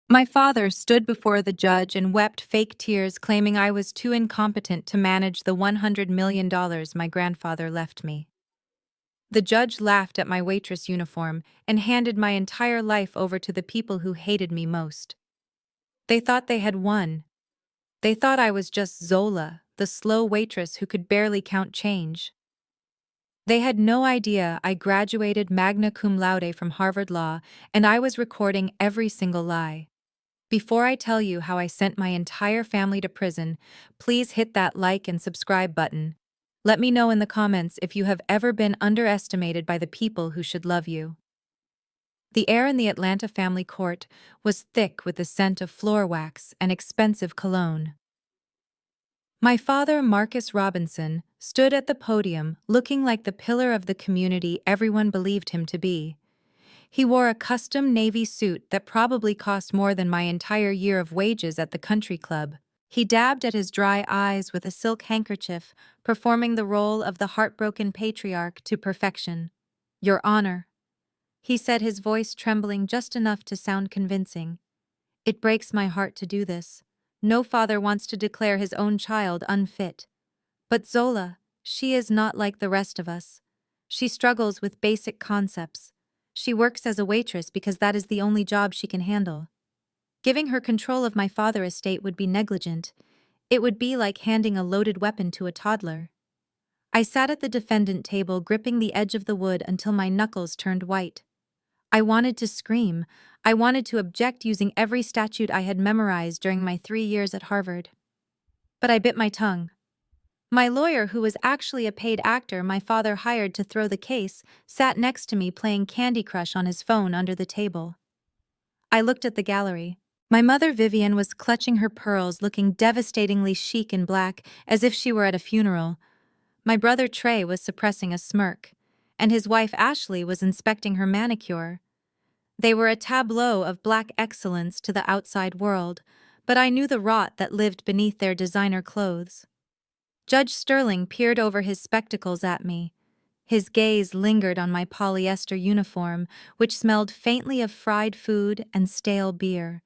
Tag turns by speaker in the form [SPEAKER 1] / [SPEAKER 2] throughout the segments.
[SPEAKER 1] My father stood before the judge and wept fake tears, claiming I was too incompetent to manage the $100 million my grandfather left me. The judge laughed at my waitress uniform and handed my entire life over to the people who hated me most. They thought they had won. They thought I was just Zola, the slow waitress who could barely count change. They had no idea I graduated magna cum laude from Harvard Law, and I was recording every single lie. Before I tell you how I sent my entire family to prison, please hit that like and subscribe button. Let me know in the comments if you have ever been underestimated by the people who should love you. The air in the Atlanta family court was thick with the scent of floor wax and expensive cologne. My father, Marcus Robinson, stood at the podium looking like the pillar of the community everyone believed him to be. He wore a custom navy suit that probably cost more than my entire year of wages at the country club. He dabbed at his dry eyes with a silk handkerchief, performing the role of the heartbroken patriarch to perfection. "Your Honor," he said, his voice trembling just enough to sound convincing. "It breaks my heart to do this. No father wants to declare his own child unfit. But Zola, she is not like the rest of us. She struggles with basic concepts. She works as a waitress because that is the only job she can handle. Giving her control of my father's estate would be negligent. It would be like handing a loaded weapon to a toddler." I sat at the defendant table, gripping the edge of the wood until my knuckles turned white. I wanted to scream. I wanted to object using every statute I had memorized during my 3 years at Harvard. But I bit my tongue. My lawyer, who was actually a paid actor my father hired to throw the case, sat next to me playing Candy Crush on his phone under the table. I looked at the gallery. My mother Vivian was clutching her pearls, looking devastatingly chic in black, as if she were at a funeral. My brother Trey was suppressing a smirk, and his wife Ashley was inspecting her manicure. They were a tableau of black excellence to the outside world, but I knew the rot that lived beneath their designer clothes. Judge Sterling peered over his spectacles at me. His gaze lingered on my polyester uniform, which smelled faintly of fried food and stale beer.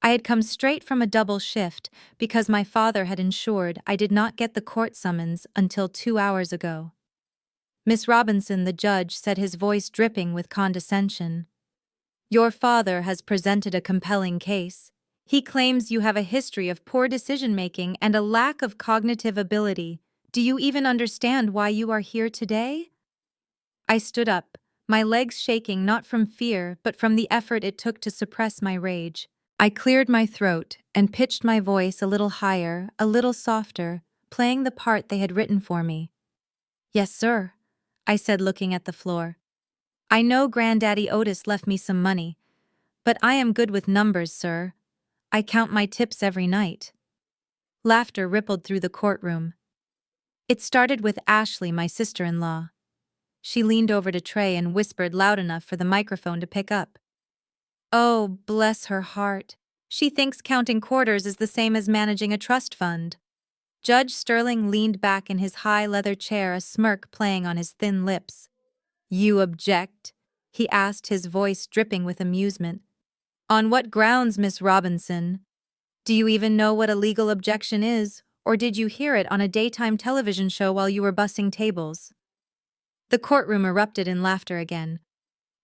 [SPEAKER 1] I had come straight from a double shift because my father had ensured I did not get the court summons until 2 hours ago. "Miss Robinson," the judge said, his voice dripping with condescension, "your father has presented a compelling case. He claims you have a history of poor decision-making and a lack of cognitive ability. Do you even understand why you are here today?" I stood up, my legs shaking not from fear but from the effort it took to suppress my rage. I cleared my throat and pitched my voice a little higher, a little softer, playing the part they had written for me. "Yes, sir," I said, looking at the floor. "I know Granddaddy Otis left me some money, but I am good with numbers, sir. I count my tips every night." Laughter rippled through the courtroom. It started with Ashley, my sister-in-law. She leaned over to Trey and whispered loud enough for the microphone to pick up. "Oh, bless her heart. She thinks counting quarters is the same as managing a trust fund." Judge Sterling leaned back in his high leather chair, a smirk playing on his thin lips. "You object?" he asked, his voice dripping with amusement. "On what grounds, Miss Robinson? Do you even know what a legal objection is, or did you hear it on a daytime television show while you were bussing tables?" The courtroom erupted in laughter again.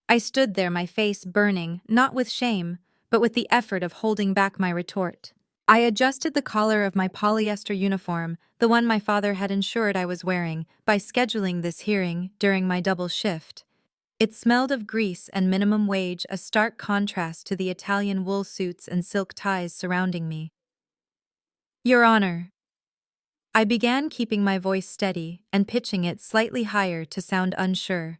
[SPEAKER 1] I stood there, my face burning, not with shame, but with the effort of holding back my retort. I adjusted the collar of my polyester uniform, the one my father had ensured I was wearing, by scheduling this hearing during my double shift. It smelled of grease and minimum wage, a stark contrast to the Italian wool suits and silk ties surrounding me. "Your Honor," I began, keeping my voice steady and pitching it slightly higher to sound unsure.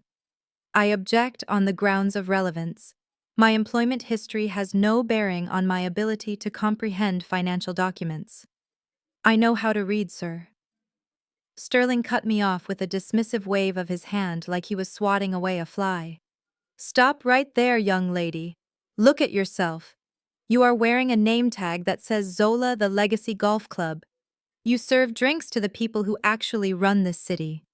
[SPEAKER 1] "I object on the grounds of relevance. My employment history has no bearing on my ability to comprehend financial documents." "I know how to read, sir." Sterling cut me off with a dismissive wave of his hand like he was swatting away a fly. "Stop right there, young lady. Look at yourself. You are wearing a name tag that says Zola the Legacy Golf Club. You serve drinks to the people who actually run this city.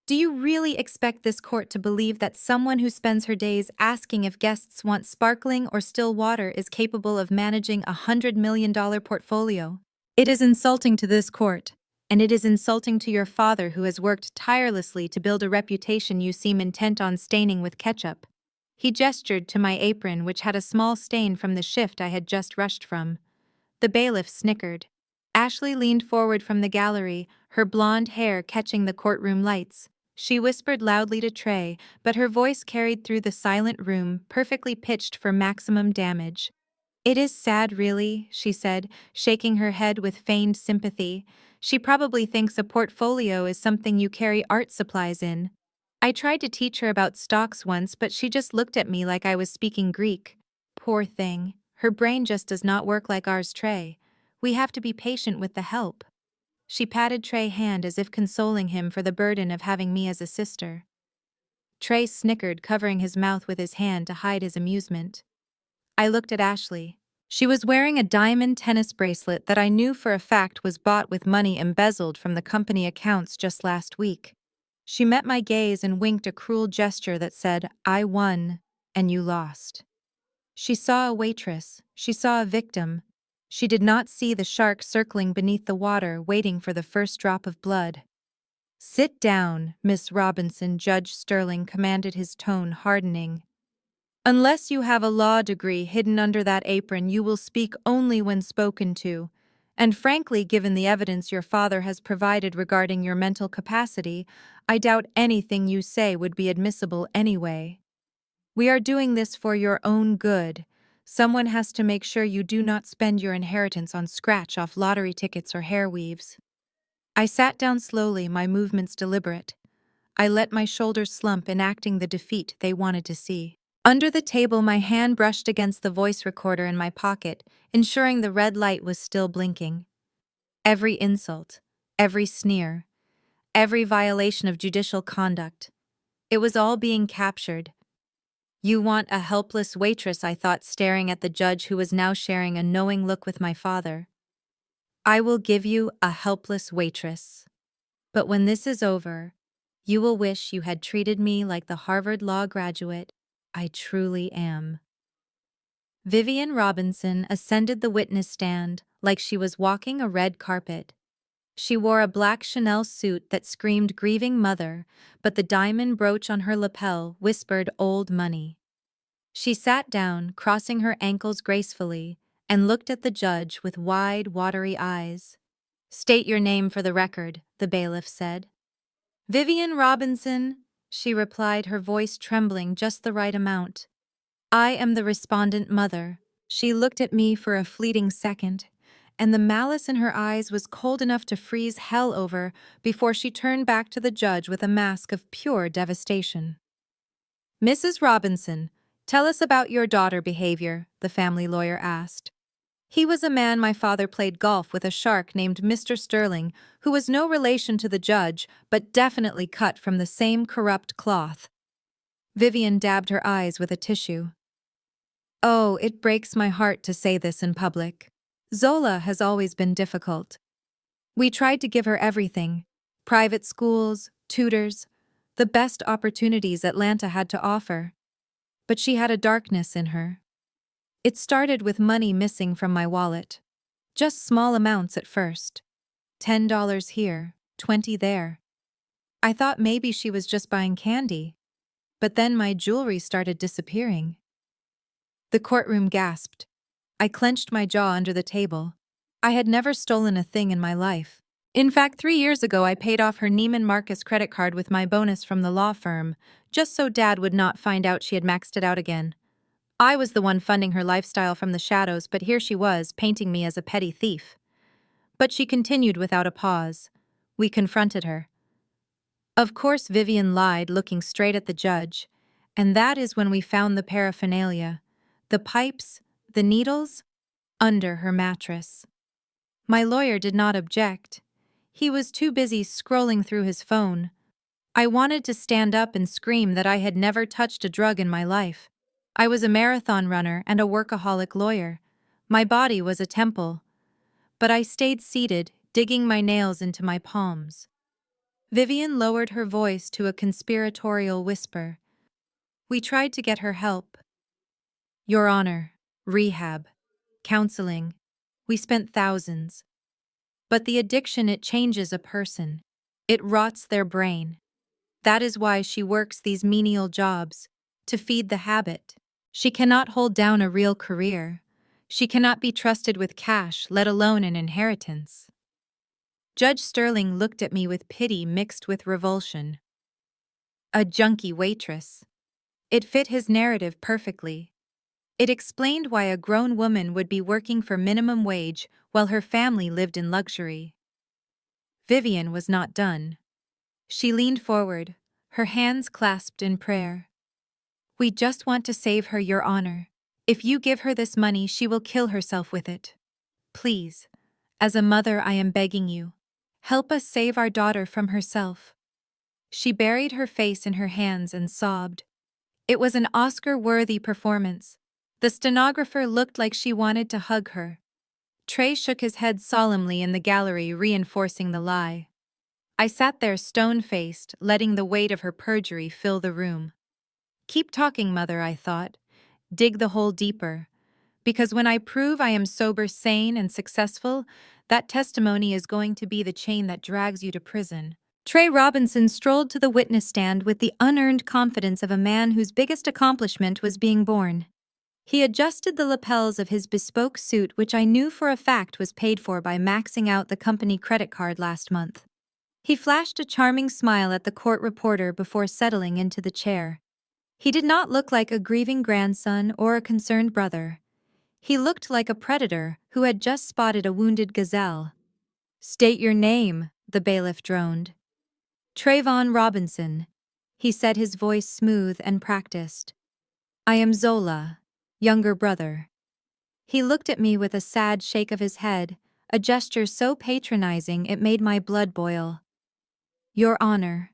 [SPEAKER 1] Do you really expect this court to believe that someone who spends her days asking if guests want sparkling or still water is capable of managing $100 million portfolio? It is insulting to this court, and it is insulting to your father who has worked tirelessly to build a reputation you seem intent on staining with ketchup. He gestured to my apron, which had a small stain from the shift I had just rushed from. The bailiff snickered. Ashley leaned forward from the gallery, her blonde hair catching the courtroom lights. She whispered loudly to Trey, but her voice carried through the silent room, perfectly pitched for maximum damage. "It is sad, really," she said, shaking her head with feigned sympathy. "She probably thinks a portfolio is something you carry art supplies in. I tried to teach her about stocks once, but she just looked at me like I was speaking Greek. Poor thing. Her brain just does not work like ours, Trey. We have to be patient with the help." She patted Trey's hand as if consoling him for the burden of having me as a sister. Trey snickered, covering his mouth with his hand to hide his amusement. I looked at Ashley. She was wearing a diamond tennis bracelet that I knew for a fact was bought with money embezzled from the company accounts just last week. She met my gaze and winked a cruel gesture that said, "I won, and you lost." She saw a waitress. She saw a victim. She did not see the shark circling beneath the water, waiting for the first drop of blood. "Sit down, Miss Robinson," Judge Sterling commanded, his tone hardening. "Unless you have a law degree hidden under that apron, you will speak only when spoken to. And frankly, given the evidence your father has provided regarding your mental capacity, I doubt anything you say would be admissible anyway. We are doing this for your own good. Someone has to make sure you do not spend your inheritance on scratch-off lottery tickets or hair weaves." I sat down slowly, my movements deliberate. I let my shoulders slump, enacting the defeat they wanted to see. Under the table, my hand brushed against the voice recorder in my pocket, ensuring the red light was still blinking. Every insult, every sneer, every violation of judicial conduct. It was all being captured. "You want a helpless waitress," I thought, staring at the judge who was now sharing a knowing look with my father. "I will give you a helpless waitress. But when this is over, you will wish you had treated me like the Harvard Law graduate I truly am." Vivian Robinson ascended the witness stand like she was walking a red carpet. She wore a black Chanel suit that screamed grieving mother, but the diamond brooch on her lapel whispered old money. She sat down, crossing her ankles gracefully, and looked at the judge with wide, watery eyes. "State your name for the record," the bailiff said. "Vivian Robinson," she replied, her voice trembling just the right amount. "I am the respondent mother." She looked at me for a fleeting second, and the malice in her eyes was cold enough to freeze hell over before she turned back to the judge with a mask of pure devastation. "Mrs. Robinson, tell us about your daughter's behavior," the family lawyer asked. He was a man my father played golf with, a shark named Mr. Sterling, who was no relation to the judge, but definitely cut from the same corrupt cloth. Vivian dabbed her eyes with a tissue. "Oh, it breaks my heart to say this in public. Zola has always been difficult. We tried to give her everything: private schools, tutors, the best opportunities Atlanta had to offer. But she had a darkness in her. It started with money missing from my wallet. Just small amounts at first. $10 here, 20 there. I thought maybe she was just buying candy. But then my jewelry started disappearing." The courtroom gasped. I clenched my jaw under the table. I had never stolen a thing in my life. In fact, 3 years ago I paid off her Neiman Marcus credit card with my bonus from the law firm, just so Dad would not find out she had maxed it out again. I was the one funding her lifestyle from the shadows, but here she was, painting me as a petty thief. But she continued without a pause. We confronted her. Of course Vivian lied, looking straight at the judge, and that is when we found the paraphernalia, the pipes, the needles, under her mattress. My lawyer did not object. He was too busy scrolling through his phone. I wanted to stand up and scream that I had never touched a drug in my life. I was a marathon runner and a workaholic lawyer. My body was a temple. But I stayed seated, digging my nails into my palms. Vivian lowered her voice to a conspiratorial whisper. We tried to get her help. Your Honor, rehab, counseling. We spent thousands. But the addiction, it changes a person. It rots their brain. That is why she works these menial jobs, to feed the habit. She cannot hold down a real career. She cannot be trusted with cash, let alone an inheritance. Judge Sterling looked at me with pity mixed with revulsion. A junkie waitress. It fit his narrative perfectly. It explained why a grown woman would be working for minimum wage while her family lived in luxury. Vivian was not done. She leaned forward, her hands clasped in prayer. We just want to save her, Your Honor. If you give her this money, she will kill herself with it. Please, as a mother, I am begging you. Help us save our daughter from herself. She buried her face in her hands and sobbed. It was an Oscar-worthy performance. The stenographer looked like she wanted to hug her. Trey shook his head solemnly in the gallery, reinforcing the lie. I sat there stone-faced, letting the weight of her perjury fill the room. Keep talking, Mother, I thought. Dig the hole deeper. Because when I prove I am sober, sane, and successful, that testimony is going to be the chain that drags you to prison. Trey Robinson strolled to the witness stand with the unearned confidence of a man whose biggest accomplishment was being born. He adjusted the lapels of his bespoke suit, which I knew for a fact was paid for by maxing out the company credit card last month. He flashed a charming smile at the court reporter before settling into the chair. He did not look like a grieving grandson or a concerned brother. He looked like a predator who had just spotted a wounded gazelle. State your name, the bailiff droned. Trayvon Robinson, he said, his voice smooth and practiced. I am Zola, younger brother. He looked at me with a sad shake of his head, a gesture so patronizing it made my blood boil. Your Honor,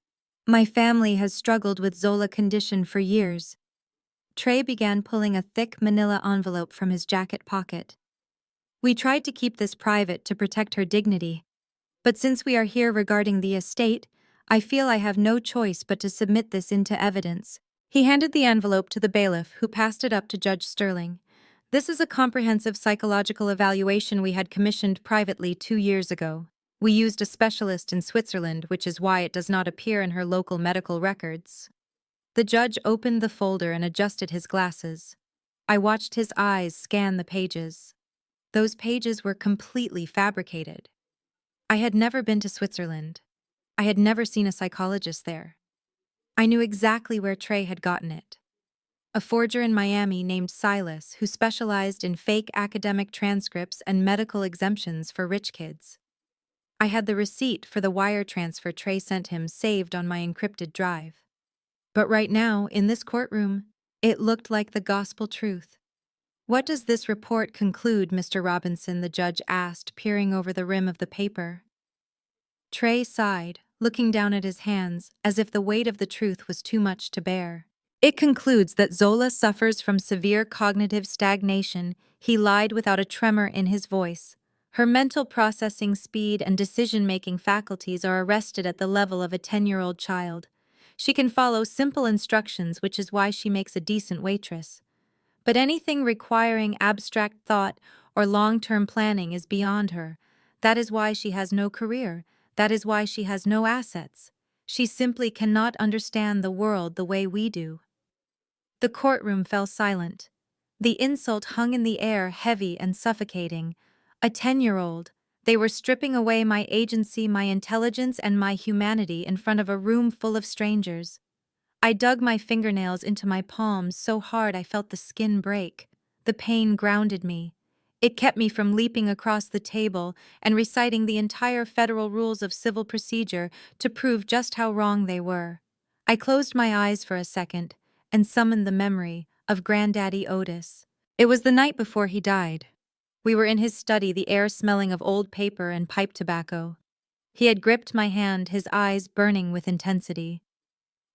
[SPEAKER 1] my family has struggled with Zola condition for years. Trey began pulling a thick manila envelope from his jacket pocket. We tried to keep this private to protect her dignity. But since we are here regarding the estate, I feel I have no choice but to submit this into evidence. He handed the envelope to the bailiff, who passed it up to Judge Sterling. This is a comprehensive psychological evaluation we had commissioned privately 2 years ago. We used a specialist in Switzerland, which is why it does not appear in her local medical records. The judge opened the folder and adjusted his glasses. I watched his eyes scan the pages. Those pages were completely fabricated. I had never been to Switzerland. I had never seen a psychologist there. I knew exactly where Trey had gotten it. A forger in Miami named Silas, who specialized in fake academic transcripts and medical exemptions for rich kids. I had the receipt for the wire transfer Trey sent him saved on my encrypted drive. But right now, in this courtroom, it looked like the gospel truth. What does this report conclude, Mr. Robinson? The judge asked, peering over the rim of the paper. Trey sighed, looking down at his hands, as if the weight of the truth was too much to bear. It concludes that Zola suffers from severe cognitive stagnation. He lied without a tremor in his voice. Her mental processing speed and decision-making faculties are arrested at the level of a 10-year-old child. She can follow simple instructions, which is why she makes a decent waitress. But anything requiring abstract thought or long-term planning is beyond her. That is why she has no career. That is why she has no assets. She simply cannot understand the world the way we do. The courtroom fell silent. The insult hung in the air, heavy and suffocating. A 10-year-old. They were stripping away my agency, my intelligence, and my humanity in front of a room full of strangers. I dug my fingernails into my palms so hard I felt the skin break. The pain grounded me. It kept me from leaping across the table and reciting the entire federal rules of civil procedure to prove just how wrong they were. I closed my eyes for a second and summoned the memory of Granddaddy Otis. It was the night before he died. We were in his study, the air smelling of old paper and pipe tobacco. He had gripped my hand, his eyes burning with intensity.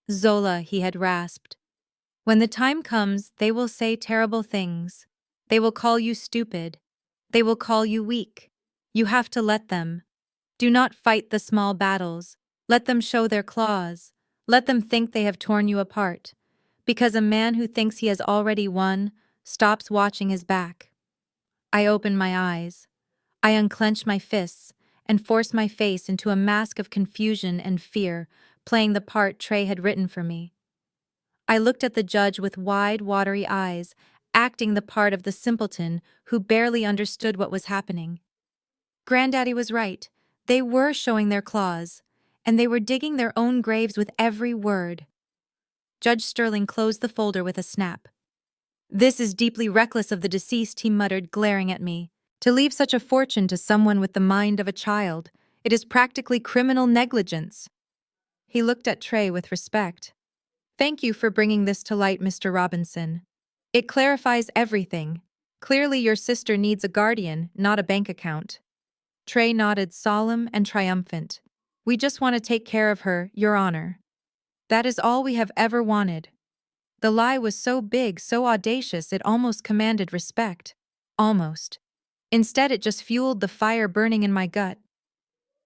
[SPEAKER 1] Zola, he had rasped. When the time comes, they will say terrible things. They will call you stupid. They will call you weak. You have to let them. Do not fight the small battles. Let them show their claws. Let them think they have torn you apart. Because a man who thinks he has already won stops watching his back. I open my eyes. I unclench my fists and force my face into a mask of confusion and fear, playing the part Trey had written for me. I looked at the judge with wide, watery eyes, acting the part of the simpleton who barely understood what was happening. Granddaddy was right. They were showing their claws, and they were digging their own graves with every word. Judge Sterling closed the folder with a snap. "This is deeply reckless of the deceased," he muttered, glaring at me. "To leave such a fortune to someone with the mind of a child, it is practically criminal negligence." He looked at Trey with respect. "Thank you for bringing this to light, Mr. Robinson. It clarifies everything. Clearly your sister needs a guardian, not a bank account." Trey nodded, solemn and triumphant. "We just want to take care of her, Your Honor. That is all we have ever wanted." The lie was so big, so audacious, it almost commanded respect. Almost. Instead, it just fueled the fire burning in my gut.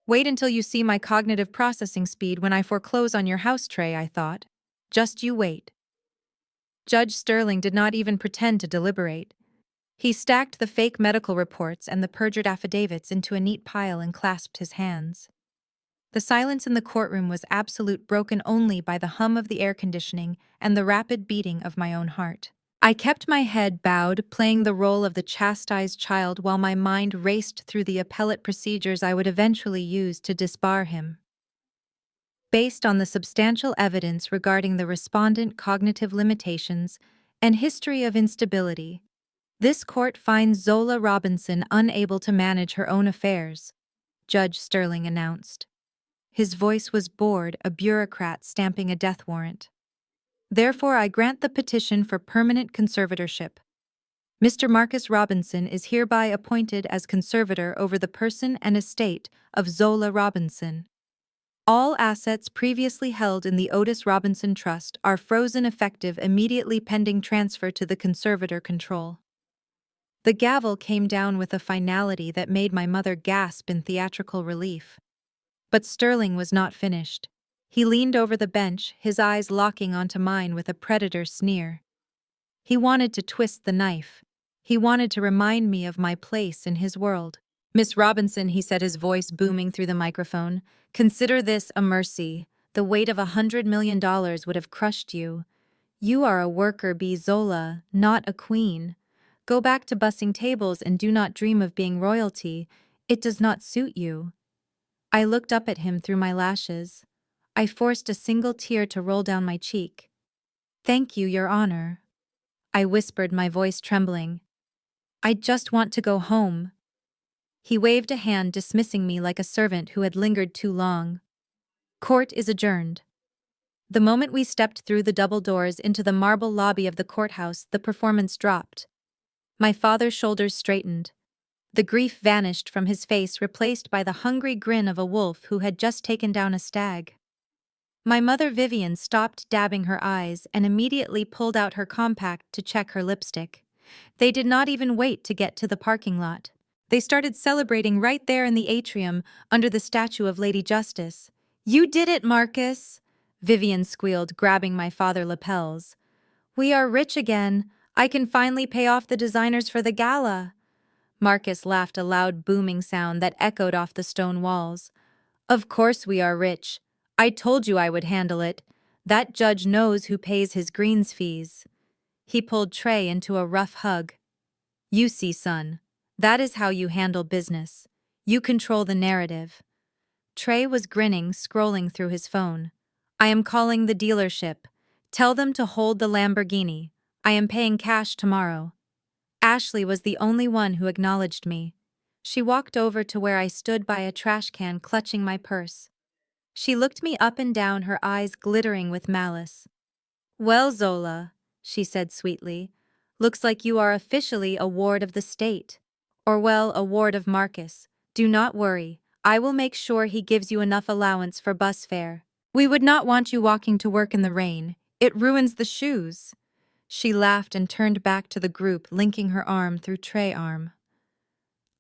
[SPEAKER 1] "Wait until you see my cognitive processing speed when I foreclose on your house, Trey," I thought. "Just you wait." Judge Sterling did not even pretend to deliberate. He stacked the fake medical reports and the perjured affidavits into a neat pile and clasped his hands. The silence in the courtroom was absolute, broken only by the hum of the air conditioning and the rapid beating of my own heart. I kept my head bowed, playing the role of the chastised child while my mind raced through the appellate procedures I would eventually use to disbar him. Based on the substantial evidence regarding the respondent cognitive limitations and history of instability, this court finds Zola Robinson unable to manage her own affairs, Judge Sterling announced. His voice was bored, a bureaucrat stamping a death warrant. "Therefore, I grant the petition for permanent conservatorship. Mr. Marcus Robinson is hereby appointed as conservator over the person and estate of Zola Robinson. All assets previously held in the Otis Robinson Trust are frozen effective immediately pending transfer to the conservator control." The gavel came down with a finality that made my mother gasp in theatrical relief. But Sterling was not finished. He leaned over the bench, his eyes locking onto mine with a predator sneer. He wanted to twist the knife. He wanted to remind me of my place in his world. "Miss Robinson," he said, his voice booming through the microphone, "consider this a mercy. The weight of $100 million would have crushed you. You are a worker bee, Zola, not a queen. Go back to bussing tables and do not dream of being royalty. It does not suit you." I looked up at him through my lashes. I forced a single tear to roll down my cheek. "Thank you, Your Honor," I whispered, my voice trembling. "I just want to go home." He waved a hand, dismissing me like a servant who had lingered too long. "Court is adjourned." The moment we stepped through the double doors into the marble lobby of the courthouse, the performance dropped. My father's shoulders straightened. The grief vanished from his face, replaced by the hungry grin of a wolf who had just taken down a stag. My mother Vivian stopped dabbing her eyes and immediately pulled out her compact to check her lipstick. They did not even wait to get to the parking lot. They started celebrating right there in the atrium under the statue of Lady Justice. "You did it, Marcus!" Vivian squealed, grabbing my father's lapels. "We are rich again. I can finally pay off the designers for the gala." Marcus laughed, a loud booming sound that echoed off the stone walls. "Of course we are rich. I told you I would handle it. That judge knows who pays his greens fees." He pulled Trey into a rough hug. "You see, son, that is how you handle business. You control the narrative." Trey was grinning, scrolling through his phone. "I am calling the dealership. Tell them to hold the Lamborghini. I am paying cash tomorrow." Ashley was the only one who acknowledged me. She walked over to where I stood by a trash can, clutching my purse. She looked me up and down, her eyes glittering with malice. "Well, Zola," she said sweetly, "looks like you are officially a ward of the state. Or, well, a ward of Marcus. Do not worry. I will make sure he gives you enough allowance for bus fare. We would not want you walking to work in the rain. It ruins the shoes." She laughed and turned back to the group, linking her arm through Trey's arm.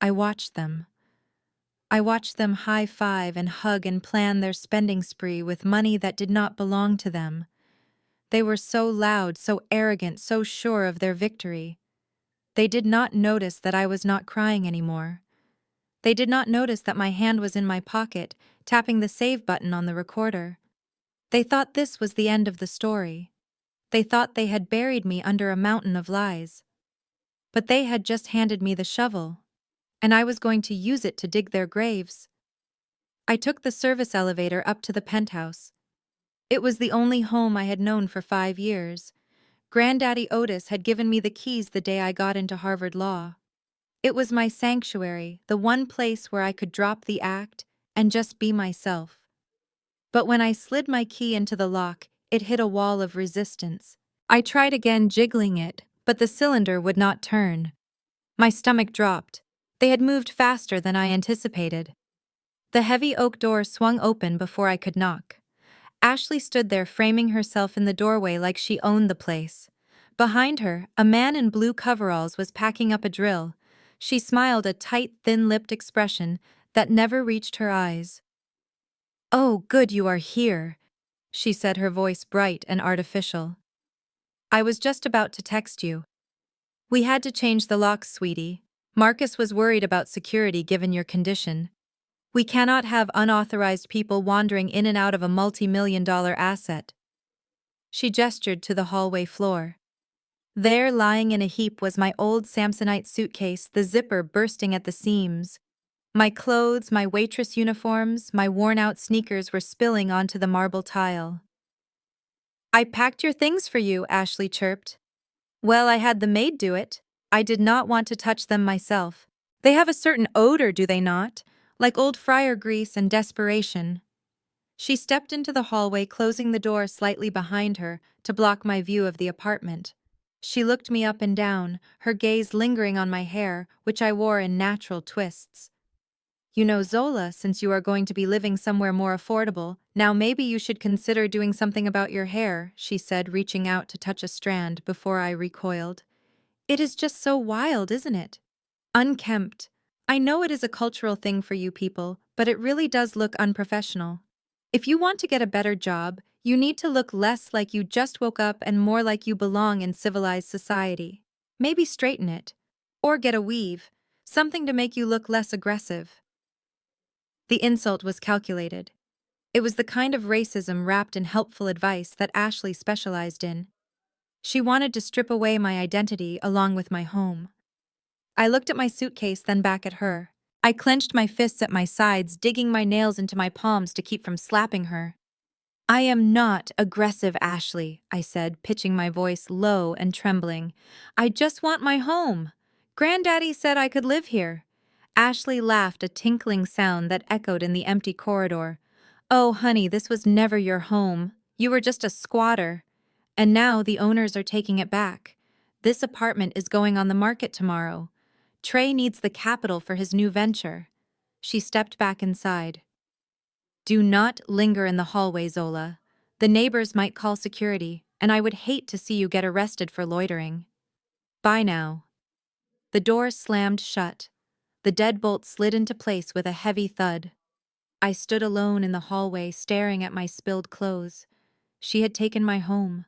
[SPEAKER 1] I watched them. I watched them high-five and hug and plan their spending spree with money that did not belong to them. They were so loud, so arrogant, so sure of their victory. They did not notice that I was not crying anymore. They did not notice that my hand was in my pocket, tapping the save button on the recorder. They thought this was the end of the story. They thought they had buried me under a mountain of lies. But they had just handed me the shovel, and I was going to use it to dig their graves. I took the service elevator up to the penthouse. It was the only home I had known for 5 years. Granddaddy Otis had given me the keys the day I got into Harvard Law. It was my sanctuary, the one place where I could drop the act and just be myself. But when I slid my key into the lock, it hit a wall of resistance. I tried again jiggling it, but the cylinder would not turn. My stomach dropped. They had moved faster than I anticipated. The heavy oak door swung open before I could knock. Ashley stood there framing herself in the doorway like she owned the place. Behind her, a man in blue coveralls was packing up a drill. She smiled a tight, thin-lipped expression that never reached her eyes. "Oh, good you are here," she said, her voice bright and artificial. "I was just about to text you. We had to change the locks, sweetie. Marcus was worried about security given your condition. We cannot have unauthorized people wandering in and out of a multi-million-dollar asset." She gestured to the hallway floor. There, lying in a heap, was my old Samsonite suitcase, the zipper bursting at the seams. My clothes, my waitress uniforms, my worn-out sneakers were spilling onto the marble tile. "I packed your things for you," Ashley chirped. "Well, I had the maid do it. I did not want to touch them myself. They have a certain odor, do they not? Like old fryer grease and desperation." She stepped into the hallway, closing the door slightly behind her to block my view of the apartment. She looked me up and down, her gaze lingering on my hair, which I wore in natural twists. "You know, Zola, since you are going to be living somewhere more affordable, now maybe you should consider doing something about your hair," she said, reaching out to touch a strand before I recoiled. "It is just so wild, isn't it? Unkempt. I know it is a cultural thing for you people, but it really does look unprofessional. If you want to get a better job, you need to look less like you just woke up and more like you belong in civilized society. Maybe straighten it. Or get a weave, something to make you look less aggressive." The insult was calculated. It was the kind of racism wrapped in helpful advice that Ashley specialized in. She wanted to strip away my identity along with my home. I looked at my suitcase, then back at her. I clenched my fists at my sides, digging my nails into my palms to keep from slapping her. "I am not aggressive, Ashley," I said, pitching my voice low and trembling. "I just want my home. Granddaddy said I could live here." Ashley laughed, a tinkling sound that echoed in the empty corridor. "Oh, honey, this was never your home. You were just a squatter. And now the owners are taking it back. This apartment is going on the market tomorrow. Trey needs the capital for his new venture." She stepped back inside. "Do not linger in the hallway, Zola. The neighbors might call security, and I would hate to see you get arrested for loitering. Bye now." The door slammed shut. The deadbolt slid into place with a heavy thud. I stood alone in the hallway, staring at my spilled clothes. She had taken my home.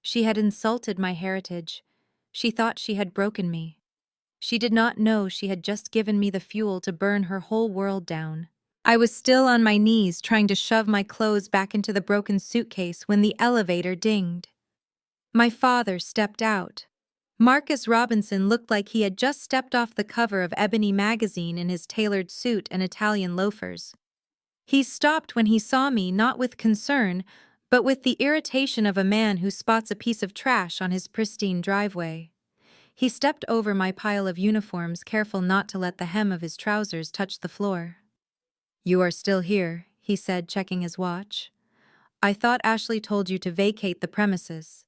[SPEAKER 1] She had insulted my heritage. She thought she had broken me. She did not know she had just given me the fuel to burn her whole world down. I was still on my knees trying to shove my clothes back into the broken suitcase when the elevator dinged. My father stepped out. Marcus Robinson looked like he had just stepped off the cover of Ebony magazine in his tailored suit and Italian loafers. He stopped when he saw me, not with concern, but with the irritation of a man who spots a piece of trash on his pristine driveway. He stepped over my pile of uniforms, careful not to let the hem of his trousers touch the floor. "You are still here," he said, checking his watch. "I thought Ashley told you to vacate the premises.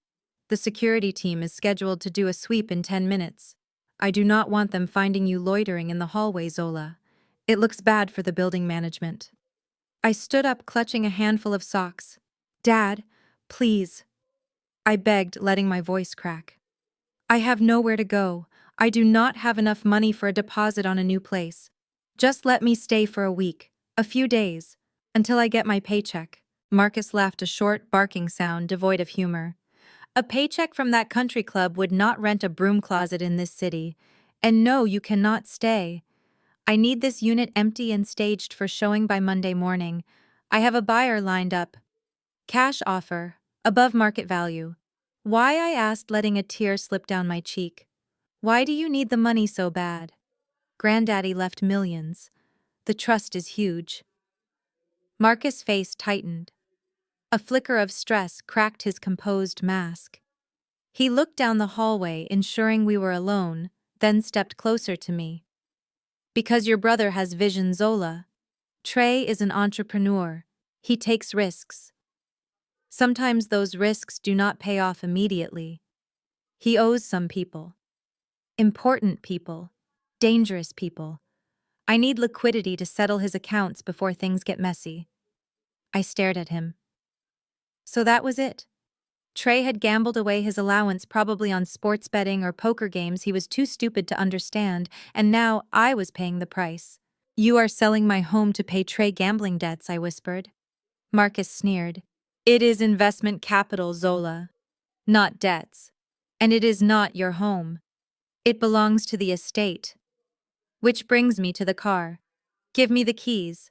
[SPEAKER 1] The security team is scheduled to do a sweep in 10 minutes. I do not want them finding you loitering in the hallway, Zola. It looks bad for the building management." I stood up, clutching a handful of socks. "Dad, please," I begged, letting my voice crack. "I have nowhere to go. I do not have enough money for a deposit on a new place. Just let me stay for a week, a few days, until I get my paycheck. Marcus laughed, a short, barking sound devoid of humor. A paycheck from that country club would not rent a broom closet in this city. And no, you cannot stay. I need this unit empty and staged for showing by Monday morning. I have a buyer lined up. Cash offer, above market value. Why? I asked, letting a tear slip down my cheek. Why do you need the money so bad? Granddaddy left millions. The trust is huge. Marcus' face tightened. A flicker of stress cracked his composed mask. He looked down the hallway, ensuring we were alone, then stepped closer to me. Because your brother has vision, Zola. Trey is an entrepreneur. He takes risks. Sometimes those risks do not pay off immediately. He owes some people. Important people. Dangerous people. I need liquidity to settle his accounts before things get messy. I stared at him. So that was it. Trey had gambled away his allowance, probably on sports betting or poker games he was too stupid to understand, and now I was paying the price. You are selling my home to pay Trey gambling debts, I whispered. Marcus sneered. It is investment capital, Zola. Not debts. And it is not your home. It belongs to the estate. Which brings me to the car. Give me the keys.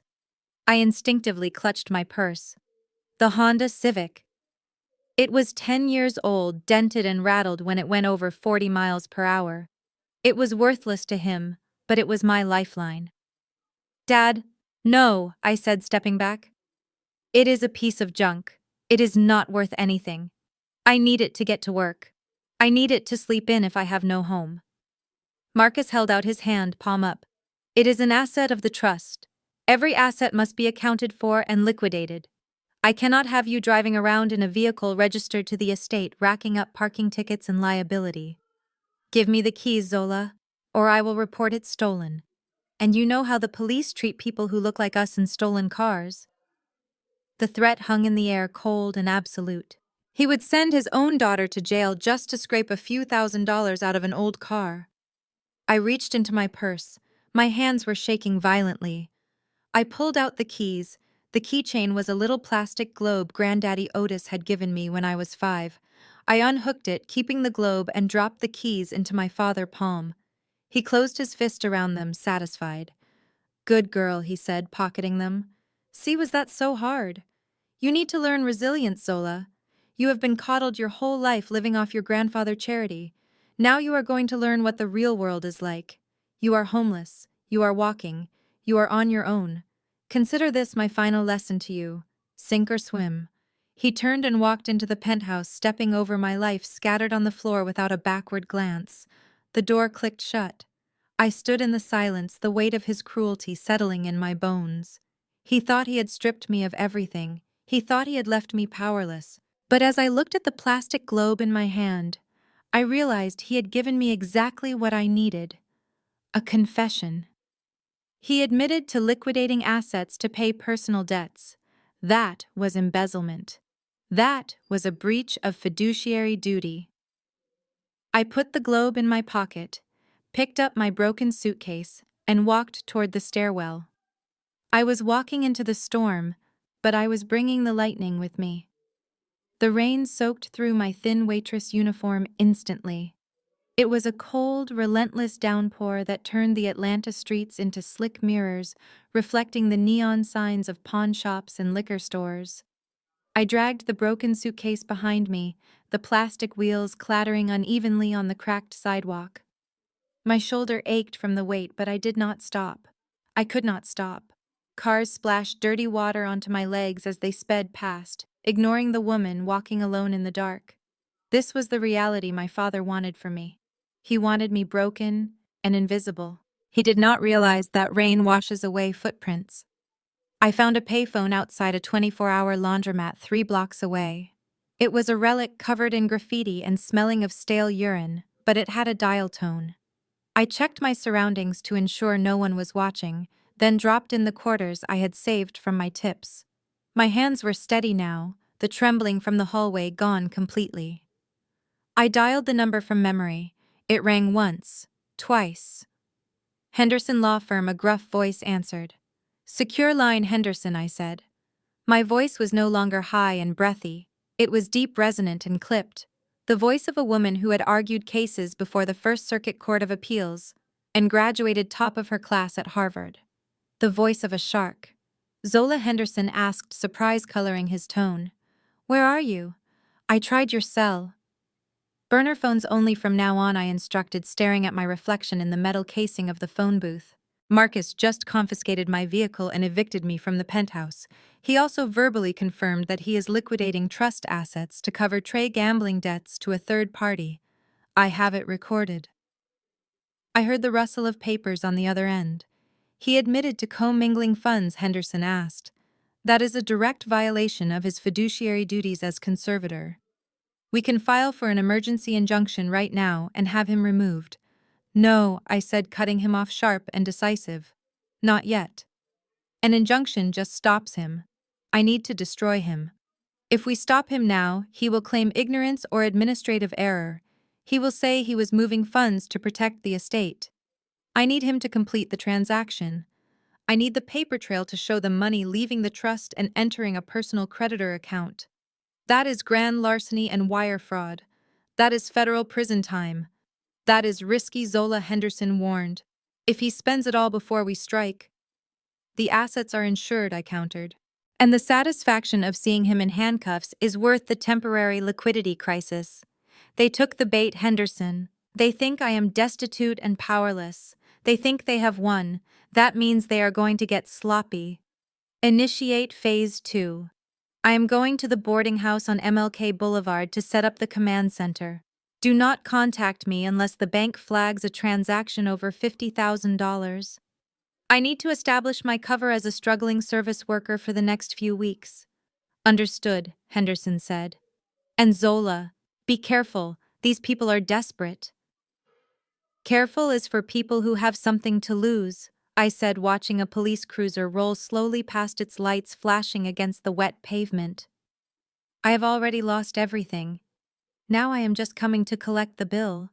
[SPEAKER 1] I instinctively clutched my purse. The Honda Civic. It was 10 years old, dented and rattled when it went over 40 miles per hour. It was worthless to him, but it was my lifeline. Dad, no, I said, stepping back. It is a piece of junk. It is not worth anything. I need it to get to work. I need it to sleep in if I have no home. Marcus held out his hand, palm up. It is an asset of the trust. Every asset must be accounted for and liquidated. I cannot have you driving around in a vehicle registered to the estate, racking up parking tickets and liability. Give me the keys, Zola, or I will report it stolen. And you know how the police treat people who look like us in stolen cars. The threat hung in the air, cold and absolute. He would send his own daughter to jail just to scrape a few $1,000s out of an old car. I reached into my purse. My hands were shaking violently. I pulled out the keys. The keychain was a little plastic globe Granddaddy Otis had given me when I was 5. I unhooked it, keeping the globe, and dropped the keys into my father's palm. He closed his fist around them, satisfied. Good girl, he said, pocketing them. See, was that so hard? You need to learn resilience, Zola. You have been coddled your whole life living off your grandfather's charity. Now you are going to learn what the real world is like. You are homeless. You are walking. You are on your own. Consider this my final lesson to you. Sink or swim. He turned and walked into the penthouse, stepping over my life scattered on the floor without a backward glance. The door clicked shut. I stood in the silence, the weight of his cruelty settling in my bones. He thought he had stripped me of everything. He thought he had left me powerless. But as I looked at the plastic globe in my hand, I realized he had given me exactly what I needed. A confession. He admitted to liquidating assets to pay personal debts. That was embezzlement. That was a breach of fiduciary duty. I put the globe in my pocket, picked up my broken suitcase, and walked toward the stairwell. I was walking into the storm, but I was bringing the lightning with me. The rain soaked through my thin waitress uniform instantly. It was a cold, relentless downpour that turned the Atlanta streets into slick mirrors, reflecting the neon signs of pawn shops and liquor stores. I dragged the broken suitcase behind me, the plastic wheels clattering unevenly on the cracked sidewalk. My shoulder ached from the weight, but I did not stop. I could not stop. Cars splashed dirty water onto my legs as they sped past, ignoring the woman walking alone in the dark. This was the reality my father wanted for me. He wanted me broken and invisible. He did not realize that rain washes away footprints. I found a payphone outside a 24-hour laundromat 3 blocks away. It was a relic covered in graffiti and smelling of stale urine, but it had a dial tone. I checked my surroundings to ensure no one was watching, then dropped in the quarters I had saved from my tips. My hands were steady now, the trembling from the hallway gone completely. I dialed the number from memory. It rang once, twice. Henderson Law Firm, a gruff voice answered. Secure line, Henderson, I said. My voice was no longer high and breathy. It was deep, resonant, and clipped. The voice of a woman who had argued cases before the First Circuit Court of Appeals and graduated top of her class at Harvard. The voice of a shark. Zola Henderson asked, surprise coloring his tone. Where are you? I tried your cell. Burner phones only from now on, I instructed, staring at my reflection in the metal casing of the phone booth. Marcus just confiscated my vehicle and evicted me from the penthouse. He also verbally confirmed that he is liquidating trust assets to cover Trey gambling debts to a third party. I have it recorded. I heard the rustle of papers on the other end. He admitted to commingling funds, Henderson asked. That is a direct violation of his fiduciary duties as conservator. We can file for an emergency injunction right now and have him removed. No, I said, cutting him off sharp and decisive. Not yet. An injunction just stops him. I need to destroy him. If we stop him now, he will claim ignorance or administrative error. He will say he was moving funds to protect the estate. I need him to complete the transaction. I need the paper trail to show the money leaving the trust and entering a personal creditor account. That is grand larceny and wire fraud. That is federal prison time. That is risky, Zola Henderson warned. If he spends it all before we strike. The assets are insured, I countered. And the satisfaction of seeing him in handcuffs is worth the temporary liquidity crisis. They took the bait, Henderson. They think I am destitute and powerless. They think they have won. That means they are going to get sloppy. Initiate Phase 2. I am going to the boarding house on MLK Boulevard to set up the command center. Do not contact me unless the bank flags a transaction over $50,000. I need to establish my cover as a struggling service worker for the next few weeks. Understood, Henderson said. And Zola, be careful, these people are desperate. Careful is for people who have something to lose, I said, watching a police cruiser roll slowly past, its lights flashing against the wet pavement. I have already lost everything. Now I am just coming to collect the bill.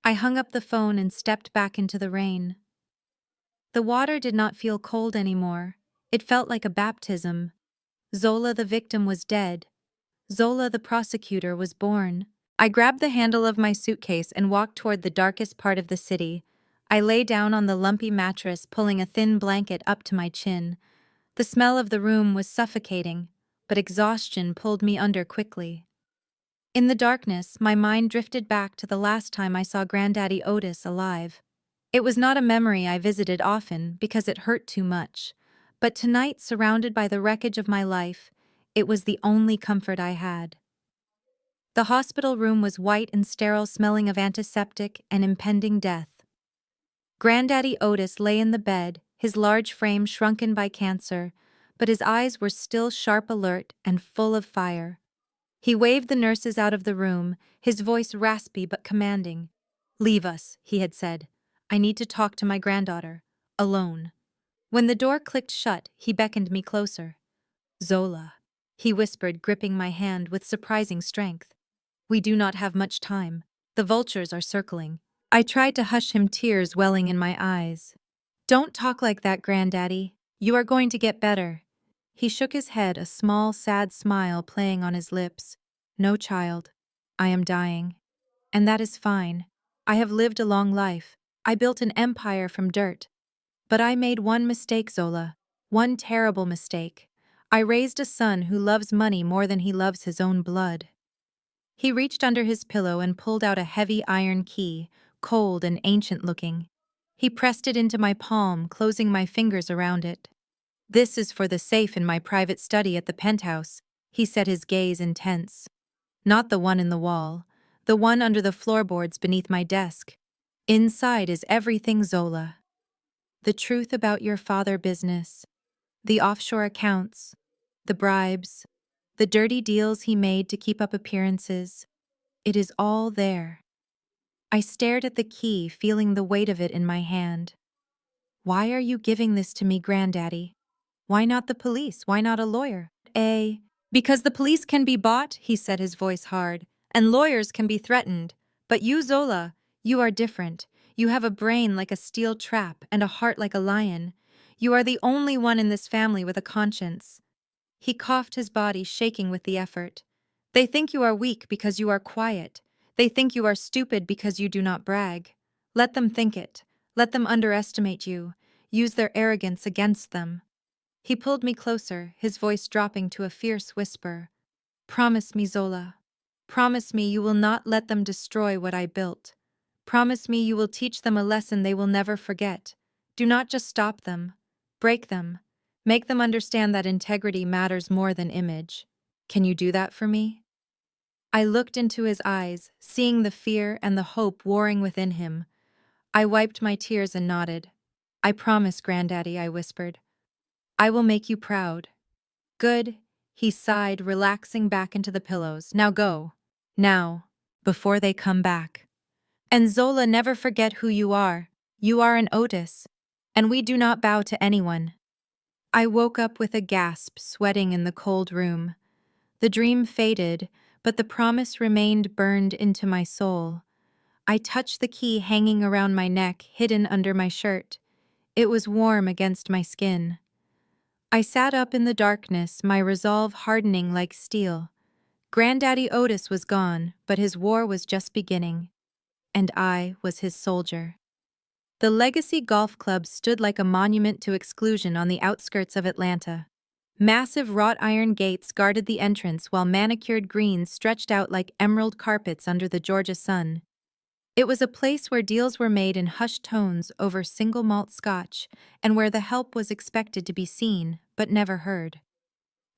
[SPEAKER 1] I hung up the phone and stepped back into the rain. The water did not feel cold anymore. It felt like a baptism. Zola the victim was dead. Zola the prosecutor was born. I grabbed the handle of my suitcase and walked toward the darkest part of the city. I lay down on the lumpy mattress, pulling a thin blanket up to my chin. The smell of the room was suffocating, but exhaustion pulled me under quickly. In the darkness, my mind drifted back to the last time I saw Granddaddy Otis alive. It was not a memory I visited often because it hurt too much, but tonight, surrounded by the wreckage of my life, it was the only comfort I had. The hospital room was white and sterile, smelling of antiseptic and impending death. Granddaddy Otis lay in the bed, his large frame shrunken by cancer, but his eyes were still sharp, alert, and full of fire. He waved the nurses out of the room, his voice raspy but commanding. Leave us, he had said. I need to talk to my granddaughter. Alone. When the door clicked shut, he beckoned me closer. Zola, he whispered, gripping my hand with surprising strength. We do not have much time. The vultures are circling. I tried to hush him, tears welling in my eyes. Don't talk like that, Granddaddy. You are going to get better. He shook his head, a small, sad smile playing on his lips. No, child. I am dying. And that is fine. I have lived a long life. I built an empire from dirt. But I made one mistake, Zola. One terrible mistake. I raised a son who loves money more than he loves his own blood. He reached under his pillow and pulled out a heavy iron key, cold and ancient-looking. He pressed it into my palm, closing my fingers around it. This is for the safe in my private study at the penthouse, he said, his gaze intense. Not the one in the wall, the one under the floorboards beneath my desk. Inside is everything, Zola. The truth about your father business, the offshore accounts, the bribes, the dirty deals he made to keep up appearances. It is all there. I stared at the key, feeling the weight of it in my hand. Why are you giving this to me, Granddaddy? Why not the police? Why not a lawyer? Because the police can be bought, he said, his voice hard, and lawyers can be threatened. But you, Zola, you are different. You have a brain like a steel trap and a heart like a lion. You are the only one in this family with a conscience." He coughed, his body shaking with the effort. "They think you are weak because you are quiet. They think you are stupid because you do not brag. Let them think it. Let them underestimate you. Use their arrogance against them." He pulled me closer, his voice dropping to a fierce whisper. "Promise me, Zola. Promise me you will not let them destroy what I built. Promise me you will teach them a lesson they will never forget. Do not just stop them. Break them. Make them understand that integrity matters more than image. Can you do that for me?" I looked into his eyes, seeing the fear and the hope warring within him. I wiped my tears and nodded. "I promise, Granddaddy," I whispered. "I will make you proud." "Good," he sighed, relaxing back into the pillows. "Now go. Now, before they come back. And Zola, never forget who you are. You are an Otis. And we do not bow to anyone." I woke up with a gasp, sweating in the cold room. The dream faded, but the promise remained burned into my soul. I touched the key hanging around my neck, hidden under my shirt. It was warm against my skin. I sat up in the darkness, my resolve hardening like steel. Granddaddy Otis was gone, but his war was just beginning. And I was his soldier. The Legacy Golf Club stood like a monument to exclusion on the outskirts of Atlanta. Massive wrought iron gates guarded the entrance while manicured greens stretched out like emerald carpets under the Georgia sun. It was a place where deals were made in hushed tones over single malt scotch, and where the help was expected to be seen, but never heard.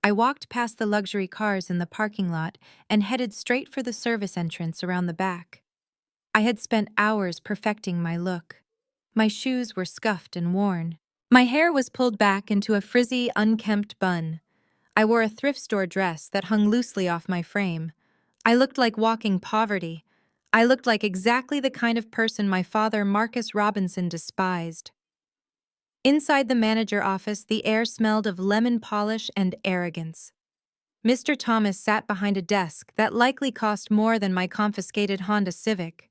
[SPEAKER 1] I walked past the luxury cars in the parking lot and headed straight for the service entrance around the back. I had spent hours perfecting my look. My shoes were scuffed and worn. My hair was pulled back into a frizzy, unkempt bun. I wore a thrift store dress that hung loosely off my frame. I looked like walking poverty. I looked like exactly the kind of person my father, Marcus Robinson, despised. Inside the manager office, the air smelled of lemon polish and arrogance. Mr. Thomas sat behind a desk that likely cost more than my confiscated Honda Civic.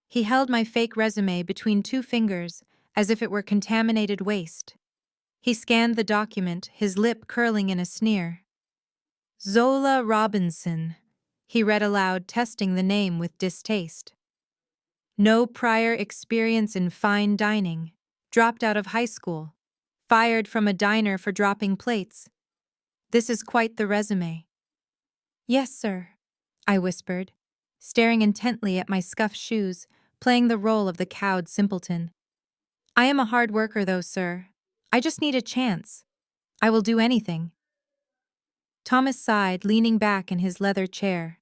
[SPEAKER 1] He held my fake resume between two fingers, as if it were contaminated waste. He scanned the document, his lip curling in a sneer. "Zola Robinson," he read aloud, testing the name with distaste. "No prior experience in fine dining. Dropped out of high school. Fired from a diner for dropping plates. This is quite the resume." "Yes, sir," I whispered, staring intently at my scuffed shoes, playing the role of the cowed simpleton. "I am a hard worker, though, sir. I just need a chance. I will do anything." Thomas sighed, leaning back in his leather chair.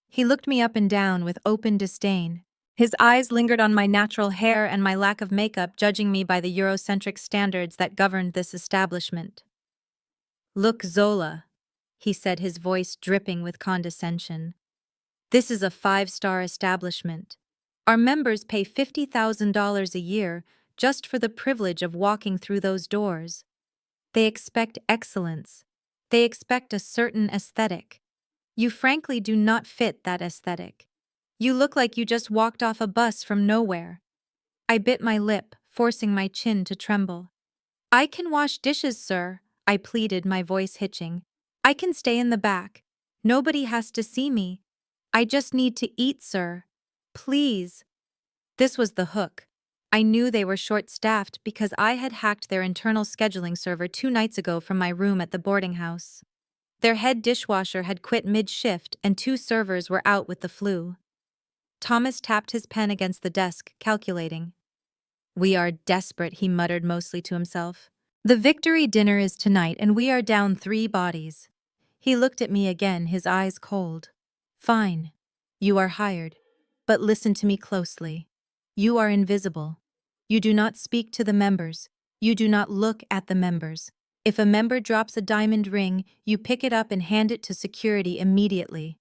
[SPEAKER 1] He looked me up and down with open disdain. His eyes lingered on my natural hair and my lack of makeup, judging me by the Eurocentric standards that governed this establishment. "Look, Zola," he said, his voice dripping with condescension. "This is a five-star establishment. Our members pay $50,000 a year just for the privilege of walking through those doors. They expect excellence. They expect a certain aesthetic. You frankly do not fit that aesthetic. You look like you just walked off a bus from nowhere." I bit my lip, forcing my chin to tremble. "I can wash dishes, sir," I pleaded, my voice hitching. "I can stay in the back. Nobody has to see me. I just need to eat, sir. Please." This was the hook. I knew they were short-staffed because I had hacked their internal scheduling server 2 nights ago from my room at the boarding house. Their head dishwasher had quit mid-shift and 2 servers were out with the flu. Thomas tapped his pen against the desk, calculating. "We are desperate," he muttered mostly to himself. "The victory dinner is tonight and we are down 3 bodies." He looked at me again, his eyes cold. "Fine. You are hired. But listen to me closely. You are invisible. You do not speak to the members. You do not look at the members. If a member drops a diamond ring, you pick it up and hand it to security immediately.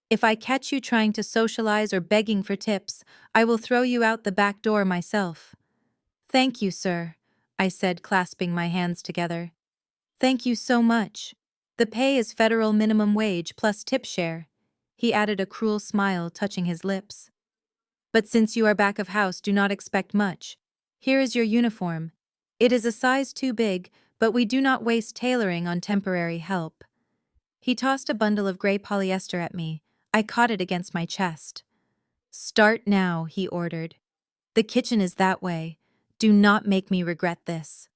[SPEAKER 1] If I catch you trying to socialize or begging for tips, I will throw you out the back door myself." "Thank you, sir," I said, clasping my hands together. "Thank you so much. The pay is federal minimum wage plus tip share." He added, a cruel smile touching his lips. But since you are back of house, do not expect much. Here is your uniform. It is a size too big, but we do not waste tailoring on temporary help. He tossed a bundle of gray polyester at me. I caught it against my chest. Start now, he ordered. The kitchen is that way. Do not make me regret this.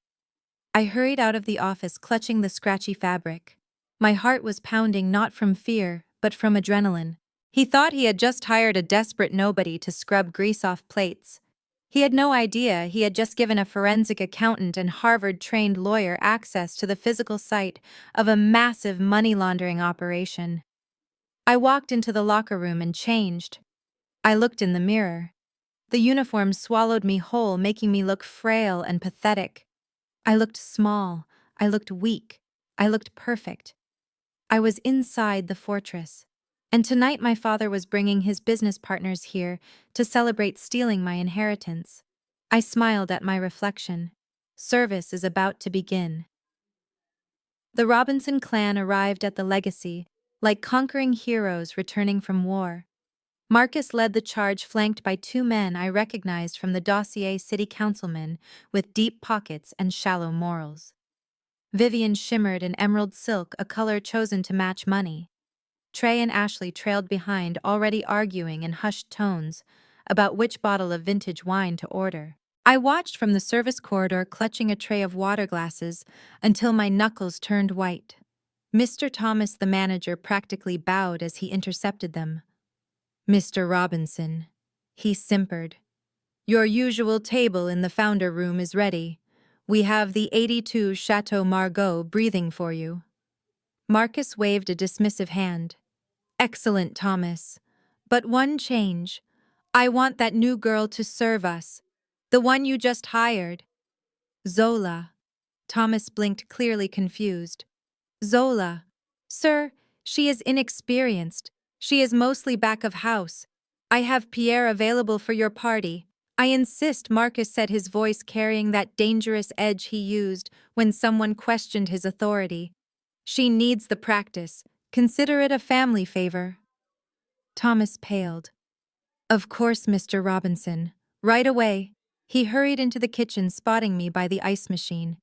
[SPEAKER 1] I hurried out of the office, clutching the scratchy fabric. My heart was pounding not from fear, but from adrenaline. He thought he had just hired a desperate nobody to scrub grease off plates. He had no idea he had just given a forensic accountant and Harvard-trained lawyer access to the physical site of a massive money laundering operation. I walked into the locker room and changed. I looked in the mirror. The uniform swallowed me whole, making me look frail and pathetic. I looked small. I looked weak. I looked perfect. I was inside the fortress. And tonight my father was bringing his business partners here to celebrate stealing my inheritance. I smiled at my reflection. Service is about to begin. The Robinson clan arrived at the legacy, like conquering heroes returning from war. Marcus led the charge, flanked by two men I recognized from the dossier, city councilmen with deep pockets and shallow morals. Vivian shimmered in emerald silk, a color chosen to match money. Trey and Ashley trailed behind, already arguing in hushed tones about which bottle of vintage wine to order. I watched from the service corridor, clutching a tray of water glasses until my knuckles turned white. Mr. Thomas, the manager, practically bowed as he intercepted them. Mr. Robinson, he simpered. Your usual table in the founder room is ready. We have the 82 Chateau Margaux breathing for you. Marcus waved a dismissive hand. Excellent, Thomas. But one change. I want that new girl to serve us. The one you just hired. Zola. Thomas blinked, clearly confused. Zola. Sir, she is inexperienced. She is mostly back of house. I have Pierre available for your party. I insist, Marcus said, his voice carrying that dangerous edge he used when someone questioned his authority. She needs the practice. Consider it a family favor. Thomas paled. Of course, Mr. Robinson. Right away. He hurried into the kitchen, spotting me by the ice machine.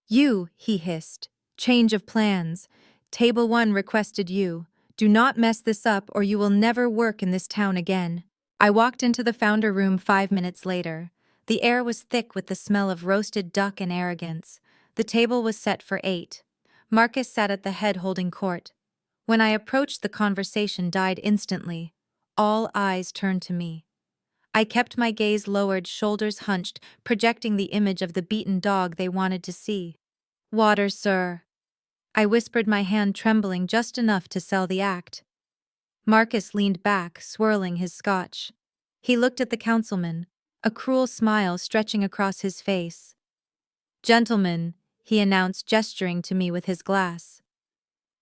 [SPEAKER 1] You, he hissed. Change of plans. Table 1 requested you. Do not mess this up or you will never work in this town again. I walked into the founder room 5 minutes later. The air was thick with the smell of roasted duck and arrogance. The table was set for 8. Marcus sat at the head holding court. When I approached, the conversation died instantly. All eyes turned to me. I kept my gaze lowered, shoulders hunched, projecting the image of the beaten dog they wanted to see. Water, sir. I whispered, my hand trembling just enough to sell the act. Marcus leaned back, swirling his scotch. He looked at the councilman, a cruel smile stretching across his face. Gentlemen, he announced, gesturing to me with his glass.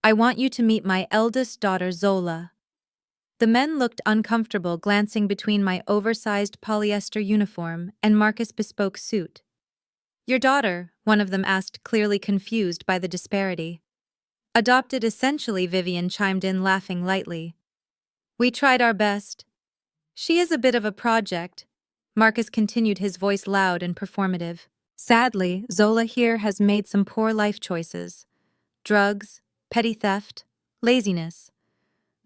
[SPEAKER 1] I want you to meet my eldest daughter, Zola. The men looked uncomfortable, glancing between my oversized polyester uniform and Marcus' bespoke suit. Your daughter, one of them asked, clearly confused by the disparity. Adopted, essentially, Vivian chimed in, laughing lightly. We tried our best. She is a bit of a project. Marcus continued, his voice loud and performative. Sadly, Zola here has made some poor life choices. Drugs, petty theft, laziness.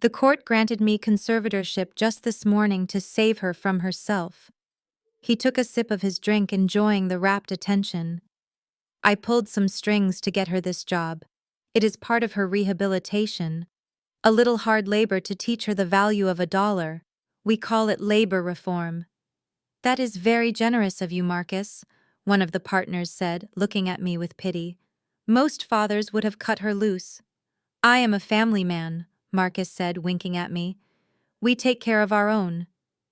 [SPEAKER 1] The court granted me conservatorship just this morning to save her from herself. He took a sip of his drink, enjoying the rapt attention. I pulled some strings to get her this job. It is part of her rehabilitation. A little hard labor to teach her the value of $1. We call it labor reform. That is very generous of you, Marcus, one of the partners said, looking at me with pity. Most fathers would have cut her loose. I am a family man, Marcus said, winking at me. We take care of our own,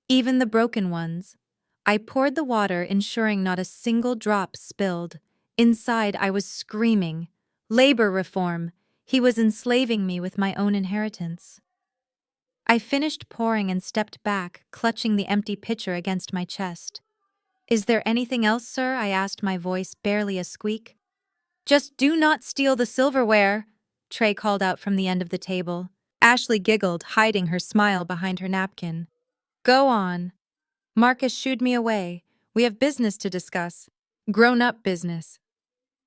[SPEAKER 1] even the broken ones. I poured the water, ensuring not a single drop spilled. Inside, I was screaming. Labor reform! He was enslaving me with my own inheritance. I finished pouring and stepped back, clutching the empty pitcher against my chest. Is there anything else, sir? I asked, my voice barely a squeak. Just do not steal the silverware, Trey called out from the end of the table. Ashley giggled, hiding her smile behind her napkin. Go on. Marcus shooed me away. We have business to discuss. Grown-up business.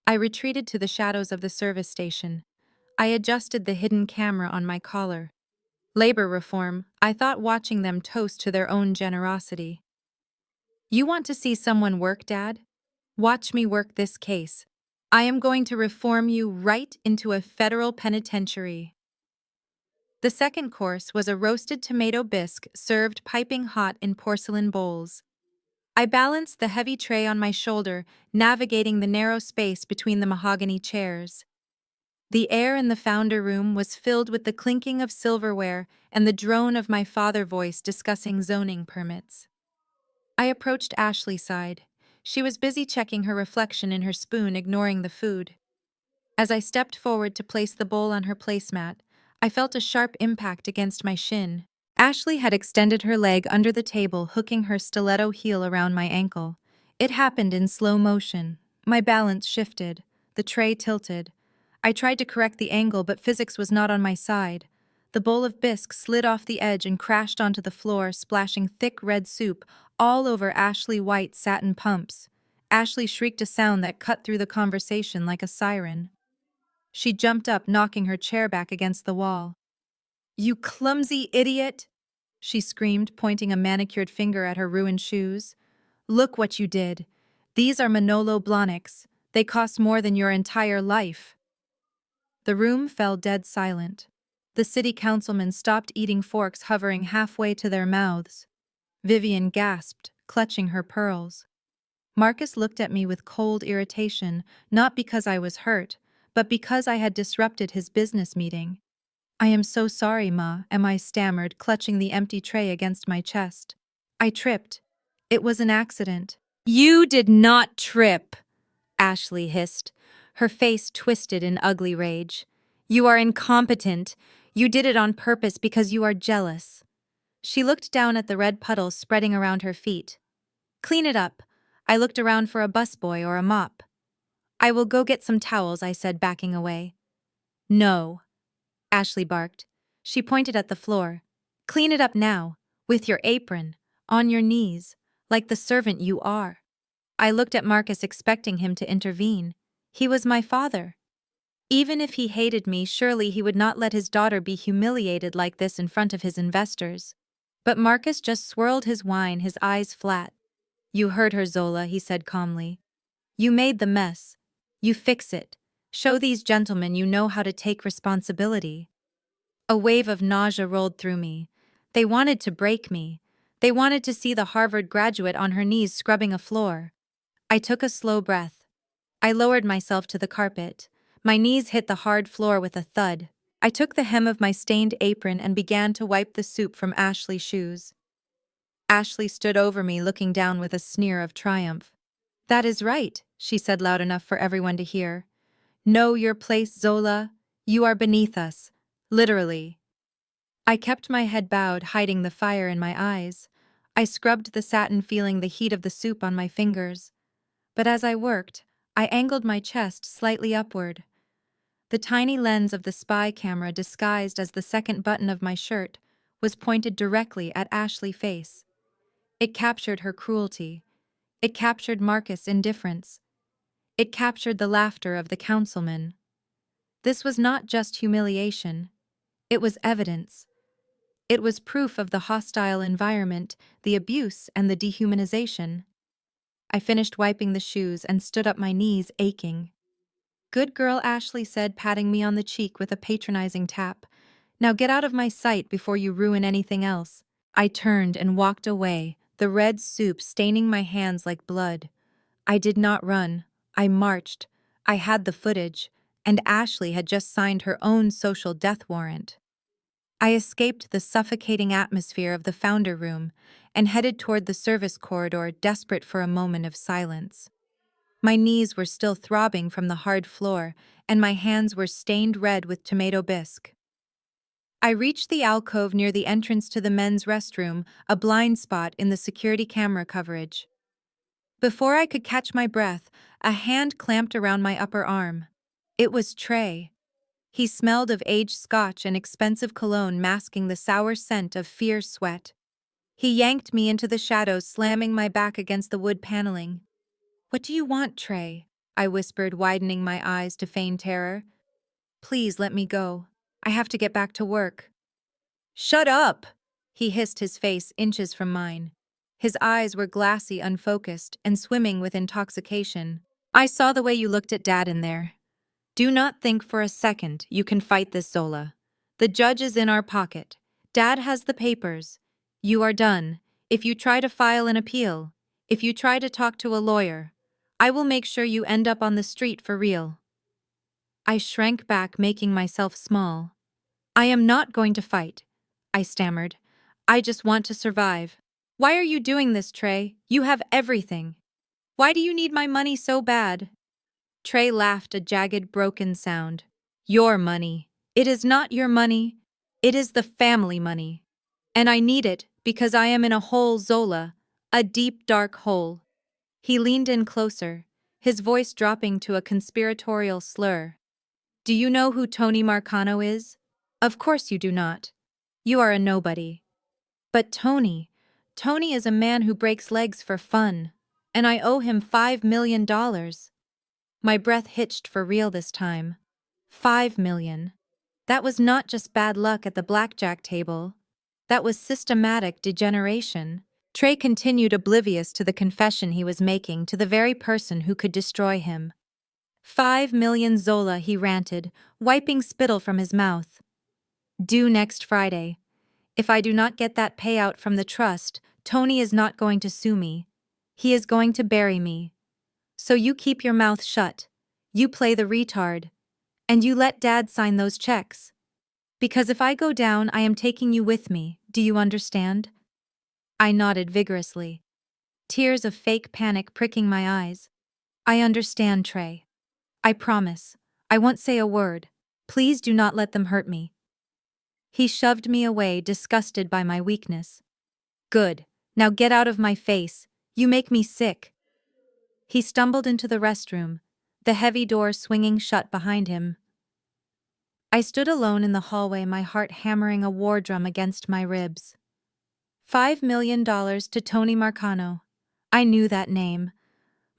[SPEAKER 1] I retreated to the shadows of the service station. I adjusted the hidden camera on my collar. Labor reform, I thought, watching them toast to their own generosity. You want to see someone work, Dad? Watch me work this case. I am going to reform you right into a federal penitentiary. The second course was a roasted tomato bisque served piping hot in porcelain bowls. I balanced the heavy tray on my shoulder, navigating the narrow space between the mahogany chairs. The air in the founder room was filled with the clinking of silverware and the drone of my father's voice discussing zoning permits. I approached Ashley's side. She was busy checking her reflection in her spoon, ignoring the food. As I stepped forward to place the bowl on her placemat, I felt a sharp impact against my shin. Ashley had extended her leg under the table, hooking her stiletto heel around my ankle. It happened in slow motion. My balance shifted. The tray tilted. I tried to correct the angle, but physics was not on my side. The bowl of bisque slid off the edge and crashed onto the floor, splashing thick red soup all over Ashley white satin pumps. Ashley shrieked a sound that cut through the conversation like a siren. She jumped up, knocking her chair back against the wall. "You clumsy idiot!" she screamed, pointing a manicured finger at her ruined shoes. "Look what you did. These are Manolo Blahniks. They cost more than your entire life." The room fell dead silent. The city councilmen stopped eating, forks hovering halfway to their mouths. Vivian gasped, clutching her pearls. Marcus looked at me with cold irritation, not because I was hurt, but because I had disrupted his business meeting. "I am so sorry, Ma," I stammered, clutching the empty tray against my chest. "I tripped. It was an accident." "You did not trip," Ashley hissed, her face twisted in ugly rage. "You are incompetent. You did it on purpose because you are jealous." She looked down at the red puddles spreading around her feet. "Clean it up." I looked around for a busboy or a mop. "I will go get some towels," I said, backing away. "No," Ashley barked. She pointed at the floor. "Clean it up now, with your apron, on your knees, like the servant you are." I looked at Marcus, expecting him to intervene. He was my father. Even if he hated me, surely he would not let his daughter be humiliated like this in front of his investors. But Marcus just swirled his wine, his eyes flat. "You heard her, Zola," he said calmly. "You made the mess. You fix it. Show these gentlemen you know how to take responsibility." A wave of nausea rolled through me. They wanted to break me. They wanted to see the Harvard graduate on her knees scrubbing a floor. I took a slow breath. I lowered myself to the carpet. My knees hit the hard floor with a thud. I took the hem of my stained apron and began to wipe the soup from Ashley's shoes. Ashley stood over me, looking down with a sneer of triumph. "That is right," she said loud enough for everyone to hear. "Know your place, Zola. You are beneath us. Literally." I kept my head bowed, hiding the fire in my eyes. I scrubbed the satin, feeling the heat of the soup on my fingers. But as I worked, I angled my chest slightly upward. The tiny lens of the spy camera, disguised as the second button of my shirt, was pointed directly at Ashley's face. It captured her cruelty. It captured Marcus' indifference. It captured the laughter of the councilmen. This was not just humiliation. It was evidence. It was proof of the hostile environment, the abuse, and the dehumanization. I finished wiping the shoes and stood up, my knees aching. "Good girl," Ashley said, patting me on the cheek with a patronizing tap. "Now get out of my sight before you ruin anything else." I turned and walked away, the red soup staining my hands like blood. I did not run. I marched. I had the footage, and Ashley had just signed her own social death warrant. I escaped the suffocating atmosphere of the founder room and headed toward the service corridor, desperate for a moment of silence. My knees were still throbbing from the hard floor, and my hands were stained red with tomato bisque. I reached the alcove near the entrance to the men's restroom, a blind spot in the security camera coverage. Before I could catch my breath, a hand clamped around my upper arm. It was Trey. He smelled of aged scotch and expensive cologne, masking the sour scent of fierce sweat. He yanked me into the shadows, slamming my back against the wood paneling. "What do you want, Trey?" I whispered, widening my eyes to feign terror. "Please let me go. I have to get back to work." "Shut up!" He hissed, his face inches from mine. His eyes were glassy, unfocused, and swimming with intoxication. "I saw the way you looked at Dad in there. Do not think for a second you can fight this, Zola. The judge is in our pocket. Dad has the papers. You are done. If you try to file an appeal, if you try to talk to a lawyer, I will make sure you end up on the street for real." I shrank back, making myself small. "I am not going to fight," I stammered. "I just want to survive." "Why are you doing this, Trey? You have everything. Why do you need my money so bad?" Trey laughed, a jagged, broken sound. "Your money. It is not your money. It is the family money. And I need it because I am in a hole, Zola. A deep, dark hole." He leaned in closer, his voice dropping to a conspiratorial slur. "Do you know who Tony Marcano is? Of course you do not. You are a nobody. But Tony is a man who breaks legs for fun, and I owe him $5 million. My breath hitched for real this time. 5 million. That was not just bad luck at the blackjack table. That was systematic degeneration. Trey continued, oblivious to the confession he was making to the very person who could destroy him. 5 million, Zola, he ranted, wiping spittle from his mouth. Due next Friday. If I do not get that payout from the trust, Tony is not going to sue me. He is going to bury me. So you keep your mouth shut. You play the retard. And you let Dad sign those checks. Because if I go down, I am taking you with me, do you understand? I nodded vigorously, tears of fake panic pricking my eyes. I understand, Trey. I promise. I won't say a word. Please do not let them hurt me. He shoved me away, disgusted by my weakness. Good. Now get out of my face. You make me sick. He stumbled into the restroom, the heavy door swinging shut behind him. I stood alone in the hallway, my heart hammering a war drum against my ribs. $5 million to Tony Marcano. I knew that name.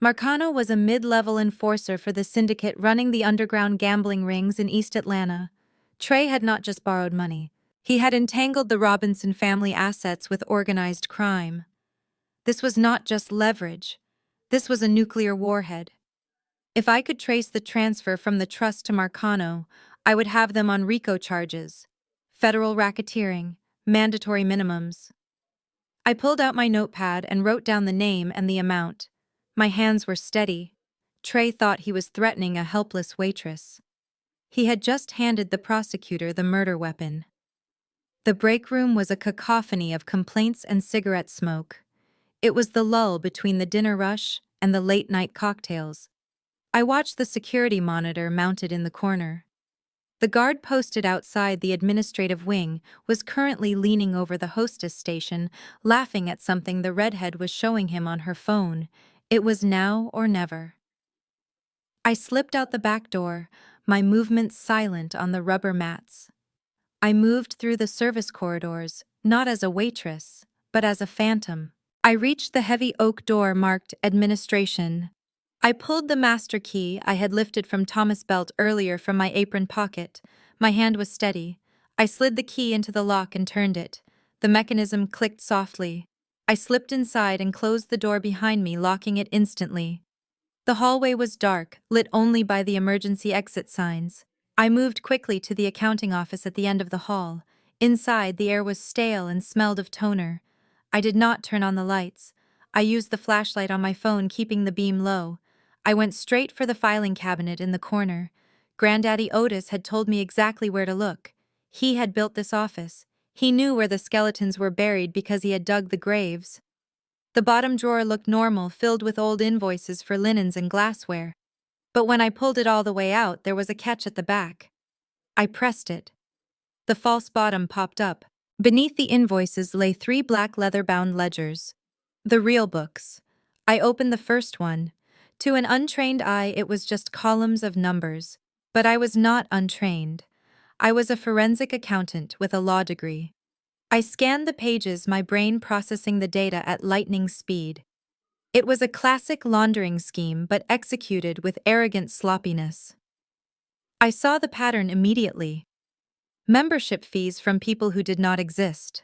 [SPEAKER 1] Marcano was a mid-level enforcer for the syndicate running the underground gambling rings in East Atlanta. Trey had not just borrowed money. He had entangled the Robinson family assets with organized crime. This was not just leverage. This was a nuclear warhead. If I could trace the transfer from the trust to Marcano, I would have them on RICO charges, federal racketeering, mandatory minimums. I pulled out my notepad and wrote down the name and the amount. My hands were steady. Trey thought he was threatening a helpless waitress. He had just handed the prosecutor the murder weapon. The break room was a cacophony of complaints and cigarette smoke. It was the lull between the dinner rush and the late-night cocktails. I watched the security monitor mounted in the corner. The guard posted outside the administrative wing was currently leaning over the hostess station, laughing at something the redhead was showing him on her phone. It was now or never. I slipped out the back door, my movements silent on the rubber mats. I moved through the service corridors, not as a waitress, but as a phantom. I reached the heavy oak door marked Administration. I pulled the master key I had lifted from Thomas' belt earlier from my apron pocket. My hand was steady. I slid the key into the lock and turned it. The mechanism clicked softly. I slipped inside and closed the door behind me, locking it instantly. The hallway was dark, lit only by the emergency exit signs. I moved quickly to the accounting office at the end of the hall. Inside, the air was stale and smelled of toner. I did not turn on the lights. I used the flashlight on my phone, keeping the beam low. I went straight for the filing cabinet in the corner. Granddaddy Otis had told me exactly where to look. He had built this office. He knew where the skeletons were buried because he had dug the graves. The bottom drawer looked normal, filled with old invoices for linens and glassware. But when I pulled it all the way out, there was a catch at the back. I pressed it. The false bottom popped up. Beneath the invoices lay 3 black leather-bound ledgers. The real books. I opened the first one. To an untrained eye, it was just columns of numbers. But I was not untrained. I was a forensic accountant with a law degree. I scanned the pages, my brain processing the data at lightning speed. It was a classic laundering scheme, but executed with arrogant sloppiness. I saw the pattern immediately. Membership fees from people who did not exist.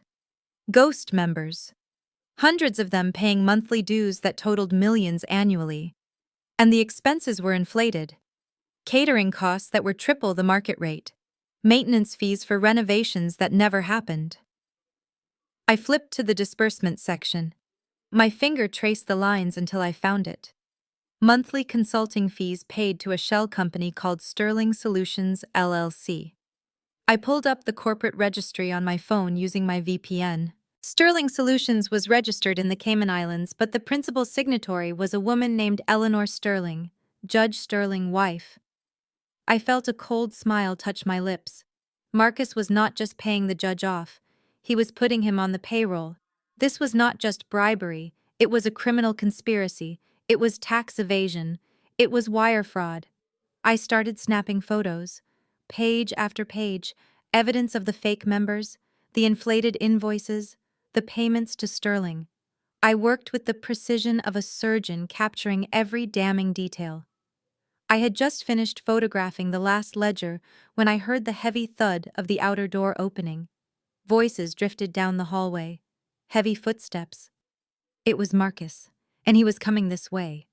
[SPEAKER 1] Ghost members. Hundreds of them paying monthly dues that totaled millions annually. And the expenses were inflated. Catering costs that were triple the market rate. Maintenance fees for renovations that never happened. I flipped to the disbursement section. My finger traced the lines until I found it. Monthly consulting fees paid to a shell company called Sterling Solutions LLC. I pulled up the corporate registry on my phone using my VPN. Sterling Solutions was registered in the Cayman Islands, but the principal signatory was a woman named Eleanor Sterling, Judge Sterling's wife. I felt a cold smile touch my lips. Marcus was not just paying the judge off, he was putting him on the payroll. This was not just bribery, it was a criminal conspiracy, it was tax evasion, it was wire fraud. I started snapping photos. Page after page, evidence of the fake members, the inflated invoices, the payments to Sterling. I worked with the precision of a surgeon, capturing every damning detail. I had just finished photographing the last ledger when I heard the heavy thud of the outer door opening. Voices drifted down the hallway. Heavy footsteps. It was Marcus, and he was coming this way.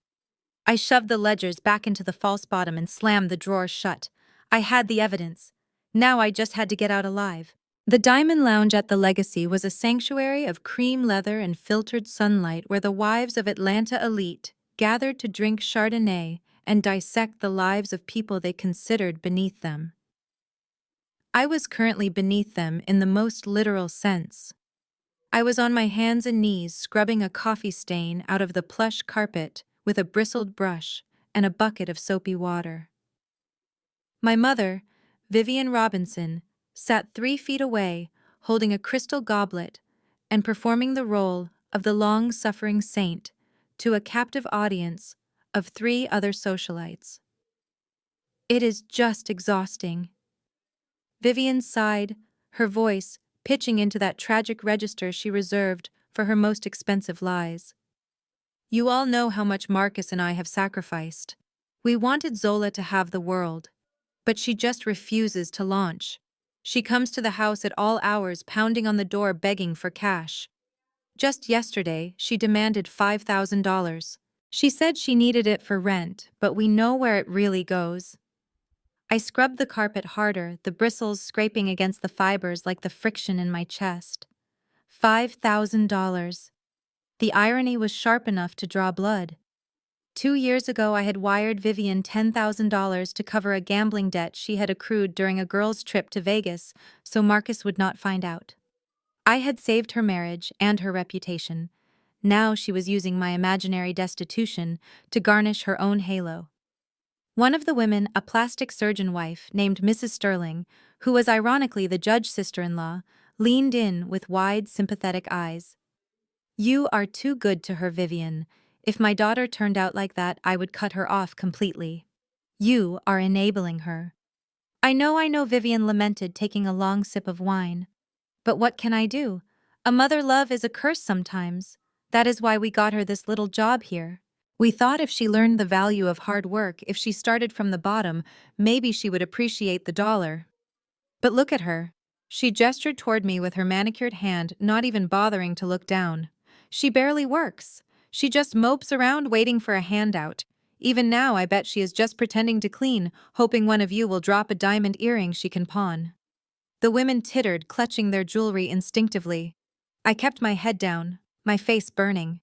[SPEAKER 1] I shoved the ledgers back into the false bottom and slammed the drawer shut. I had the evidence. Now I just had to get out alive. The Diamond Lounge at the Legacy was a sanctuary of cream leather and filtered sunlight where the wives of Atlanta elite gathered to drink Chardonnay and dissect the lives of people they considered beneath them. I was currently beneath them in the most literal sense. I was on my hands and knees scrubbing a coffee stain out of the plush carpet with a bristled brush and a bucket of soapy water. My mother, Vivian Robinson, sat 3 feet away, holding a crystal goblet and performing the role of the long-suffering saint to a captive audience of 3 other socialites. It is just exhausting. Vivian sighed, her voice pitching into that tragic register she reserved for her most expensive lies. You all know how much Marcus and I have sacrificed. We wanted Zola to have the world, but she just refuses to launch. She comes to the house at all hours, pounding on the door begging for cash. Just yesterday, she demanded $5,000. She said she needed it for rent, but we know where it really goes. I scrubbed the carpet harder, the bristles scraping against the fibers like the friction in my chest. $5,000. The irony was sharp enough to draw blood. 2 years ago, I had wired Vivian $10,000 to cover a gambling debt she had accrued during a girls' trip to Vegas so Marcus would not find out. I had saved her marriage and her reputation. Now she was using my imaginary destitution to garnish her own halo. One of the women, a plastic surgeon wife named Mrs. Sterling, who was ironically the judge's sister-in-law, leaned in with wide, sympathetic eyes. You are too good to her, Vivian. If my daughter turned out like that, I would cut her off completely. You are enabling her. I know, Vivian lamented, taking a long sip of wine. But what can I do? A mother love is a curse sometimes. That is why we got her this little job here. We thought if she learned the value of hard work, if she started from the bottom, maybe she would appreciate the dollar. But look at her. She gestured toward me with her manicured hand, not even bothering to look down. She barely works. She just mopes around waiting for a handout. Even now, I bet she is just pretending to clean, hoping one of you will drop a diamond earring she can pawn. The women tittered, clutching their jewelry instinctively. I kept my head down, my face burning.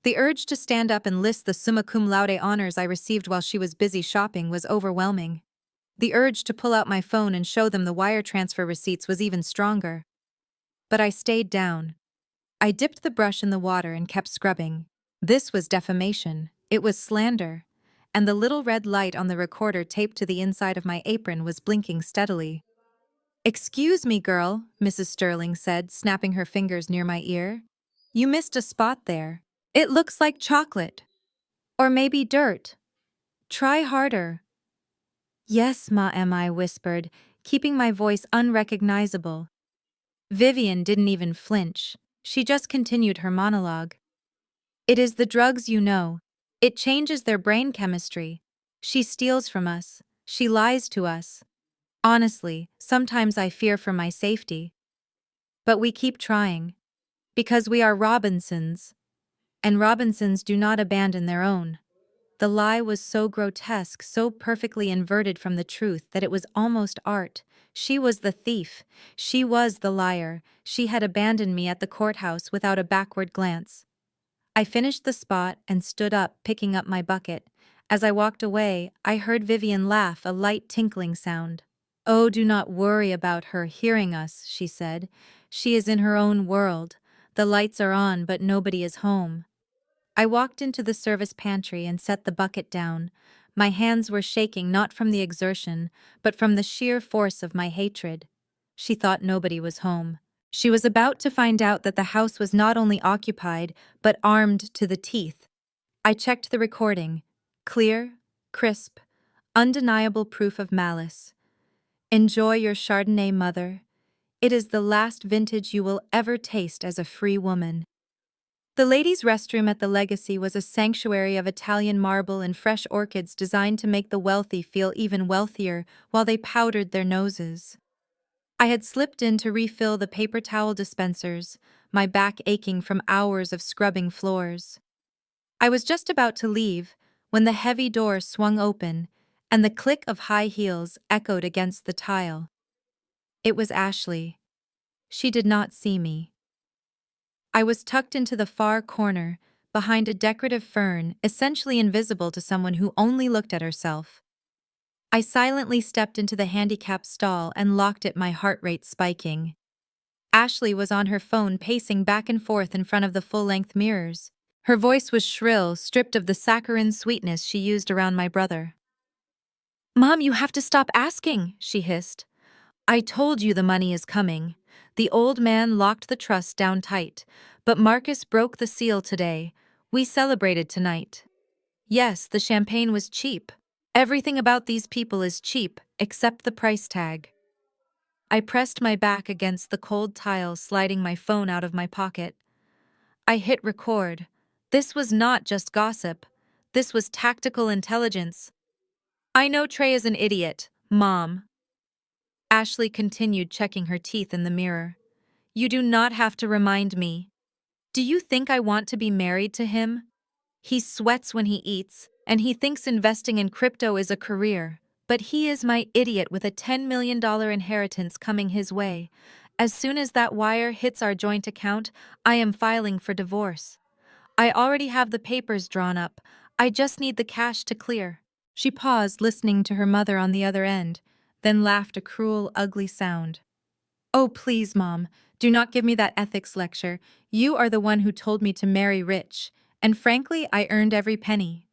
[SPEAKER 1] The urge to stand up and list the summa cum laude honors I received while she was busy shopping was overwhelming. The urge to pull out my phone and show them the wire transfer receipts was even stronger. But I stayed down. I dipped the brush in the water and kept scrubbing. This was defamation. It was slander. And the little red light on the recorder taped to the inside of my apron was blinking steadily. "Excuse me, girl," Mrs. Sterling said, snapping her fingers near my ear. "You missed a spot there. It looks like chocolate. Or maybe dirt. Try harder." "Yes, Ma," I whispered, keeping my voice unrecognizable. Vivian didn't even flinch. She just continued her monologue. It is the drugs, you know. It changes their brain chemistry. She steals from us. She lies to us. Honestly, sometimes I fear for my safety. But we keep trying. Because we are Robinsons. And Robinsons do not abandon their own. The lie was so grotesque, so perfectly inverted from the truth that it was almost art. She was the thief. She was the liar. She had abandoned me at the courthouse without a backward glance. I finished the spot and stood up, picking up my bucket. As I walked away, I heard Vivian laugh, a light tinkling sound. "Oh, do not worry about her hearing us," she said. "She is in her own world. The lights are on, but nobody is home." I walked into the service pantry and set the bucket down. My hands were shaking not from the exertion, but from the sheer force of my hatred. She thought nobody was home. She was about to find out that the house was not only occupied, but armed to the teeth. I checked the recording. Clear, crisp, undeniable proof of malice. "Enjoy your Chardonnay, mother. It is the last vintage you will ever taste as a free woman." The ladies' restroom at the Legacy was a sanctuary of Italian marble and fresh orchids designed to make the wealthy feel even wealthier while they powdered their noses. I had slipped in to refill the paper towel dispensers, my back aching from hours of scrubbing floors. I was just about to leave when the heavy door swung open and the click of high heels echoed against the tile. It was Ashley. She did not see me. I was tucked into the far corner, behind a decorative fern, essentially invisible to someone who only looked at herself. I silently stepped into the handicap stall and locked it, my heart rate spiking. Ashley was on her phone, pacing back and forth in front of the full-length mirrors. Her voice was shrill, stripped of the saccharine sweetness she used around my brother. "Mom, you have to stop asking," she hissed. "I told you the money is coming." The old man locked the trust down tight, but Marcus broke the seal today. We celebrated tonight. Yes, the champagne was cheap. Everything about these people is cheap, except the price tag. I pressed my back against the cold tile, sliding my phone out of my pocket. I hit record. This was not just gossip. This was tactical intelligence. "I know Trey is an idiot, Mom." Ashley continued, checking her teeth in the mirror. "You do not have to remind me. Do you think I want to be married to him? He sweats when he eats, and he thinks investing in crypto is a career. But he is my idiot with a $10 million inheritance coming his way. As soon as that wire hits our joint account, I am filing for divorce. I already have the papers drawn up. I just need the cash to clear." She paused, listening to her mother on the other end, then laughed a cruel, ugly sound. "Oh, please, Mom, do not give me that ethics lecture. You are the one who told me to marry rich, and frankly, I earned every penny.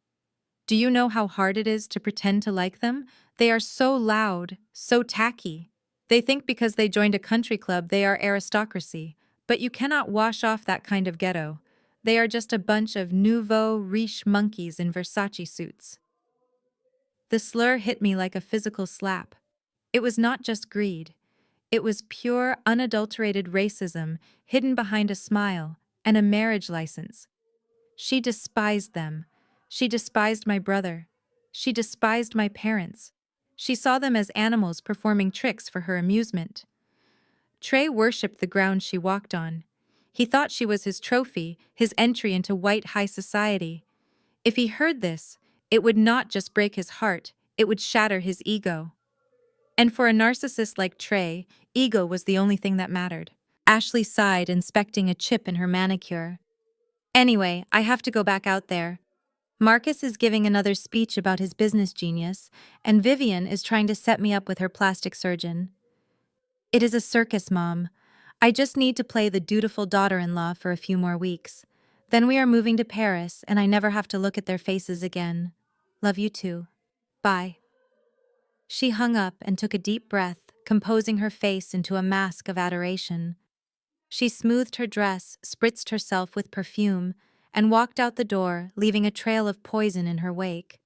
[SPEAKER 1] Do you know how hard it is to pretend to like them? They are so loud, so tacky. They think because they joined a country club they are aristocracy, but you cannot wash off that kind of ghetto. They are just a bunch of nouveau riche monkeys in Versace suits." The slur hit me like a physical slap. It was not just greed. It was pure, unadulterated racism hidden behind a smile and a marriage license. She despised them. She despised my brother. She despised my parents. She saw them as animals performing tricks for her amusement. Trey worshipped the ground she walked on. He thought she was his trophy, his entry into white high society. If he heard this, it would not just break his heart, it would shatter his ego. And for a narcissist like Trey, ego was the only thing that mattered. Ashley sighed, inspecting a chip in her manicure. "Anyway, I have to go back out there. Marcus is giving another speech about his business genius, and Vivian is trying to set me up with her plastic surgeon. It is a circus, Mom. I just need to play the dutiful daughter-in-law for a few more weeks. Then we are moving to Paris, and I never have to look at their faces again. Love you too. Bye." She hung up and took a deep breath, composing her face into a mask of adoration. She smoothed her dress, spritzed herself with perfume, and walked out the door, leaving a trail of poison in her wake.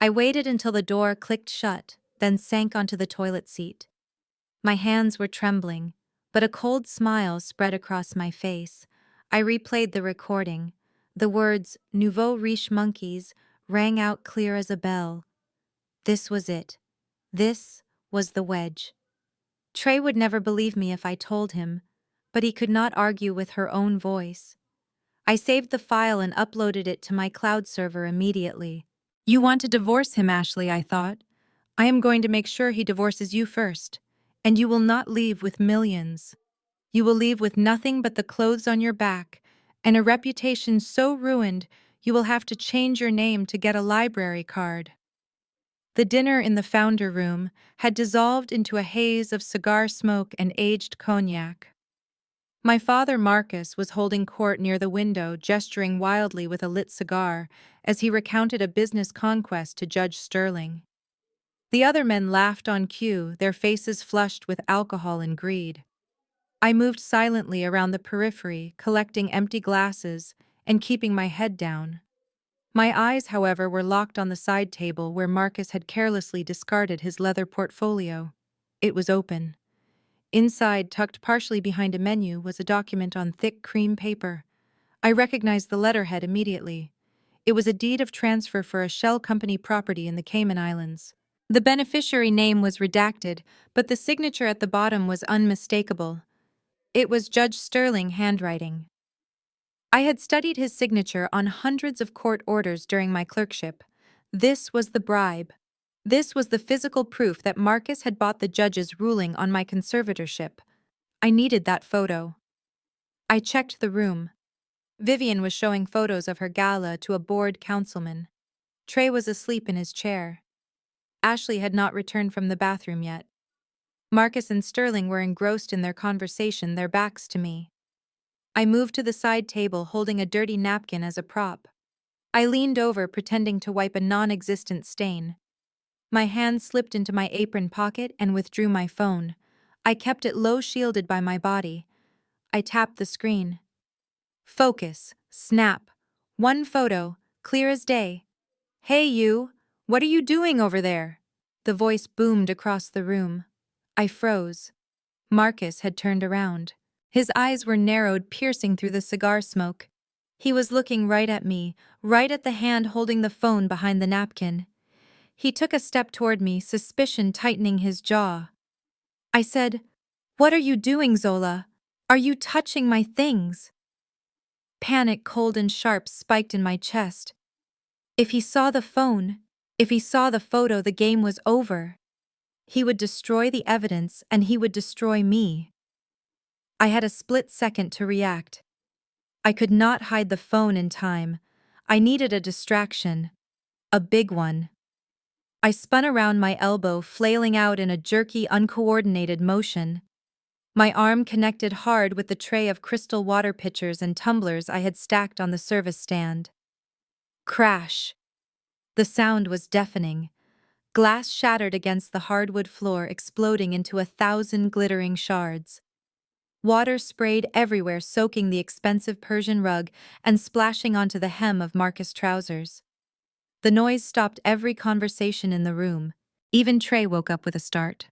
[SPEAKER 1] I waited until the door clicked shut, then sank onto the toilet seat. My hands were trembling. but a cold smile spread across my face. I replayed the recording. The words, nouveau riche monkeys, rang out clear as a bell. This was it. This was the wedge. Trey would never believe me if I told him, but he could not argue with her own voice. I saved the file and uploaded it to my cloud server immediately. You want to divorce him, Ashley, I thought. I am going to make sure he divorces you first, and you will not leave with millions. You will leave with nothing but the clothes on your back, and a reputation so ruined you will have to change your name to get a library card. The dinner in the founder room had dissolved into a haze of cigar smoke and aged cognac. My father, Marcus, was holding court near the window, gesturing wildly with a lit cigar as he recounted a business conquest to Judge Sterling. The other men laughed on cue, their faces flushed with alcohol and greed. I moved silently around the periphery, collecting empty glasses and keeping my head down. My eyes, however, were locked on the side table where Marcus had carelessly discarded his leather portfolio. It was open. Inside, tucked partially behind a menu, was a document on thick cream paper. I recognized the letterhead immediately. It was a deed of transfer for a shell company property in the Cayman Islands. The beneficiary name was redacted, but the signature at the bottom was unmistakable. It was Judge Sterling handwriting. I had studied his signature on hundreds of court orders during my clerkship. This was the bribe. This was the physical proof that Marcus had bought the judge's ruling on my conservatorship. I needed that photo. I checked the room. Vivian was showing photos of her gala to a bored councilman. Trey was asleep in his chair. Ashley had not returned from the bathroom yet. Marcus and Sterling were engrossed in their conversation, their backs to me. I moved to the side table holding a dirty napkin as a prop. I leaned over, pretending to wipe a non-existent stain. My hand slipped into my apron pocket and withdrew my phone. I kept it low, shielded by my body. I tapped the screen. Focus. Snap. One photo, clear as day. Hey you, what are you doing over there? The voice boomed across the room. I froze. Marcus had turned around. His eyes were narrowed, piercing through the cigar smoke. He was looking right at me, right at the hand holding the phone behind the napkin. He took a step toward me, suspicion tightening his jaw. I said, "What are you doing, Zola? Are you touching my things?" Panic, cold and sharp, spiked in my chest. If he saw the phone, if he saw the photo, the game was over. He would destroy the evidence and he would destroy me. I had a split second to react. I could not hide the phone in time. I needed a distraction. A big one. I spun around, my elbow flailing out in a jerky, uncoordinated motion. My arm connected hard with the tray of crystal water pitchers and tumblers I had stacked on the service stand. Crash. The sound was deafening. Glass shattered against the hardwood floor, exploding into 1,000 glittering shards. Water sprayed everywhere, soaking the expensive Persian rug and splashing onto the hem of Marcus' trousers. The noise stopped every conversation in the room. Even Trey woke up with a start.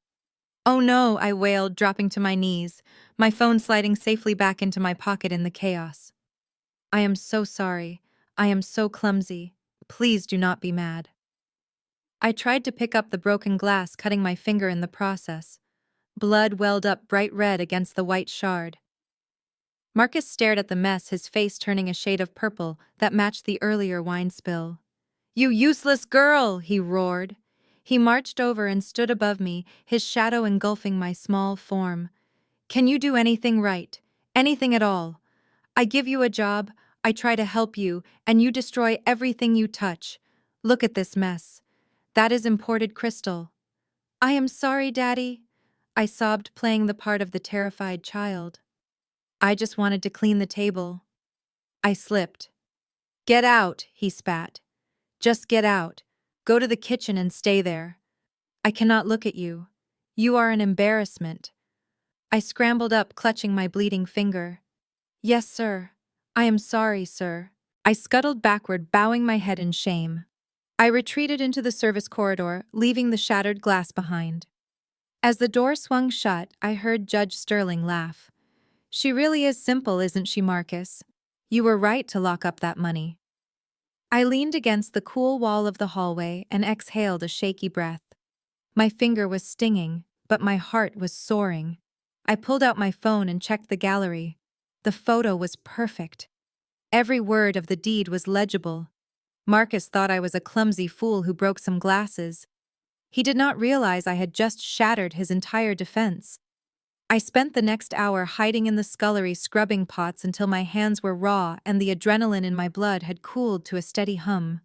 [SPEAKER 1] "Oh no," I wailed, dropping to my knees, my phone sliding safely back into my pocket in the chaos. "I am so sorry. I am so clumsy. Please do not be mad." I tried to pick up the broken glass, cutting my finger in the process. Blood welled up bright red against the white shard. Marcus stared at the mess, his face turning a shade of purple that matched the earlier wine spill. "You useless girl!" he roared. He marched over and stood above me, his shadow engulfing my small form. "Can you do anything right? Anything at all? I give you a job, I try to help you, and you destroy everything you touch. Look at this mess. That is imported crystal." "I am sorry, Daddy," I sobbed, playing the part of the terrified child. "I just wanted to clean the table." I slipped. "Get out," he spat. "Just get out. Go to the kitchen and stay there. I cannot look at you. You are an embarrassment." I scrambled up, clutching my bleeding finger. "Yes, sir. I am sorry, sir." I scuttled backward, bowing my head in shame. I retreated into the service corridor, leaving the shattered glass behind. As the door swung shut, I heard Judge Sterling laugh. She really is simple, isn't she, Marcus? You were right to lock up that money. I leaned against the cool wall of the hallway and exhaled a shaky breath. My finger was stinging, but my heart was soaring. I pulled out my phone and checked the gallery. The photo was perfect. Every word of the deed was legible. Marcus thought I was a clumsy fool who broke some glasses. He did not realize I had just shattered his entire defense. I spent the next hour hiding in the scullery scrubbing pots until my hands were raw and the adrenaline in my blood had cooled to a steady hum.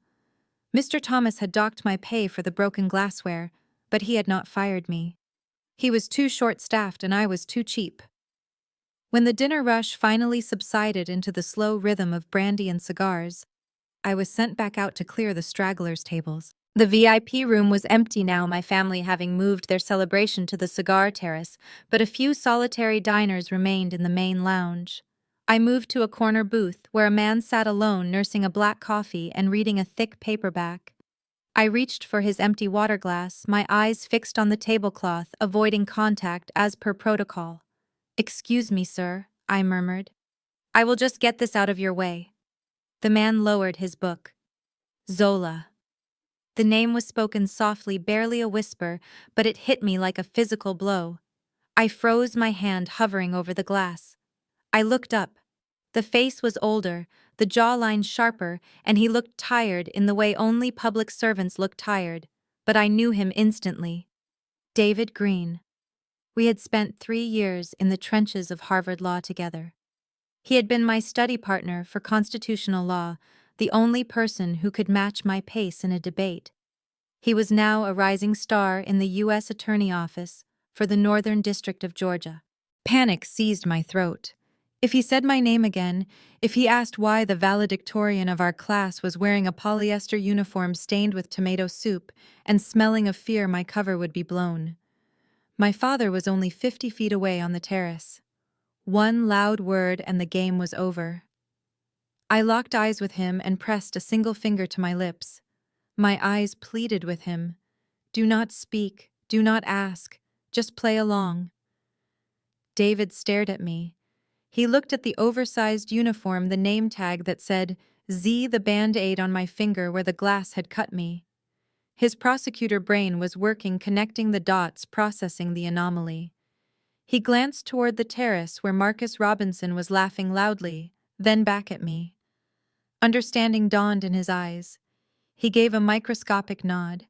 [SPEAKER 1] Mr. Thomas had docked my pay for the broken glassware, but he had not fired me. He was too short-staffed and I was too cheap. When the dinner rush finally subsided into the slow rhythm of brandy and cigars, I was sent back out to clear the stragglers' tables. The VIP room was empty now, my family having moved their celebration to the cigar terrace, but a few solitary diners remained in the main lounge. I moved to a corner booth where a man sat alone nursing a black coffee and reading a thick paperback. I reached for his empty water glass, my eyes fixed on the tablecloth, avoiding contact as per protocol. "Excuse me, sir," I murmured. "I will just get this out of your way." The man lowered his book. Zola. The name was spoken softly, barely a whisper, but it hit me like a physical blow. I froze, my hand hovering over the glass. I looked up. The face was older, the jawline sharper, and he looked tired in the way only public servants look tired, but I knew him instantly. David Green. We had spent 3 years in the trenches of Harvard Law together. He had been my study partner for constitutional law, the only person who could match my pace in a debate. He was now a rising star in the U.S. Attorney Office for the Northern District of Georgia. Panic seized my throat. If he said my name again, if he asked why the valedictorian of our class was wearing a polyester uniform stained with tomato soup and smelling of fear, my cover would be blown. My father was only 50 feet away on the terrace. One loud word and the game was over. I locked eyes with him and pressed a single finger to my lips. My eyes pleaded with him. Do not speak, do not ask, just play along. David stared at me. He looked at the oversized uniform, the name tag that said Z, the band-aid on my finger where the glass had cut me. His prosecutor brain was working, connecting the dots, processing the anomaly. He glanced toward the terrace where Marcus Robinson was laughing loudly, then back at me. Understanding dawned in his eyes. He gave a microscopic nod.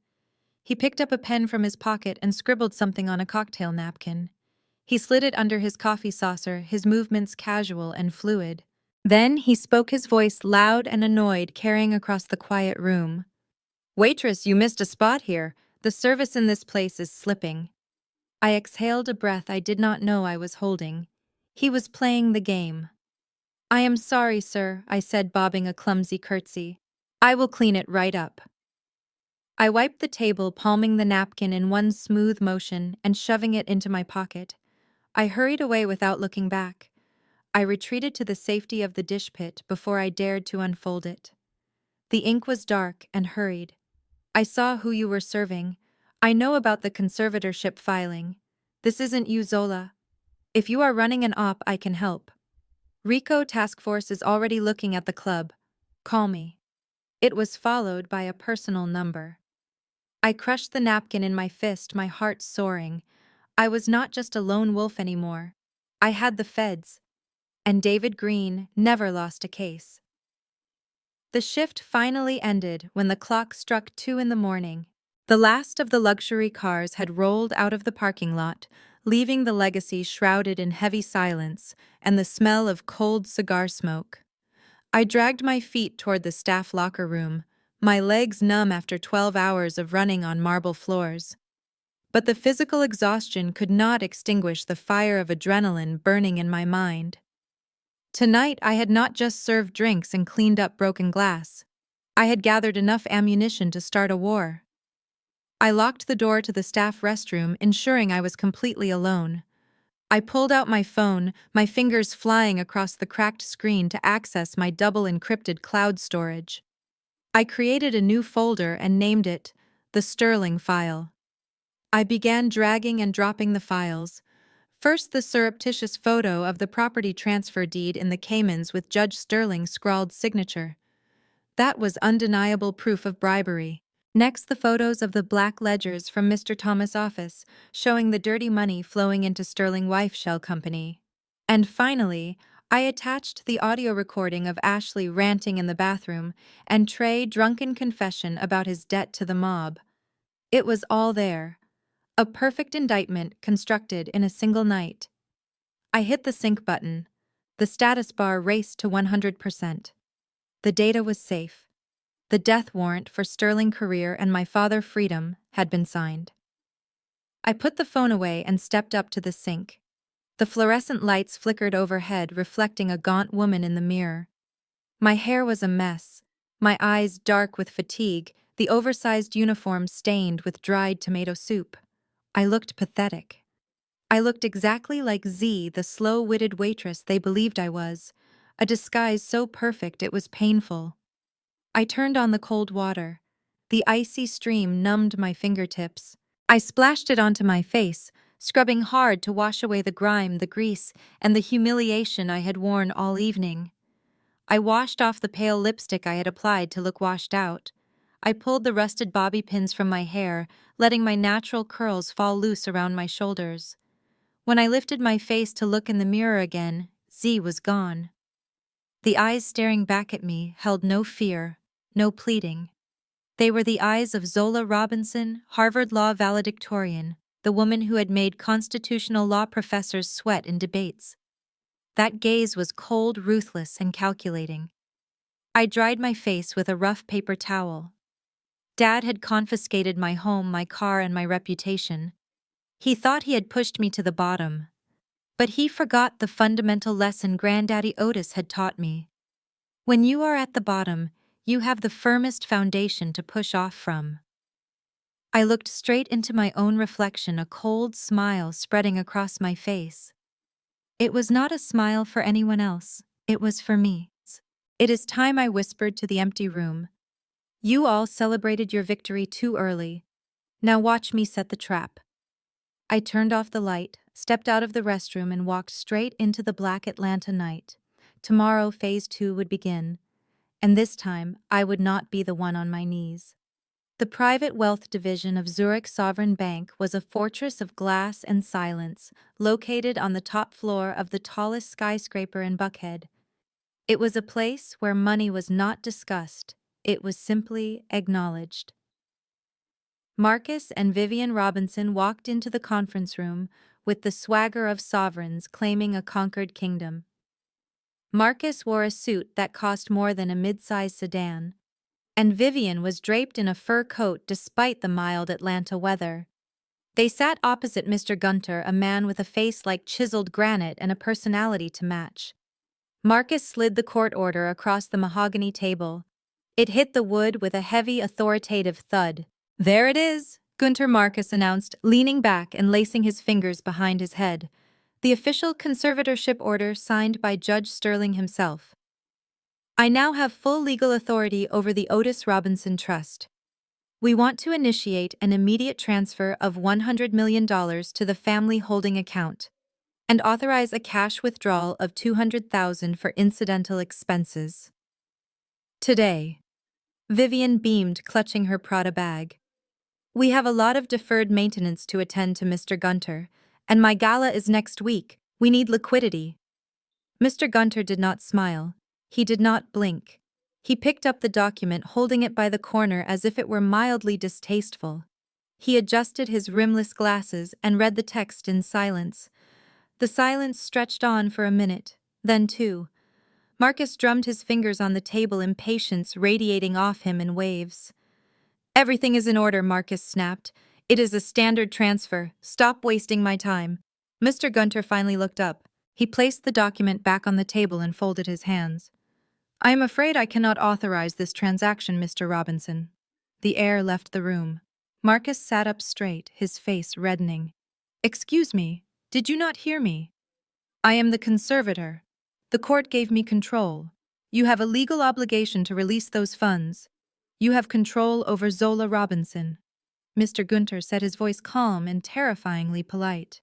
[SPEAKER 1] He picked up a pen from his pocket and scribbled something on a cocktail napkin. He slid it under his coffee saucer, his movements casual and fluid. Then he spoke, his voice loud and annoyed, carrying across the quiet room. "Waitress, you missed a spot here. The service in this place is slipping." I exhaled a breath I did not know I was holding. He was playing the game. "I am sorry, sir," I said, bobbing a clumsy curtsy. "I will clean it right up." I wiped the table, palming the napkin in one smooth motion and shoving it into my pocket. I hurried away without looking back. I retreated to the safety of the dish pit before I dared to unfold it. The ink was dark and hurried. "I saw who you were serving. I know about the conservatorship filing. This isn't you, Zola. If you are running an op, I can help. RICO Task Force is already looking at the club. Call me." It was followed by a personal number. I crushed the napkin in my fist, my heart soaring. I was not just a lone wolf anymore. I had the feds. And David Green never lost a case. The shift finally ended when the clock struck 2 in the morning. The last of the luxury cars had rolled out of the parking lot, leaving the legacy shrouded in heavy silence and the smell of cold cigar smoke. I dragged my feet toward the staff locker room, my legs numb after 12 hours of running on marble floors. But the physical exhaustion could not extinguish the fire of adrenaline burning in my mind. Tonight I had not just served drinks and cleaned up broken glass. I had gathered enough ammunition to start a war. I locked the door to the staff restroom, ensuring I was completely alone. I pulled out my phone, my fingers flying across the cracked screen to access my double-encrypted cloud storage. I created a new folder and named it the Sterling File. I began dragging and dropping the files. First, the surreptitious photo of the property transfer deed in the Caymans with Judge Sterling's scrawled signature. That was undeniable proof of bribery. Next, the photos of the black ledgers from Mr. Thomas' office, showing the dirty money flowing into Sterling Wife Shell Company. And finally, I attached the audio recording of Ashley ranting in the bathroom and Trey's drunken confession about his debt to the mob. It was all there. A perfect indictment constructed in a single night. I hit the sync button. The status bar raced to 100%. The data was safe. The death warrant for Sterling Career and my father Freedom had been signed. I put the phone away and stepped up to the sink. The fluorescent lights flickered overhead, reflecting a gaunt woman in the mirror. My hair was a mess, my eyes dark with fatigue, the oversized uniform stained with dried tomato soup. I looked pathetic. I looked exactly like Z, the slow-witted waitress they believed I was, a disguise so perfect it was painful. I turned on the cold water. The icy stream numbed my fingertips. I splashed it onto my face, scrubbing hard to wash away the grime, the grease, and the humiliation I had worn all evening. I washed off the pale lipstick I had applied to look washed out. I pulled the rusted bobby pins from my hair, letting my natural curls fall loose around my shoulders. When I lifted my face to look in the mirror again, Z was gone. The eyes staring back at me held no fear, no pleading. They were the eyes of Zola Robinson, Harvard Law valedictorian, the woman who had made constitutional law professors sweat in debates. That gaze was cold, ruthless, and calculating. I dried my face with a rough paper towel. Dad had confiscated my home, my car, and my reputation. He thought he had pushed me to the bottom. But he forgot the fundamental lesson Granddaddy Otis had taught me. When you are at the bottom, you have the firmest foundation to push off from. I looked straight into my own reflection, a cold smile spreading across my face. It was not a smile for anyone else, it was for me. It is time, I whispered to the empty room. You all celebrated your victory too early. Now watch me set the trap. I turned off the light, stepped out of the restroom, and walked straight into the black Atlanta night. Tomorrow, phase 2 would begin. And this time, I would not be the one on my knees. The private wealth division of Zurich Sovereign Bank was a fortress of glass and silence, located on the top floor of the tallest skyscraper in Buckhead. It was a place where money was not discussed, it was simply acknowledged. Marcus and Vivian Robinson walked into the conference room with the swagger of sovereigns claiming a conquered kingdom. Marcus wore a suit that cost more than a mid-size sedan, and Vivian was draped in a fur coat despite the mild Atlanta weather. They sat opposite Mr. Gunter, a man with a face like chiseled granite and a personality to match. Marcus slid the court order across the mahogany table. It hit the wood with a heavy, authoritative thud. "There it is," Gunter Marcus announced, leaning back and lacing his fingers behind his head. The official conservatorship order signed by Judge Sterling himself. I now have full legal authority over the Otis Robinson Trust. We want to initiate an immediate transfer of $100 million to the family holding account and authorize a cash withdrawal of $200,000 for incidental expenses. Today. Vivian beamed, clutching her Prada bag. We have a lot of deferred maintenance to attend to, Mr. Gunter, and my gala is next week. We need liquidity. Mr. Gunter did not smile. He did not blink. He picked up the document, holding it by the corner as if it were mildly distasteful. He adjusted his rimless glasses and read the text in silence. The silence stretched on for a minute, then two. Marcus drummed his fingers on the table, impatience radiating off him in waves. "Everything is in order," Marcus snapped. "It is a standard transfer. Stop wasting my time." Mr. Gunter finally looked up. He placed the document back on the table and folded his hands. "I am afraid I cannot authorize this transaction, Mr. Robinson." The air left the room. Marcus sat up straight, his face reddening. "Excuse me, did you not hear me? I am the conservator. The court gave me control. You have a legal obligation to release those funds. You have control over Zola Robinson." Mr. Gunter said, his voice calm and terrifyingly polite.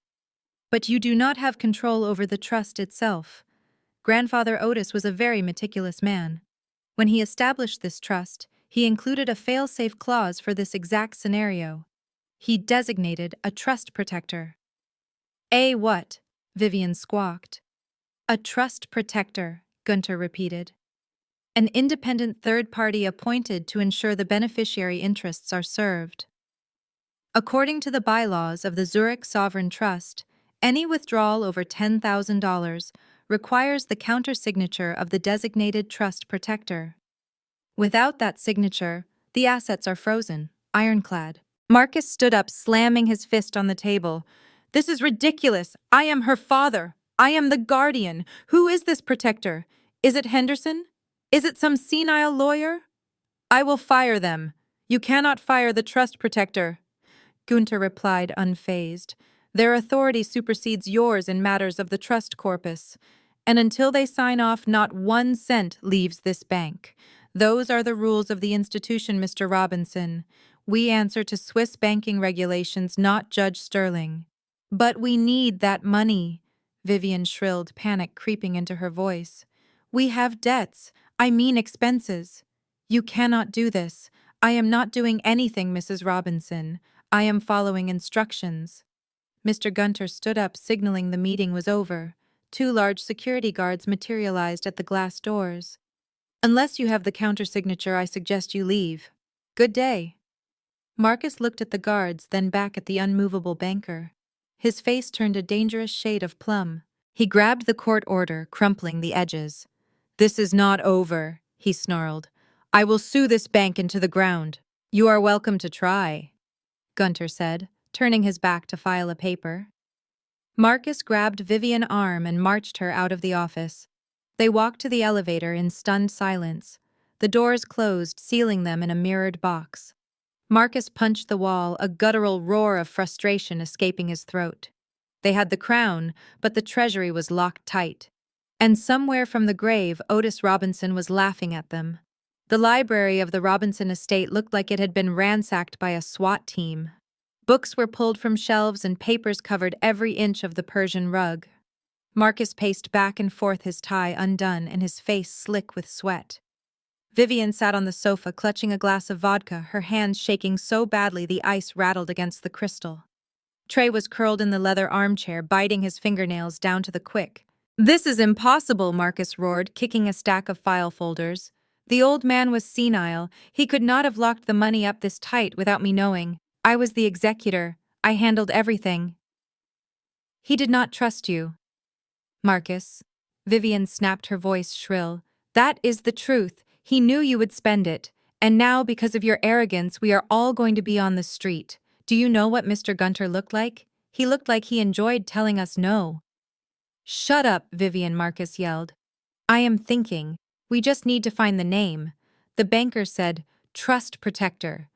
[SPEAKER 1] But you do not have control over the trust itself. Grandfather Otis was a very meticulous man. When he established this trust, he included a fail-safe clause for this exact scenario. He designated a trust protector. "A what?" Vivian squawked. "A trust protector," Gunter repeated. "An independent third party appointed to ensure the beneficiary interests are served." According to the bylaws of the Zurich Sovereign Trust, any withdrawal over $10,000 requires the countersignature of the designated trust protector. Without that signature, the assets are frozen, ironclad. Marcus stood up, slamming his fist on the table. "This is ridiculous. I am her father. I am the guardian. Who is this protector? Is it Henderson? Is it some senile lawyer? I will fire them. You cannot fire the trust protector." Gunter replied, unfazed. "Their authority supersedes yours in matters of the trust corpus. And until they sign off, not 1 cent leaves this bank. Those are the rules of the institution, Mr. Robinson. We answer to Swiss banking regulations, not Judge Sterling." "But we need that money," Vivian shrilled, panic creeping into her voice. "We have debts. I mean expenses." "You cannot do this. I am not doing anything, Mrs. Robinson. I am following instructions." Mr. Gunter stood up, signaling the meeting was over. 2 large security guards materialized at the glass doors. "Unless you have the countersignature, I suggest you leave. Good day." Marcus looked at the guards, then back at the unmovable banker. His face turned a dangerous shade of plum. He grabbed the court order, crumpling the edges. "This is not over," he snarled. "I will sue this bank into the ground." "You are welcome to try," Gunter said, turning his back to file a paper. Marcus grabbed Vivian's arm and marched her out of the office. They walked to the elevator in stunned silence. The doors closed, sealing them in a mirrored box. Marcus punched the wall, a guttural roar of frustration escaping his throat. They had the crown, but the treasury was locked tight. And somewhere from the grave, Otis Robinson was laughing at them. The library of the Robinson estate looked like it had been ransacked by a SWAT team. Books were pulled from shelves and papers covered every inch of the Persian rug. Marcus paced back and forth, his tie undone and his face slick with sweat. Vivian sat on the sofa, clutching a glass of vodka, her hands shaking so badly the ice rattled against the crystal. Trey was curled in the leather armchair, biting his fingernails down to the quick. "This is impossible," Marcus roared, kicking a stack of file folders. "The old man was senile. He could not have locked the money up this tight without me knowing. I was the executor. I handled everything." "He did not trust you, Marcus." Vivian snapped, her voice shrill. "That is the truth. He knew you would spend it. And now, because of your arrogance, we are all going to be on the street. Do you know what Mr. Gunter looked like? He looked like he enjoyed telling us no." "Shut up, Vivian," Marcus yelled. "I am thinking. We just need to find the name." The banker said, "Trust protector.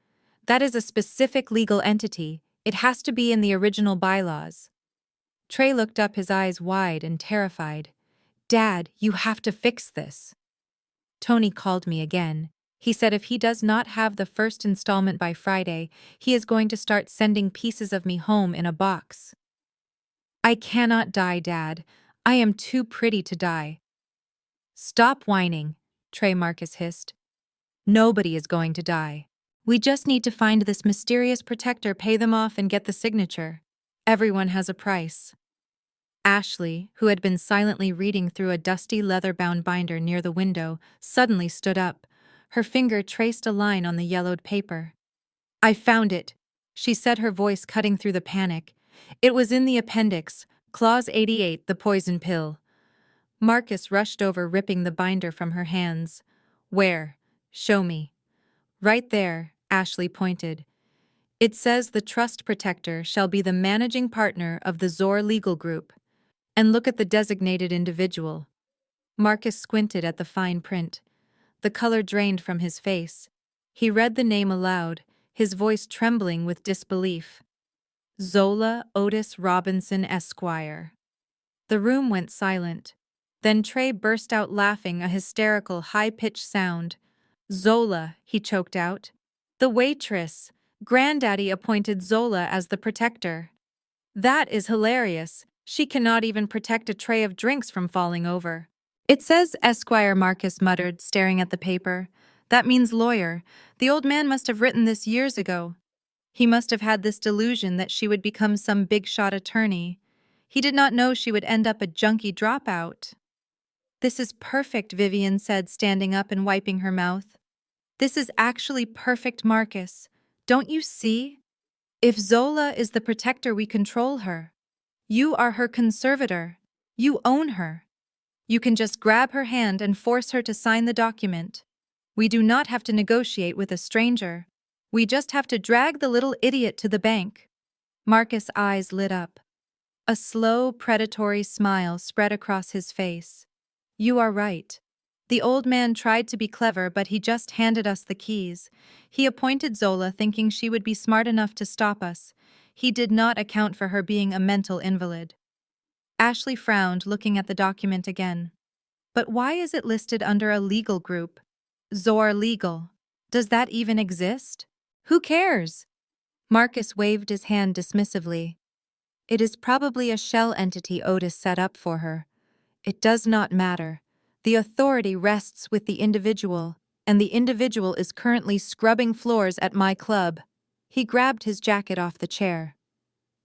[SPEAKER 1] That is a specific legal entity. It has to be in the original bylaws." Trey looked up, his eyes wide and terrified. "Dad, you have to fix this." Tony called me again. He said if he does not have the first installment by Friday, he is going to start sending pieces of me home in a box. "I cannot die, Dad. I am too pretty to die." "Stop whining," Trey Marcus hissed. "Nobody is going to die. We just need to find this mysterious protector, pay them off, and get the signature. Everyone has a price." Ashley, who had been silently reading through a dusty leather-bound binder near the window, suddenly stood up. Her finger traced a line on the yellowed paper. "I found it," she said, her voice cutting through the panic. "It was in the appendix, Clause 88, the poison pill." Marcus rushed over, ripping the binder from her hands. "Where? Show me." "Right there," Ashley pointed. "It says the trust protector shall be the managing partner of the Zor Legal Group. And look at the designated individual." Marcus squinted at the fine print. The color drained from his face. He read the name aloud, his voice trembling with disbelief. "Zola Otis Robinson, Esquire." The room went silent. Then Trey burst out laughing, a hysterical, high-pitched sound. "Zola," he choked out. "The waitress. Granddaddy appointed Zola as the protector. That is hilarious. She cannot even protect a tray of drinks from falling over. It says Esquire, Marcus muttered, staring at the paper. That means lawyer. The old man must have written this years ago. He must have had this delusion that she would become some big-shot attorney. He did not know she would end up a junkie dropout. This is perfect, Vivian said, standing up and wiping her mouth. This is actually perfect, Marcus. Don't you see? If Zola is the protector, we control her. You are her conservator. You own her. You can just grab her hand and force her to sign the document. We do not have to negotiate with a stranger. We just have to drag the little idiot to the bank. Marcus' eyes lit up. A slow, predatory smile spread across his face. You are right. The old man tried to be clever, but he just handed us the keys. He appointed Zola thinking she would be smart enough to stop us. He did not account for her being a mental invalid. Ashley frowned, looking at the document again. But why is it listed under a legal group? Zor Legal. Does that even exist? Who cares? Marcus waved his hand dismissively. It is probably a shell entity Otis set up for her. It does not matter. The authority rests with the individual, and the individual is currently scrubbing floors at my club. He grabbed his jacket off the chair.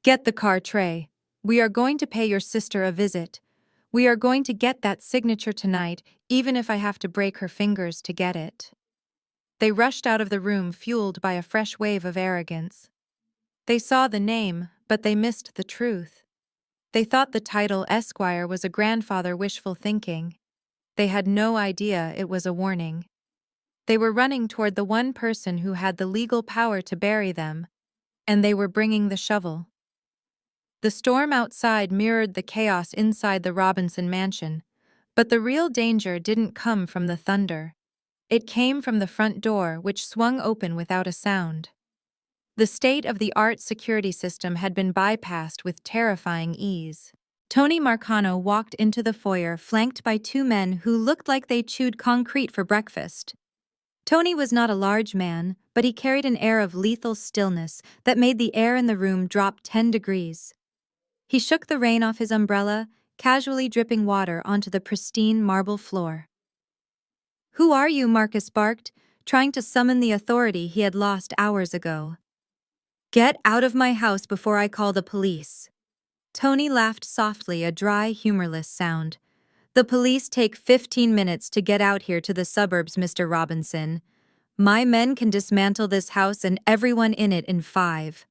[SPEAKER 1] Get the car, Trey. We are going to pay your sister a visit. We are going to get that signature tonight, even if I have to break her fingers to get it. They rushed out of the room, fueled by a fresh wave of arrogance. They saw the name, but they missed the truth. They thought the title Esquire was a grandfather wishful thinking. They had no idea it was a warning. They were running toward the one person who had the legal power to bury them, and they were bringing the shovel. The storm outside mirrored the chaos inside the Robinson mansion, but the real danger didn't come from the thunder. It came from the front door, which swung open without a sound. The state-of-the-art security system had been bypassed with terrifying ease. Tony Marcano walked into the foyer, flanked by two men who looked like they chewed concrete for breakfast. Tony was not a large man, but he carried an air of lethal stillness that made the air in the room drop 10 degrees. He shook the rain off his umbrella, casually dripping water onto the pristine marble floor. "Who are you?" Marcus barked, trying to summon the authority he had lost hours ago. "Get out of my house before I call the police." Tony laughed softly, a dry, humorless sound. "The police take 15 minutes to get out here to the suburbs, Mr. Robinson. My men can dismantle this house and everyone in it in 5.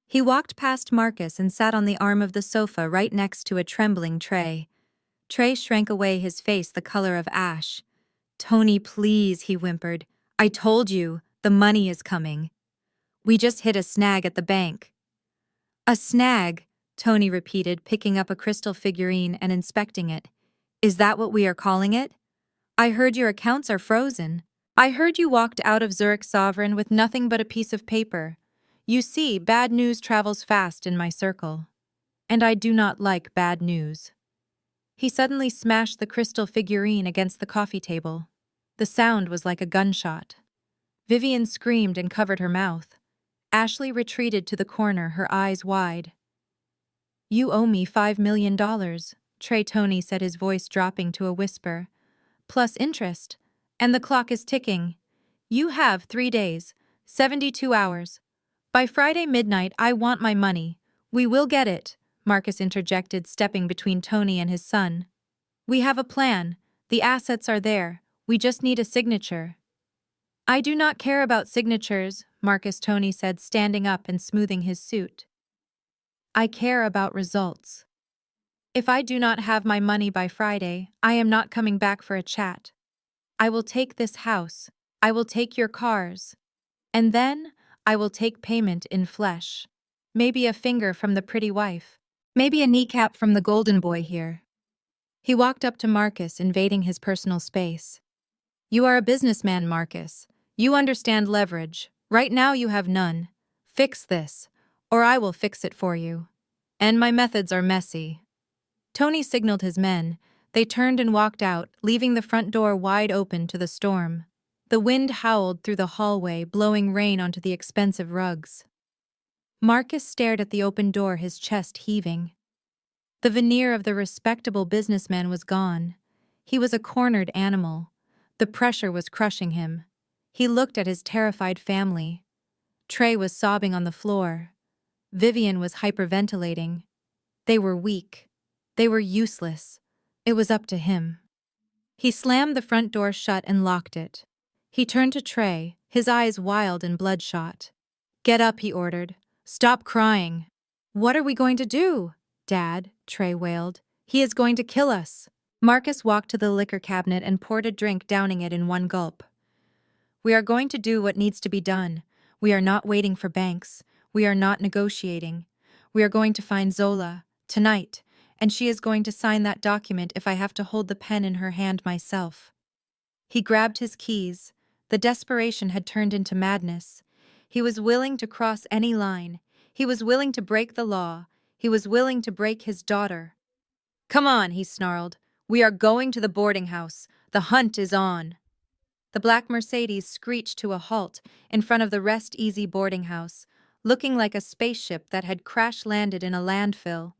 [SPEAKER 1] He walked past Marcus and sat on the arm of the sofa right next to a trembling Trey. Trey shrank away, his face the color of ash. "Tony, please," he whimpered. "I told you, the money is coming. We just hit a snag at the bank." "A snag," Tony repeated, picking up a crystal figurine and inspecting it. "Is that what we are calling it? I heard your accounts are frozen. I heard you walked out of Zurich Sovereign with nothing but a piece of paper. You see, bad news travels fast in my circle. And I do not like bad news." He suddenly smashed the crystal figurine against the coffee table. The sound was like a gunshot. Vivian screamed and covered her mouth. Ashley retreated to the corner, her eyes wide. "You owe me $5 million, Trey," Tony said, his voice dropping to a whisper. "Plus interest. And the clock is ticking. You have 3 days, 72 hours. By Friday midnight, I want my money. We will get it," Marcus interjected, stepping between Tony and his son. "We have a plan. The assets are there. We just need a signature." "I do not care about signatures," Marcus, Tony said, standing up and smoothing his suit. "I care about results. If I do not have my money by Friday, I am not coming back for a chat. I will take this house. I will take your cars. And then I will take payment in flesh. Maybe a finger from the pretty wife. Maybe a kneecap from the golden boy here." He walked up to Marcus, invading his personal space. "You are a businessman, Marcus. You understand leverage. Right now you have none. Fix this, or I will fix it for you. And my methods are messy." Tony signaled his men. They turned and walked out, leaving the front door wide open to the storm. The wind howled through the hallway, blowing rain onto the expensive rugs. Marcus stared at the open door, his chest heaving. The veneer of the respectable businessman was gone. He was a cornered animal. The pressure was crushing him. He looked at his terrified family. Trey was sobbing on the floor. Vivian was hyperventilating. They were weak. They were useless. It was up to him. He slammed the front door shut and locked it. He turned to Trey, his eyes wild and bloodshot. "Get up," he ordered. "Stop crying." "What are we going to do, Dad?" Trey wailed. "He is going to kill us." Marcus walked to the liquor cabinet and poured a drink, downing it in one gulp. "We are going to do what needs to be done. We are not waiting for banks. We are not negotiating. We are going to find Zola, tonight, and she is going to sign that document if I have to hold the pen in her hand myself." He grabbed his keys. The desperation had turned into madness. He was willing to cross any line. He was willing to break the law. He was willing to break his daughter. "Come on," he snarled. "We are going to the boarding house. The hunt is on." The black Mercedes screeched to a halt in front of the Rest Easy boarding house, looking like a spaceship that had crash-landed in a landfill.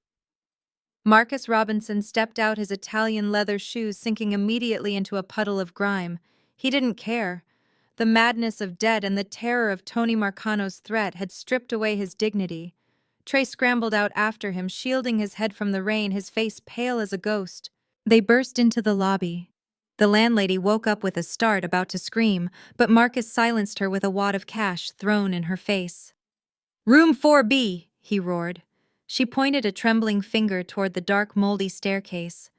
[SPEAKER 1] Marcus Robinson stepped out, his Italian leather shoes sinking immediately into a puddle of grime. He didn't care. The madness of debt and the terror of Tony Marcano's threat had stripped away his dignity. Trey scrambled out after him, shielding his head from the rain, his face pale as a ghost. They burst into the lobby. The landlady woke up with a start, about to scream, but Marcus silenced her with a wad of cash thrown in her face. "Room 4B," he roared. She pointed a trembling finger toward the dark, moldy staircase.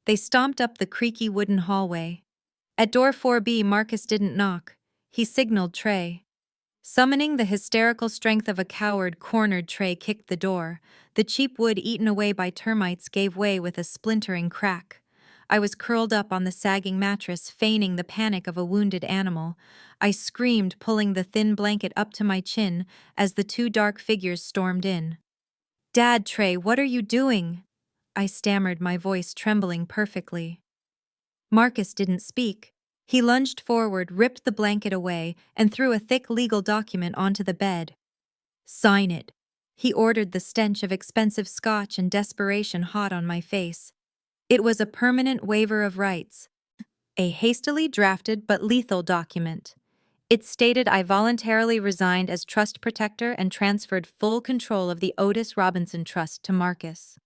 [SPEAKER 1] They stomped up the creaky wooden hallway. At door 4B, Marcus didn't knock. He signaled Trey. Summoning the hysterical strength of a coward, cornered Trey kicked the door. The cheap wood eaten away by termites gave way with a splintering crack. I was curled up on the sagging mattress, feigning the panic of a wounded animal. I screamed, pulling the thin blanket up to my chin as the two dark figures stormed in. "Dad, Trey, what are you doing?" I stammered, my voice trembling perfectly. Marcus didn't speak. He lunged forward, ripped the blanket away, and threw a thick legal document onto the bed. "Sign it," he ordered, the stench of expensive scotch and desperation hot on my face. It was a permanent waiver of rights. A hastily drafted but lethal document. It stated I voluntarily resigned as trust protector and transferred full control of the Otis Robinson Trust to Marcus.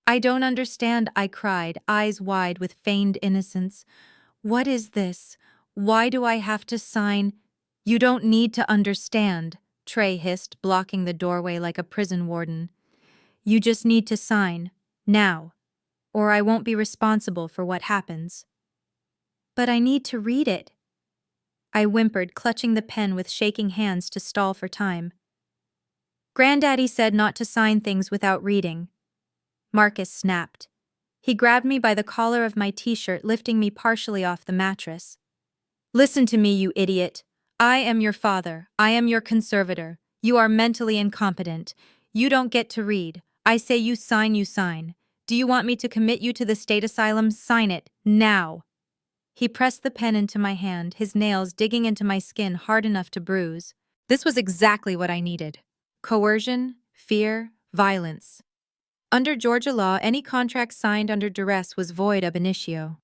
[SPEAKER 1] "I don't understand," I cried, eyes wide with feigned innocence. "What is this? Why do I have to sign?" "You don't need to understand," Trey hissed, blocking the doorway like a prison warden. "You just need to sign, now, or I won't be responsible for what happens." "But I need to read it," I whimpered, clutching the pen with shaking hands to stall for time. "Granddaddy said not to sign things without reading." Marcus snapped. He grabbed me by the collar of my t-shirt, lifting me partially off the mattress. "Listen to me, you idiot. I am your father. I am your conservator. You are mentally incompetent. You don't get to read. I say you sign, you sign. Do you want me to commit you to the state asylum? Sign it, now." He pressed the pen into my hand, his nails digging into my skin hard enough to bruise. This was exactly what I needed. Coercion, fear, violence. Under Georgia law, any contract signed under duress was void ab initio.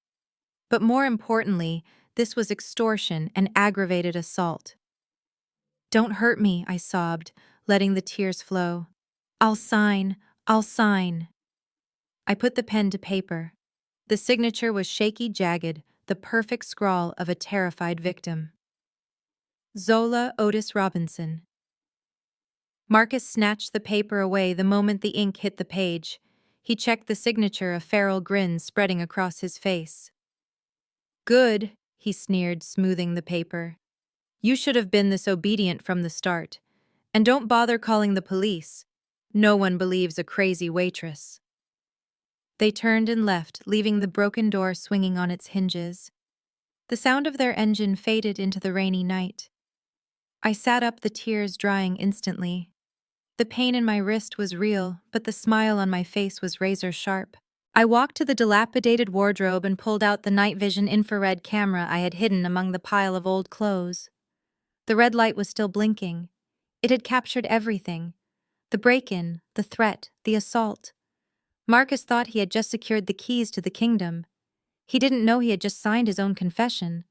[SPEAKER 1] But more importantly, this was extortion and aggravated assault. "Don't hurt me," I sobbed, letting the tears flow. I'll sign. I'll sign." I put the pen to paper. The signature was shaky, jagged, the perfect scrawl of a terrified victim. Zola Otis Robinson. Marcus snatched the paper away the moment the ink hit the page. He checked the signature, a feral grin spreading across his face. "Good," he sneered, smoothing the paper. "You should have been this obedient from the start. And don't bother calling the police. No one believes a crazy waitress." They turned and left, leaving the broken door swinging on its hinges. The sound of their engine faded into the rainy night. I sat up, the tears drying instantly. The pain in my wrist was real, but the smile on my face was razor sharp. I walked to the dilapidated wardrobe and pulled out the night vision infrared camera I had hidden among the pile of old clothes. The red light was still blinking. It had captured everything: the break-in, the threat, the assault. Marcus thought he had just secured the keys to the kingdom. He didn't know he had just signed his own confession.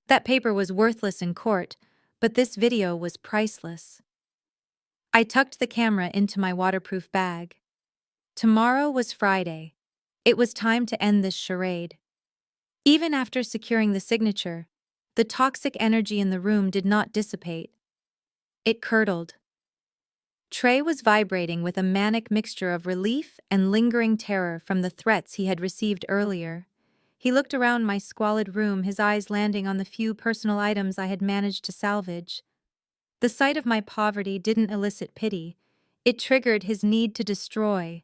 [SPEAKER 1] That paper was worthless in court, but this video was priceless. I tucked the camera into my waterproof bag. Tomorrow was Friday. It was time to end this charade. Even after securing the signature, the toxic energy in the room did not dissipate. It curdled. Trey was vibrating with a manic mixture of relief and lingering terror from the threats he had received earlier. He looked around my squalid room, his eyes landing on the few personal items I had managed to salvage. The sight of my poverty didn't elicit pity. It triggered his need to destroy.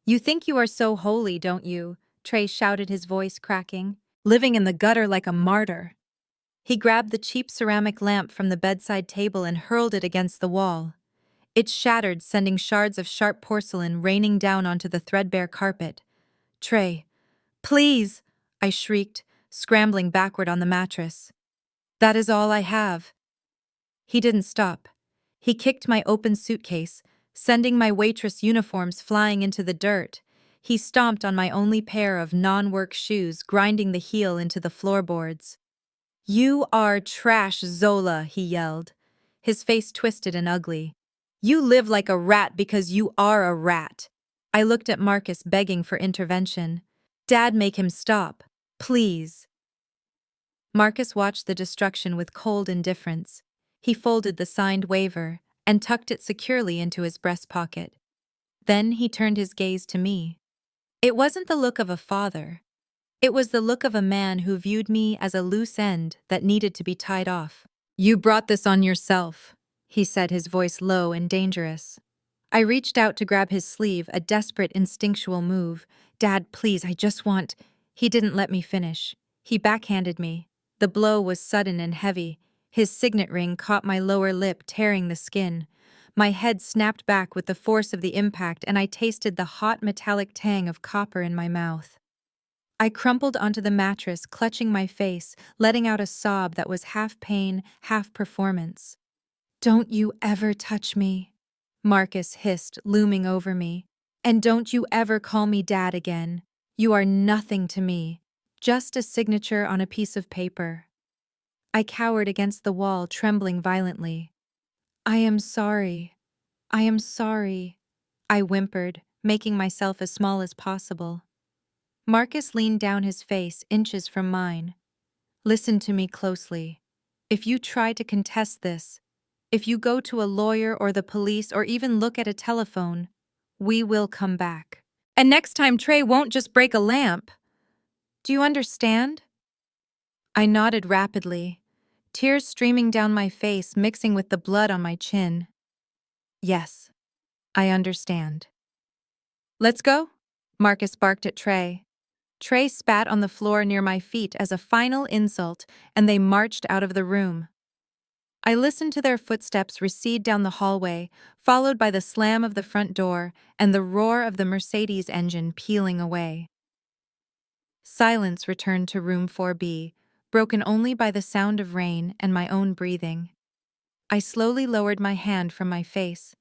[SPEAKER 1] "You think you are so holy, don't you?" Trey shouted, his voice cracking. "Living in the gutter like a martyr." He grabbed the cheap ceramic lamp from the bedside table and hurled it against the wall. It shattered, sending shards of sharp porcelain raining down onto the threadbare carpet. "Trey, please!" I shrieked, scrambling backward on the mattress. "That is all I have." He didn't stop. He kicked my open suitcase, sending my waitress uniforms flying into the dirt. He stomped on my only pair of non-work shoes, grinding the heel into the floorboards. "You are trash, Zola," he yelled, his face twisted and ugly. "You live like a rat because you are a rat." I looked at Marcus, begging for intervention. "Dad, make him stop. Please." Marcus watched the destruction with cold indifference. He folded the signed waiver and tucked it securely into his breast pocket. Then he turned his gaze to me. It wasn't the look of a father. It was the look of a man who viewed me as a loose end that needed to be tied off. "You brought this on yourself," he said, his voice low and dangerous. I reached out to grab his sleeve, a desperate, instinctual move. "Dad, please, I just want—" He didn't let me finish. He backhanded me. The blow was sudden and heavy. His signet ring caught my lower lip, tearing the skin. My head snapped back with the force of the impact, and I tasted the hot metallic tang of copper in my mouth. I crumpled onto the mattress, clutching my face, letting out a sob that was half pain, half performance. "Don't you ever touch me," Marcus hissed, looming over me. "And don't you ever call me Dad again. You are nothing to me. Just a signature on a piece of paper." I cowered against the wall, trembling violently. "I am sorry. I am sorry," I whimpered, making myself as small as possible. Marcus leaned down, his face inches from mine. "Listen to me closely. If you try to contest this, if you go to a lawyer or the police or even look at a telephone, we will come back. And next time Trey won't just break a lamp. Do you understand?" I nodded rapidly, tears streaming down my face, mixing with the blood on my chin. "Yes, I understand." "Let's go," Marcus barked at Trey. Trey spat on the floor near my feet as a final insult, and they marched out of the room. I listened to their footsteps recede down the hallway, followed by the slam of the front door and the roar of the Mercedes engine peeling away. Silence returned to room 4B, broken only by the sound of rain and my own breathing. I slowly lowered my hand from my face.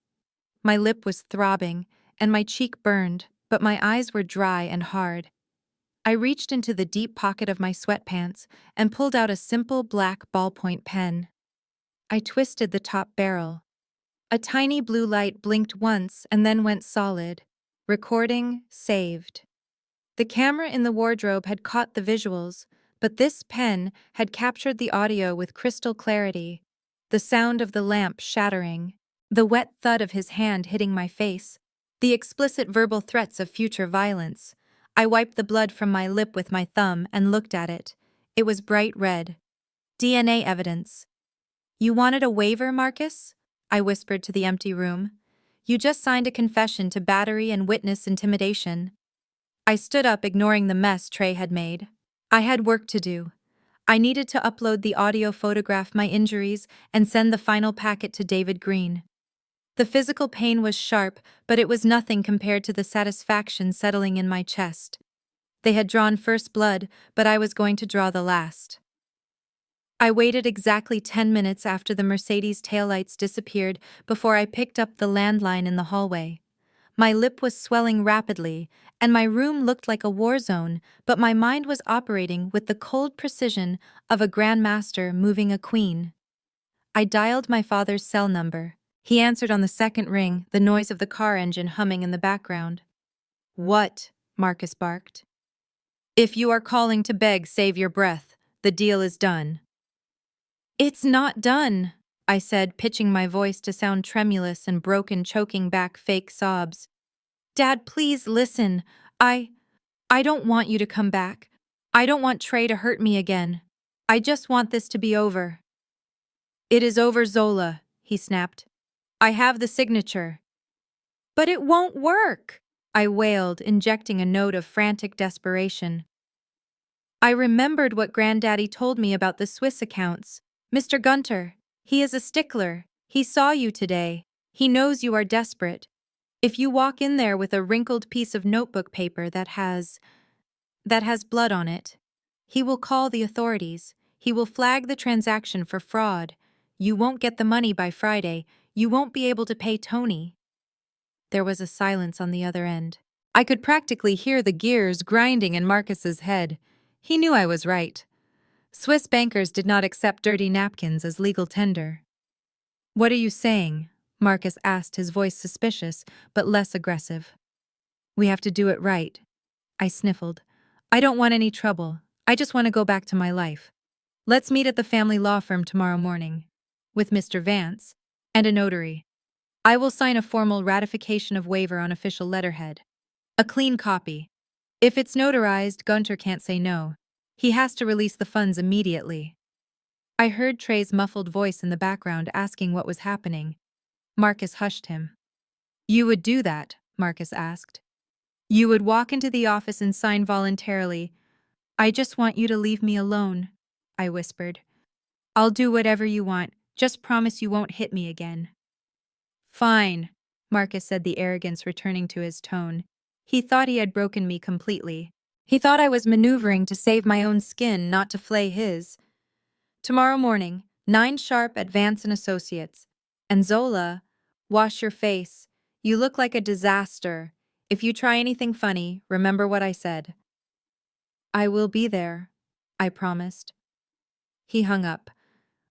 [SPEAKER 1] My lip was throbbing, and my cheek burned, but my eyes were dry and hard. I reached into the deep pocket of my sweatpants and pulled out a simple black ballpoint pen. I twisted the top barrel. A tiny blue light blinked once and then went solid. Recording saved. The camera in the wardrobe had caught the visuals, but this pen had captured the audio with crystal clarity. The sound of the lamp shattering, the wet thud of his hand hitting my face, the explicit verbal threats of future violence. I wiped the blood from my lip with my thumb and looked at it. It was bright red. DNA evidence. "You wanted a waiver, Marcus?" I whispered to the empty room. "You just signed a confession to battery and witness intimidation." I stood up, ignoring the mess Trey had made. I had work to do. I needed to upload the audio, photograph my injuries, and send the final packet to David Green. The physical pain was sharp, but it was nothing compared to the satisfaction settling in my chest. They had drawn first blood, but I was going to draw the last. I waited exactly 10 minutes after the Mercedes taillights disappeared before I picked up the landline in the hallway. My lip was swelling rapidly, and my room looked like a war zone, but my mind was operating with the cold precision of a grandmaster moving a queen. I dialed my father's cell number. He answered on the second ring, the noise of the car engine humming in the background. "What?" Marcus barked. "If you are calling to beg, save your breath. The deal is done." "It's not done," I said, pitching my voice to sound tremulous and broken, choking back fake sobs. "Dad, please listen. I don't want you to come back. I don't want Trey to hurt me again. I just want this to be over." "It is over, Zola," he snapped. "I have the signature." "But it won't work," I wailed, injecting a note of frantic desperation. I remembered what Granddaddy told me about the Swiss accounts. "Mr. Gunter, he is a stickler. He saw you today. He knows you are desperate. If you walk in there with a wrinkled piece of notebook paper that has blood on it, he will call the authorities. He will flag the transaction for fraud. You won't get the money by Friday. You won't be able to pay Tony." There was a silence on the other end. I could practically hear the gears grinding in Marcus's head. He knew I was right. Swiss bankers did not accept dirty napkins as legal tender. "What are you saying?" Marcus asked, his voice suspicious, but less aggressive. "We have to do it right." I sniffled. "I don't want any trouble. I just want to go back to my life. Let's meet at the family law firm tomorrow morning. With Mr. Vance. And a notary. I will sign a formal ratification of waiver on official letterhead. A clean copy. If it's notarized, Gunter can't say no. He has to release the funds immediately." I heard Trey's muffled voice in the background asking what was happening. Marcus hushed him. "You would do that?" Marcus asked. "You would walk into the office and sign voluntarily. I just want you to leave me alone," I whispered. "I'll do whatever you want. Just promise you won't hit me again." "Fine," Marcus said, the arrogance returning to his tone. He thought he had broken me completely. He thought I was maneuvering to save my own skin, not to flay his. "Tomorrow morning, 9 sharp at Vance & Associates. And Zola, wash your face. You look like a disaster. If you try anything funny, remember what I said." "I will be there," I promised. He hung up.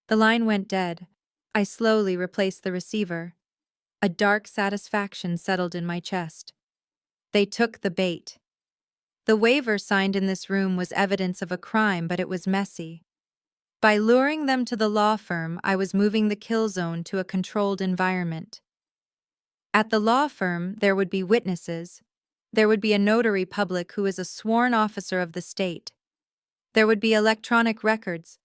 [SPEAKER 1] The line went dead. I slowly replaced the receiver. A dark satisfaction settled in my chest. They took the bait. The waiver signed in this room was evidence of a crime, but it was messy. By luring them to the law firm, I was moving the kill zone to a controlled environment. At the law firm, there would be witnesses. There would be a notary public who is a sworn officer of the state. There would be electronic records.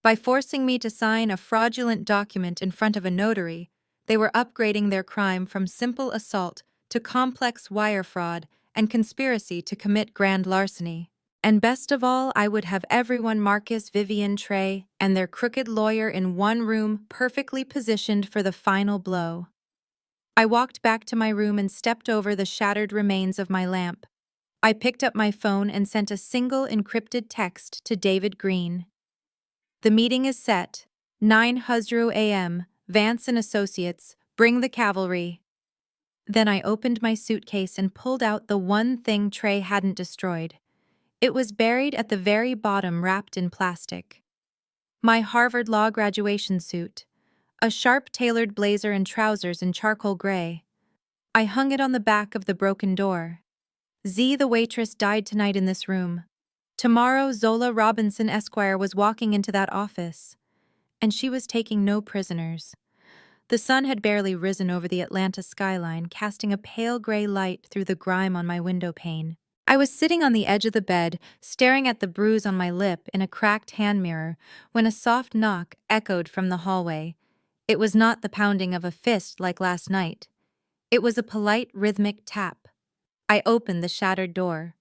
[SPEAKER 1] By forcing me to sign a fraudulent document in front of a notary, they were upgrading their crime from simple assault to complex wire fraud and conspiracy to commit grand larceny. And best of all, I would have everyone, Marcus, Vivian, Trey, and their crooked lawyer in one room, perfectly positioned for the final blow. I walked back to my room and stepped over the shattered remains of my lamp. I picked up my phone and sent a single encrypted text to David Green. "The meeting is set. 9 Huzru a.m. Vance & Associates. Bring the cavalry." Then I opened my suitcase and pulled out the one thing Trey hadn't destroyed. It was buried at the very bottom, wrapped in plastic. My Harvard Law graduation suit. A sharp tailored blazer and trousers in charcoal gray. I hung it on the back of the broken door. "Z, the waitress, died tonight in this room. Tomorrow, Zola Robinson Esquire was walking into that office. And she was taking no prisoners." The sun had barely risen over the Atlanta skyline, casting a pale gray light through the grime on my window pane. I was sitting on the edge of the bed, staring at the bruise on my lip in a cracked hand mirror, when a soft knock echoed from the hallway. It was not the pounding of a fist like last night. It was a polite, rhythmic tap. I opened the shattered door.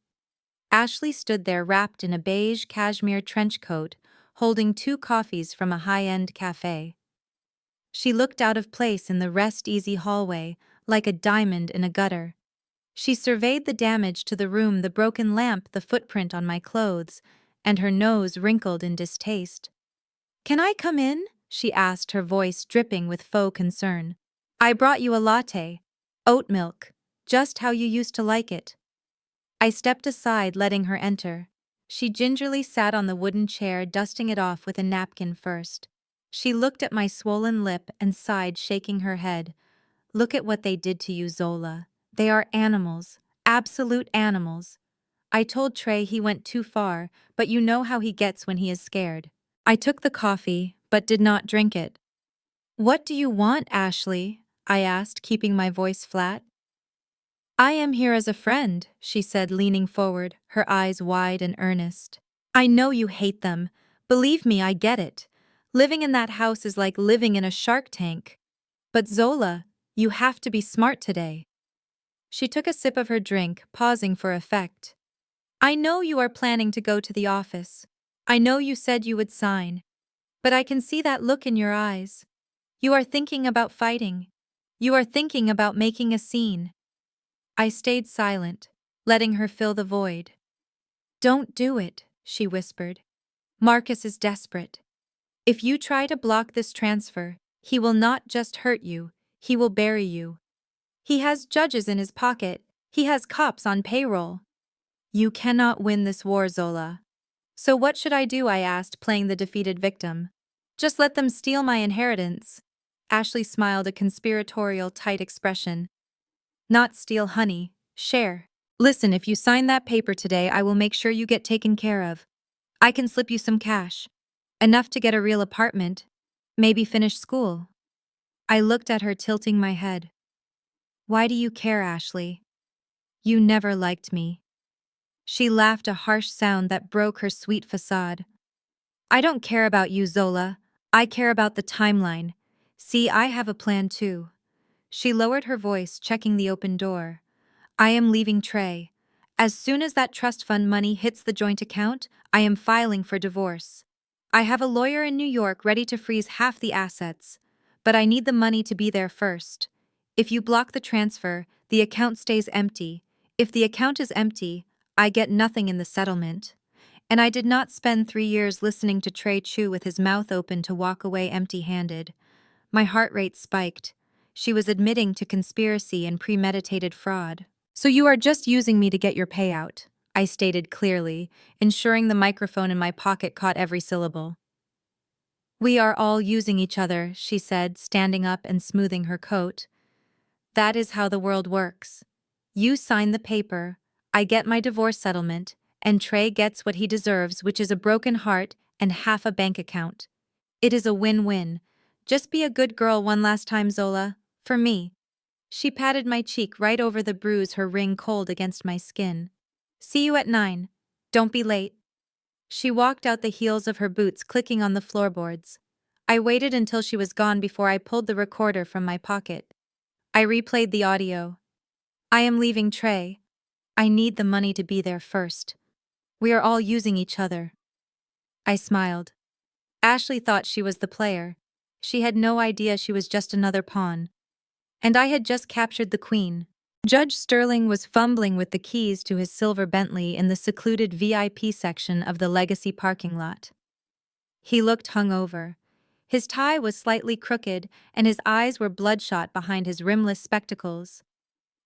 [SPEAKER 1] Ashley stood there wrapped in a beige cashmere trench coat, holding 2 coffees from a high-end cafe. She looked out of place in the rest-easy hallway, like a diamond in a gutter. She surveyed the damage to the room, the broken lamp, the footprint on my clothes, and her nose wrinkled in distaste. "Can I come in?" she asked, her voice dripping with faux concern. "I brought you a latte. Oat milk. Just how you used to like it." I stepped aside, letting her enter. She gingerly sat on the wooden chair, dusting it off with a napkin first. She looked at my swollen lip and sighed, shaking her head. "Look at what they did to you, Zola. They are animals. Absolute animals. I told Trey he went too far, but you know how he gets when he is scared." I took the coffee, but did not drink it. "What do you want, Ashley?" I asked, keeping my voice flat. "I am here as a friend," she said, leaning forward, her eyes wide and earnest. "I know you hate them. Believe me, I get it. Living in that house is like living in a shark tank. But Zola, you have to be smart today." She took a sip of her drink, pausing for effect. "I know you are planning to go to the office. I know you said you would sign. But I can see that look in your eyes. You are thinking about fighting. You are thinking about making a scene." I stayed silent, letting her fill the void. "Don't do it," she whispered. "Marcus is desperate. If you try to block this transfer, he will not just hurt you, he will bury you. He has judges in his pocket, he has cops on payroll. You cannot win this war, Zola." "So what should I do?" I asked, playing the defeated victim. "Just let them steal my inheritance." Ashley smiled, a conspiratorial, tight expression. "Not steal, honey. Share. Listen, if you sign that paper today, I will make sure you get taken care of. I can slip you some cash. Enough to get a real apartment. Maybe finish school." I looked at her, tilting my head. "Why do you care, Ashley? You never liked me." She laughed, a harsh sound that broke her sweet facade. "I don't care about you, Zola. I care about the timeline. See, I have a plan too." She lowered her voice, checking the open door. "I am leaving Trey. As soon as that trust fund money hits the joint account, I am filing for divorce. I have a lawyer in New York ready to freeze half the assets, but I need the money to be there first. If you block the transfer, the account stays empty. If the account is empty, I get nothing in the settlement." And I did not spend 3 years listening to Trey chew with his mouth open to walk away empty-handed. My heart rate spiked. She was admitting to conspiracy and premeditated fraud. "So you are just using me to get your payout," I stated clearly, ensuring the microphone in my pocket caught every syllable. "We are all using each other," she said, standing up and smoothing her coat. "That is how the world works. You sign the paper, I get my divorce settlement, and Trey gets what he deserves, which is a broken heart and half a bank account. It is a win-win. Just be a good girl one last time, Zola. For me." She patted my cheek right over the bruise, her ring cold against my skin. "See you at 9. Don't be late." She walked out, the heels of her boots clicking on the floorboards. I waited until she was gone before I pulled the recorder from my pocket. I replayed the audio. "I am leaving Trey. I need the money to be there first. We are all using each other." I smiled. Ashley thought she was the player. She had no idea she was just another pawn. And I had just captured the queen. Judge Sterling was fumbling with the keys to his silver Bentley in the secluded VIP section of the Legacy parking lot. He looked hungover. His tie was slightly crooked, and his eyes were bloodshot behind his rimless spectacles.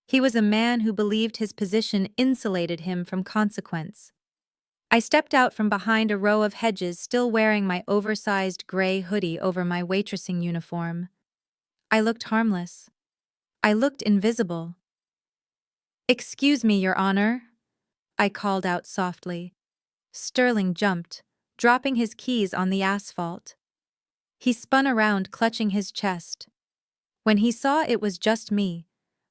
[SPEAKER 1] He was a man who believed his position insulated him from consequence. I stepped out from behind a row of hedges, still wearing my oversized gray hoodie over my waitressing uniform. I looked harmless. I looked invisible. "Excuse me, Your Honor," I called out softly. Sterling jumped, dropping his keys on the asphalt. He spun around, clutching his chest. When he saw it was just me,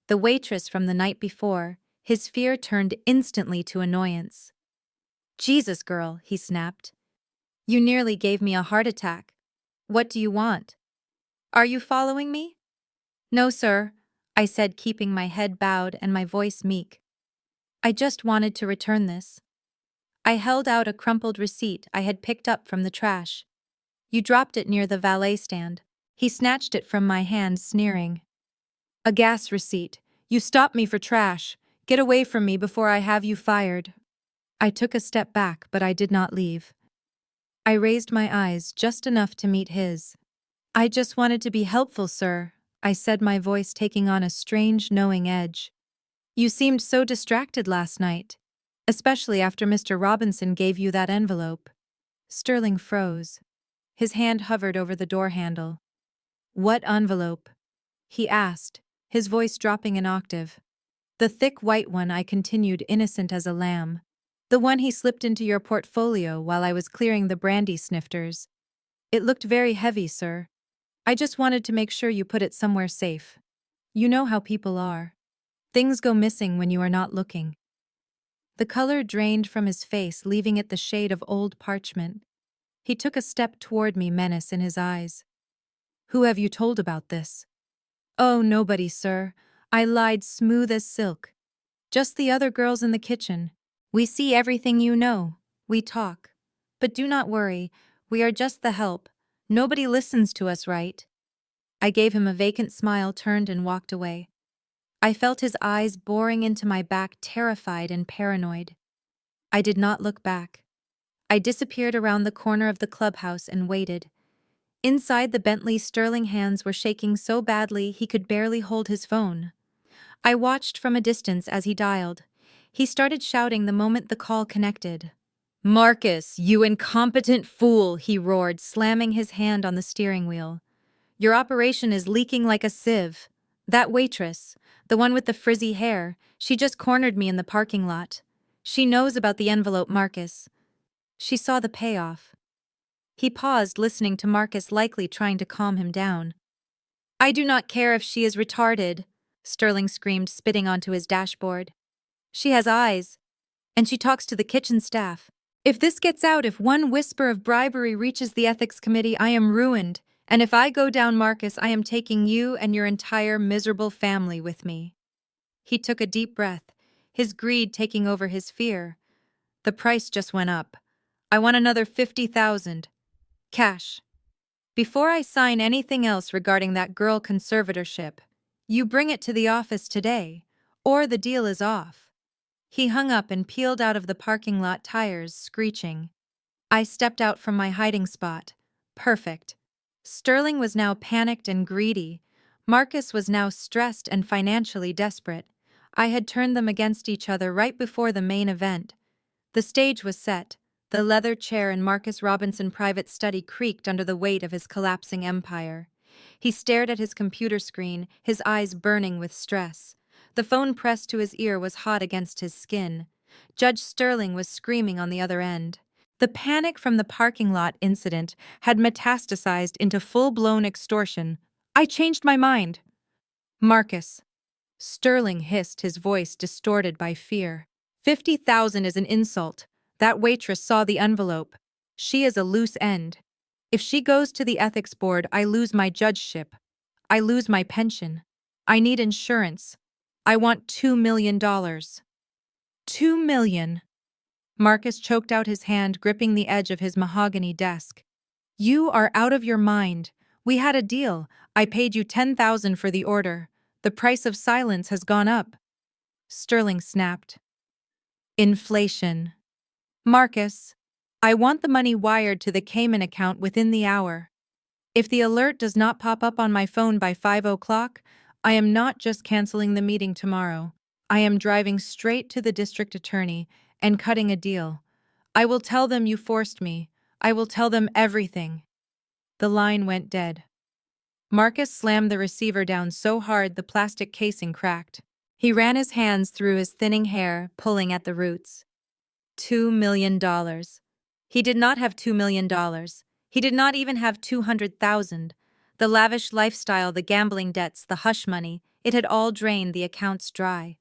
[SPEAKER 1] the waitress from the night before, his fear turned instantly to annoyance. "Jesus, girl," he snapped. "You nearly gave me a heart attack. What do you want? Are you following me?" "No, sir," I said, keeping my head bowed and my voice meek. "I just wanted to return this." I held out a crumpled receipt I had picked up from the trash. "You dropped it near the valet stand." He snatched it from my hand, sneering. A gas receipt. You stopped me for trash. Get away from me before I have you fired. I took a step back, but I did not leave. I raised my eyes just enough to meet his. I just wanted to be helpful, sir, I said, my voice taking on a strange, knowing edge. You seemed so distracted last night, especially after Mr. Robinson gave you that envelope. Sterling froze. His hand hovered over the door handle. What envelope? He asked, his voice dropping an octave. The thick white one, I continued, innocent as a lamb. The one he slipped into your portfolio while I was clearing the brandy snifters. It looked very heavy, sir. I just wanted to make sure you put it somewhere safe. You know how people are. Things go missing when you are not looking. The color drained from his face, leaving it the shade of old parchment. He took a step toward me, menace in his eyes. Who have you told about this? Oh, nobody, sir. I lied smooth as silk. Just the other girls in the kitchen. We see everything you know. We talk. But do not worry, we are just the help. Nobody listens to us, right? I gave him a vacant smile, turned and walked away. I felt his eyes boring into my back, terrified and paranoid. I did not look back. I disappeared around the corner of the clubhouse and waited. Inside the Bentley, Sterling's hands were shaking so badly he could barely hold his phone. I watched from a distance as he dialed. He started shouting the moment the call connected. Marcus, you incompetent fool, he roared, slamming his hand on the steering wheel. Your operation is leaking like a sieve. That waitress, the one with the frizzy hair, she just cornered me in the parking lot. She knows about the envelope, Marcus. She saw the payoff. He paused, listening to Marcus, likely trying to calm him down. I do not care if she is retarded, Sterling screamed, spitting onto his dashboard. She has eyes, and she talks to the kitchen staff. If this gets out, if one whisper of bribery reaches the ethics committee, I am ruined. And if I go down, Marcus, I am taking you and your entire miserable family with me. He took a deep breath, his greed taking over his fear. The price just went up. I want another 50,000. Cash. Before I sign anything else regarding that girl conservatorship, you bring it to the office today, or the deal is off. He hung up and peeled out of the parking lot, tires screeching. I stepped out from my hiding spot. Perfect. Sterling was now panicked and greedy. Marcus was now stressed and financially desperate. I had turned them against each other right before the main event. The stage was set. The leather chair in Marcus Robinson's private study creaked under the weight of his collapsing empire. He stared at his computer screen, his eyes burning with stress. The phone pressed to his ear was hot against his skin. Judge Sterling was screaming on the other end. The panic from the parking lot incident had metastasized into full-blown extortion. I changed my mind. Marcus. Sterling hissed, his voice distorted by fear. 50,000 is an insult. That waitress saw the envelope. She is a loose end. If she goes to the ethics board, I lose my judgeship. I lose my pension. I need insurance. I want $2 million. $2 million. Marcus choked out his hand, gripping the edge of his mahogany desk. You are out of your mind. We had a deal. I paid you 10,000 for the order. The price of silence has gone up. Sterling snapped. Inflation. Marcus, I want the money wired to the Cayman account within the hour. If the alert does not pop up on my phone by 5 o'clock, I am not just canceling the meeting tomorrow. I am driving straight to the district attorney and cutting a deal. I will tell them you forced me. I will tell them everything. The line went dead. Marcus slammed the receiver down so hard the plastic casing cracked. He ran his hands through his thinning hair, pulling at the roots. $2 million. He did not have $2 million. He did not even have 200,000. The lavish lifestyle, the gambling debts, the hush money, it had all drained the accounts dry.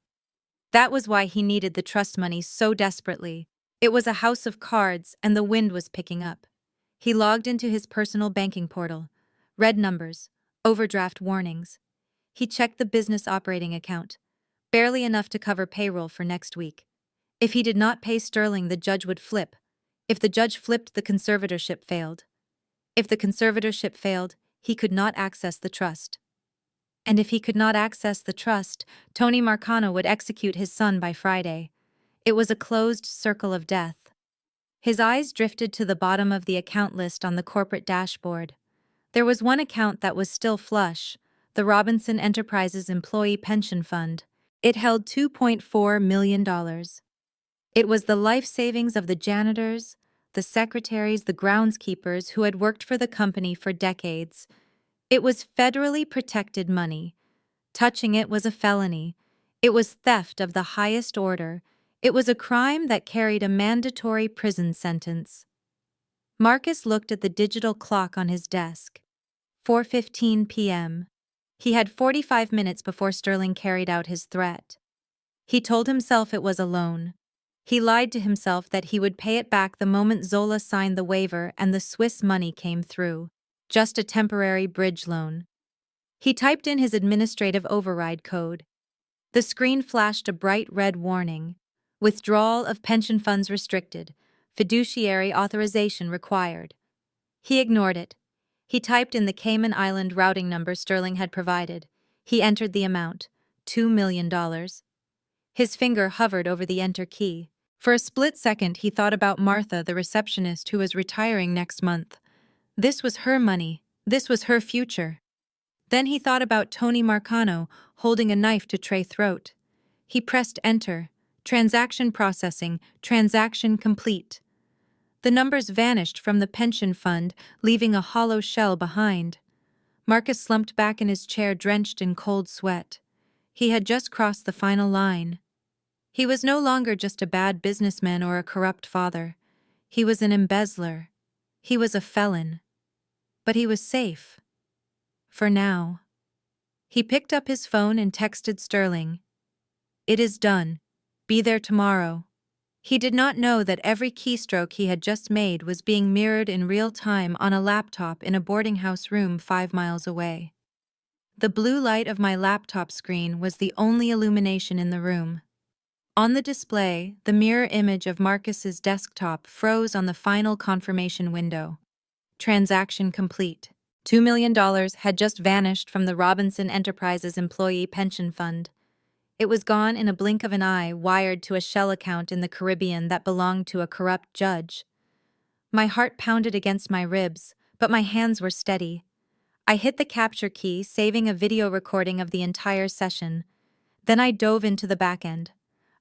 [SPEAKER 1] That was why he needed the trust money so desperately. It was a house of cards, and the wind was picking up. He logged into his personal banking portal. Red numbers, overdraft warnings. He checked the business operating account. Barely enough to cover payroll for next week. If he did not pay Sterling, the judge would flip. If the judge flipped, the conservatorship failed. If the conservatorship failed, he could not access the trust. And if he could not access the trust, Tony Marcano would execute his son by Friday. It was a closed circle of death. His eyes drifted to the bottom of the account list on the corporate dashboard. There was one account that was still flush, the Robinson Enterprises Employee Pension Fund. It held $2.4 million. It was the life savings of the janitors, the secretaries, the groundskeepers who had worked for the company for decades. It was federally protected money. Touching it was a felony. It was theft of the highest order. It was a crime that carried a mandatory prison sentence. Marcus looked at the digital clock on his desk. 4:15 p.m. He had 45 minutes before Sterling carried out his threat. He told himself it was a loan. He lied to himself that he would pay it back the moment Zola signed the waiver and the Swiss money came through. Just a temporary bridge loan. He typed in his administrative override code. The screen flashed a bright red warning. Withdrawal of pension funds restricted. Fiduciary authorization required. He ignored it. He typed in the Cayman Island routing number Sterling had provided. He entered the amount, $2 million. His finger hovered over the enter key. For a split second, he thought about Martha, the receptionist who was retiring next month. This was her money. This was her future. Then he thought about Tony Marcano holding a knife to Trey's throat. He pressed enter. Transaction processing. Transaction complete. The numbers vanished from the pension fund, leaving a hollow shell behind. Marcus slumped back in his chair, drenched in cold sweat. He had just crossed the final line. He was no longer just a bad businessman or a corrupt father. He was an embezzler. He was a felon. But he was safe. For now. He picked up his phone and texted Sterling. "It is done. Be there tomorrow." He did not know that every keystroke he had just made was being mirrored in real time on a laptop in a boarding house room 5 miles away. The blue light of my laptop screen was the only illumination in the room. On the display, the mirror image of Marcus's desktop froze on the final confirmation window. Transaction complete. $2 million had just vanished from the Robinson Enterprises Employee Pension Fund. It was gone in a blink of an eye, wired to a shell account in the Caribbean that belonged to a corrupt judge. My heart pounded against my ribs, but my hands were steady. I hit the capture key, saving a video recording of the entire session. Then I dove into the back end.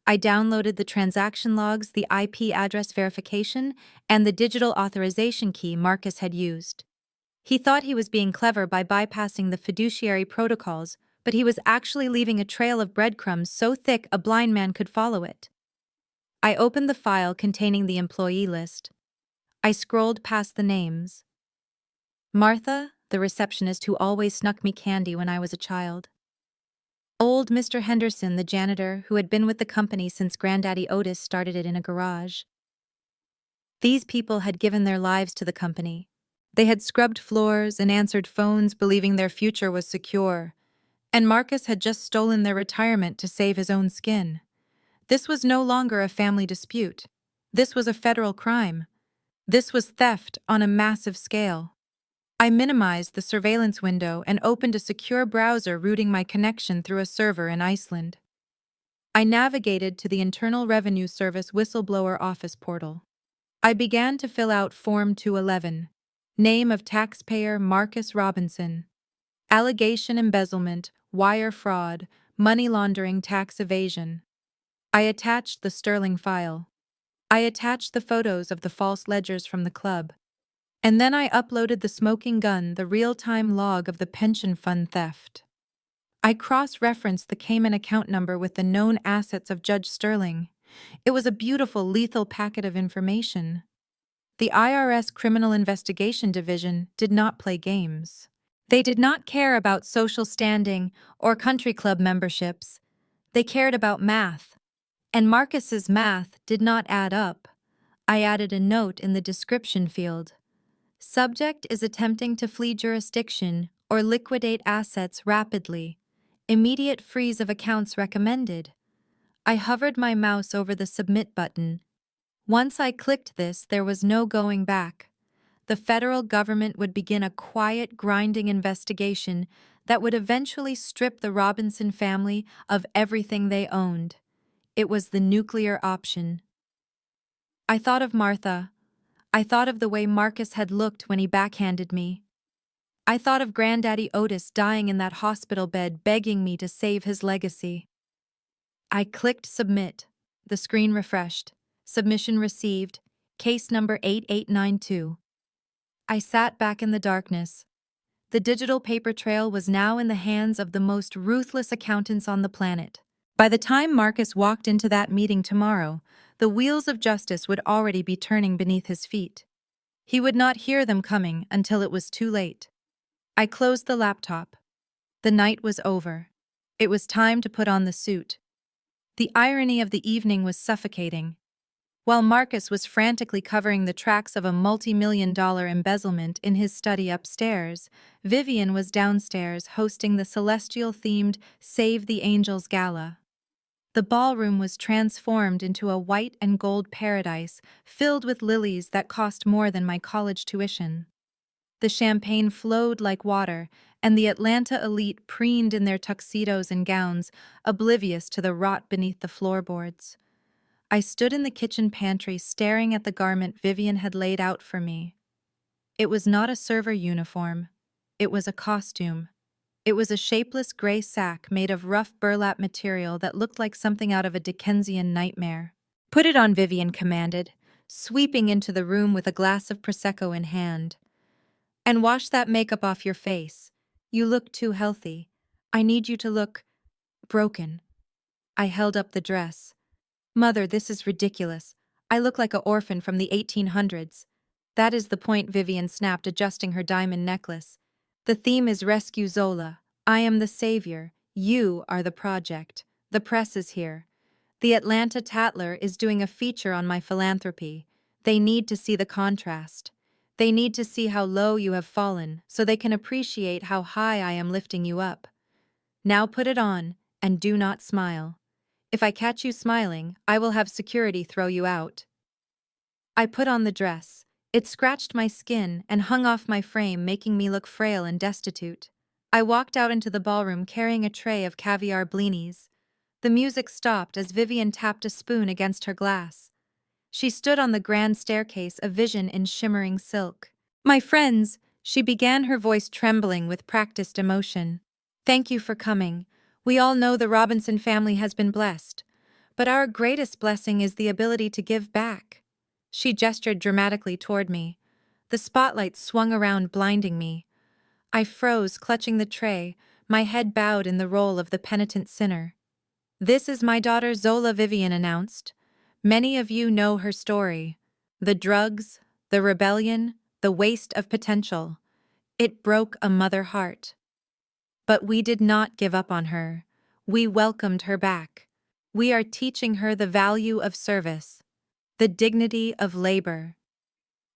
[SPEAKER 1] I downloaded the transaction logs, the IP address verification, and the digital authorization key Marcus had used. He thought he was being clever by bypassing the fiduciary protocols, but he was actually leaving a trail of breadcrumbs so thick a blind man could follow it. I opened the file containing the employee list. I scrolled past the names. Martha, the receptionist who always snuck me candy when I was a child. Old Mr. Henderson, the janitor who had been with the company since Granddaddy Otis started it in a garage. These people had given their lives to the company. They had scrubbed floors and answered phones believing their future was secure. And Marcus had just stolen their retirement to save his own skin. This was no longer a family dispute. This was a federal crime. This was theft on a massive scale. I minimized the surveillance window and opened a secure browser routing my connection through a server in Iceland. I navigated to the Internal Revenue Service whistleblower office portal. I began to fill out Form 211. Name of taxpayer Marcus Robinson. Allegation embezzlement, wire fraud, money laundering, tax evasion. I attached the Sterling file. I attached the photos of the false ledgers from the club. And then I uploaded the smoking gun, the real-time log of the pension fund theft. I cross-referenced the Cayman account number with the known assets of Judge Sterling. It was a beautiful, lethal packet of information. The IRS Criminal Investigation Division did not play games. They did not care about social standing or country club memberships. They cared about math. And Marcus's math did not add up. I added a note in the description field. Subject is attempting to flee jurisdiction or liquidate assets rapidly. Immediate freeze of accounts recommended. I hovered my mouse over the submit button. Once I clicked this, there was no going back. The federal government would begin a quiet, grinding investigation that would eventually strip the Robinson family of everything they owned. It was the nuclear option. I thought of Martha. I thought of the way Marcus had looked when he backhanded me. I thought of Granddaddy Otis dying in that hospital bed begging me to save his legacy. I clicked submit. The screen refreshed. Submission received. Case number 8892. I sat back in the darkness. The digital paper trail was now in the hands of the most ruthless accountants on the planet. By the time Marcus walked into that meeting tomorrow, the wheels of justice would already be turning beneath his feet. He would not hear them coming until it was too late. I closed the laptop. The night was over. It was time to put on the suit. The irony of the evening was suffocating. While Marcus was frantically covering the tracks of a multi-million-dollar embezzlement in his study upstairs, Vivian was downstairs hosting the celestial-themed Save the Angels Gala. The ballroom was transformed into a white and gold paradise filled with lilies that cost more than my college tuition. The champagne flowed like water, and the Atlanta elite preened in their tuxedos and gowns, oblivious to the rot beneath the floorboards. I stood in the kitchen pantry staring at the garment Vivian had laid out for me. It was not a server uniform. It was a costume. It was a shapeless gray sack made of rough burlap material that looked like something out of a Dickensian nightmare. "Put it on," Vivian commanded, sweeping into the room with a glass of Prosecco in hand. "And wash that makeup off your face. You look too healthy. I need you to look broken." I held up the dress. "Mother, this is ridiculous. I look like an orphan from the 1800s. "That is the point," Vivian snapped, adjusting her diamond necklace. "The theme is Rescue Zola. I am the savior. You are the project. The press is here. The Atlanta Tatler is doing a feature on my philanthropy. They need to see the contrast. They need to see how low you have fallen so they can appreciate how high I am lifting you up. Now put it on, and do not smile. If I catch you smiling, I will have security throw you out." I put on the dress. It scratched my skin and hung off my frame, making me look frail and destitute. I walked out into the ballroom carrying a tray of caviar blinis. The music stopped as Vivian tapped a spoon against her glass. She stood on the grand staircase, a vision in shimmering silk. "My friends," she began, her voice trembling with practiced emotion. "Thank you for coming. We all know the Robinson family has been blessed. But our greatest blessing is the ability to give back." She gestured dramatically toward me. The spotlight swung around, blinding me. I froze, clutching the tray, my head bowed in the role of the penitent sinner. "This is my daughter Zola," Vivian announced. "Many of you know her story. The drugs, the rebellion, the waste of potential. It broke a mother heart. But we did not give up on her. We welcomed her back. We are teaching her the value of service, the dignity of labor."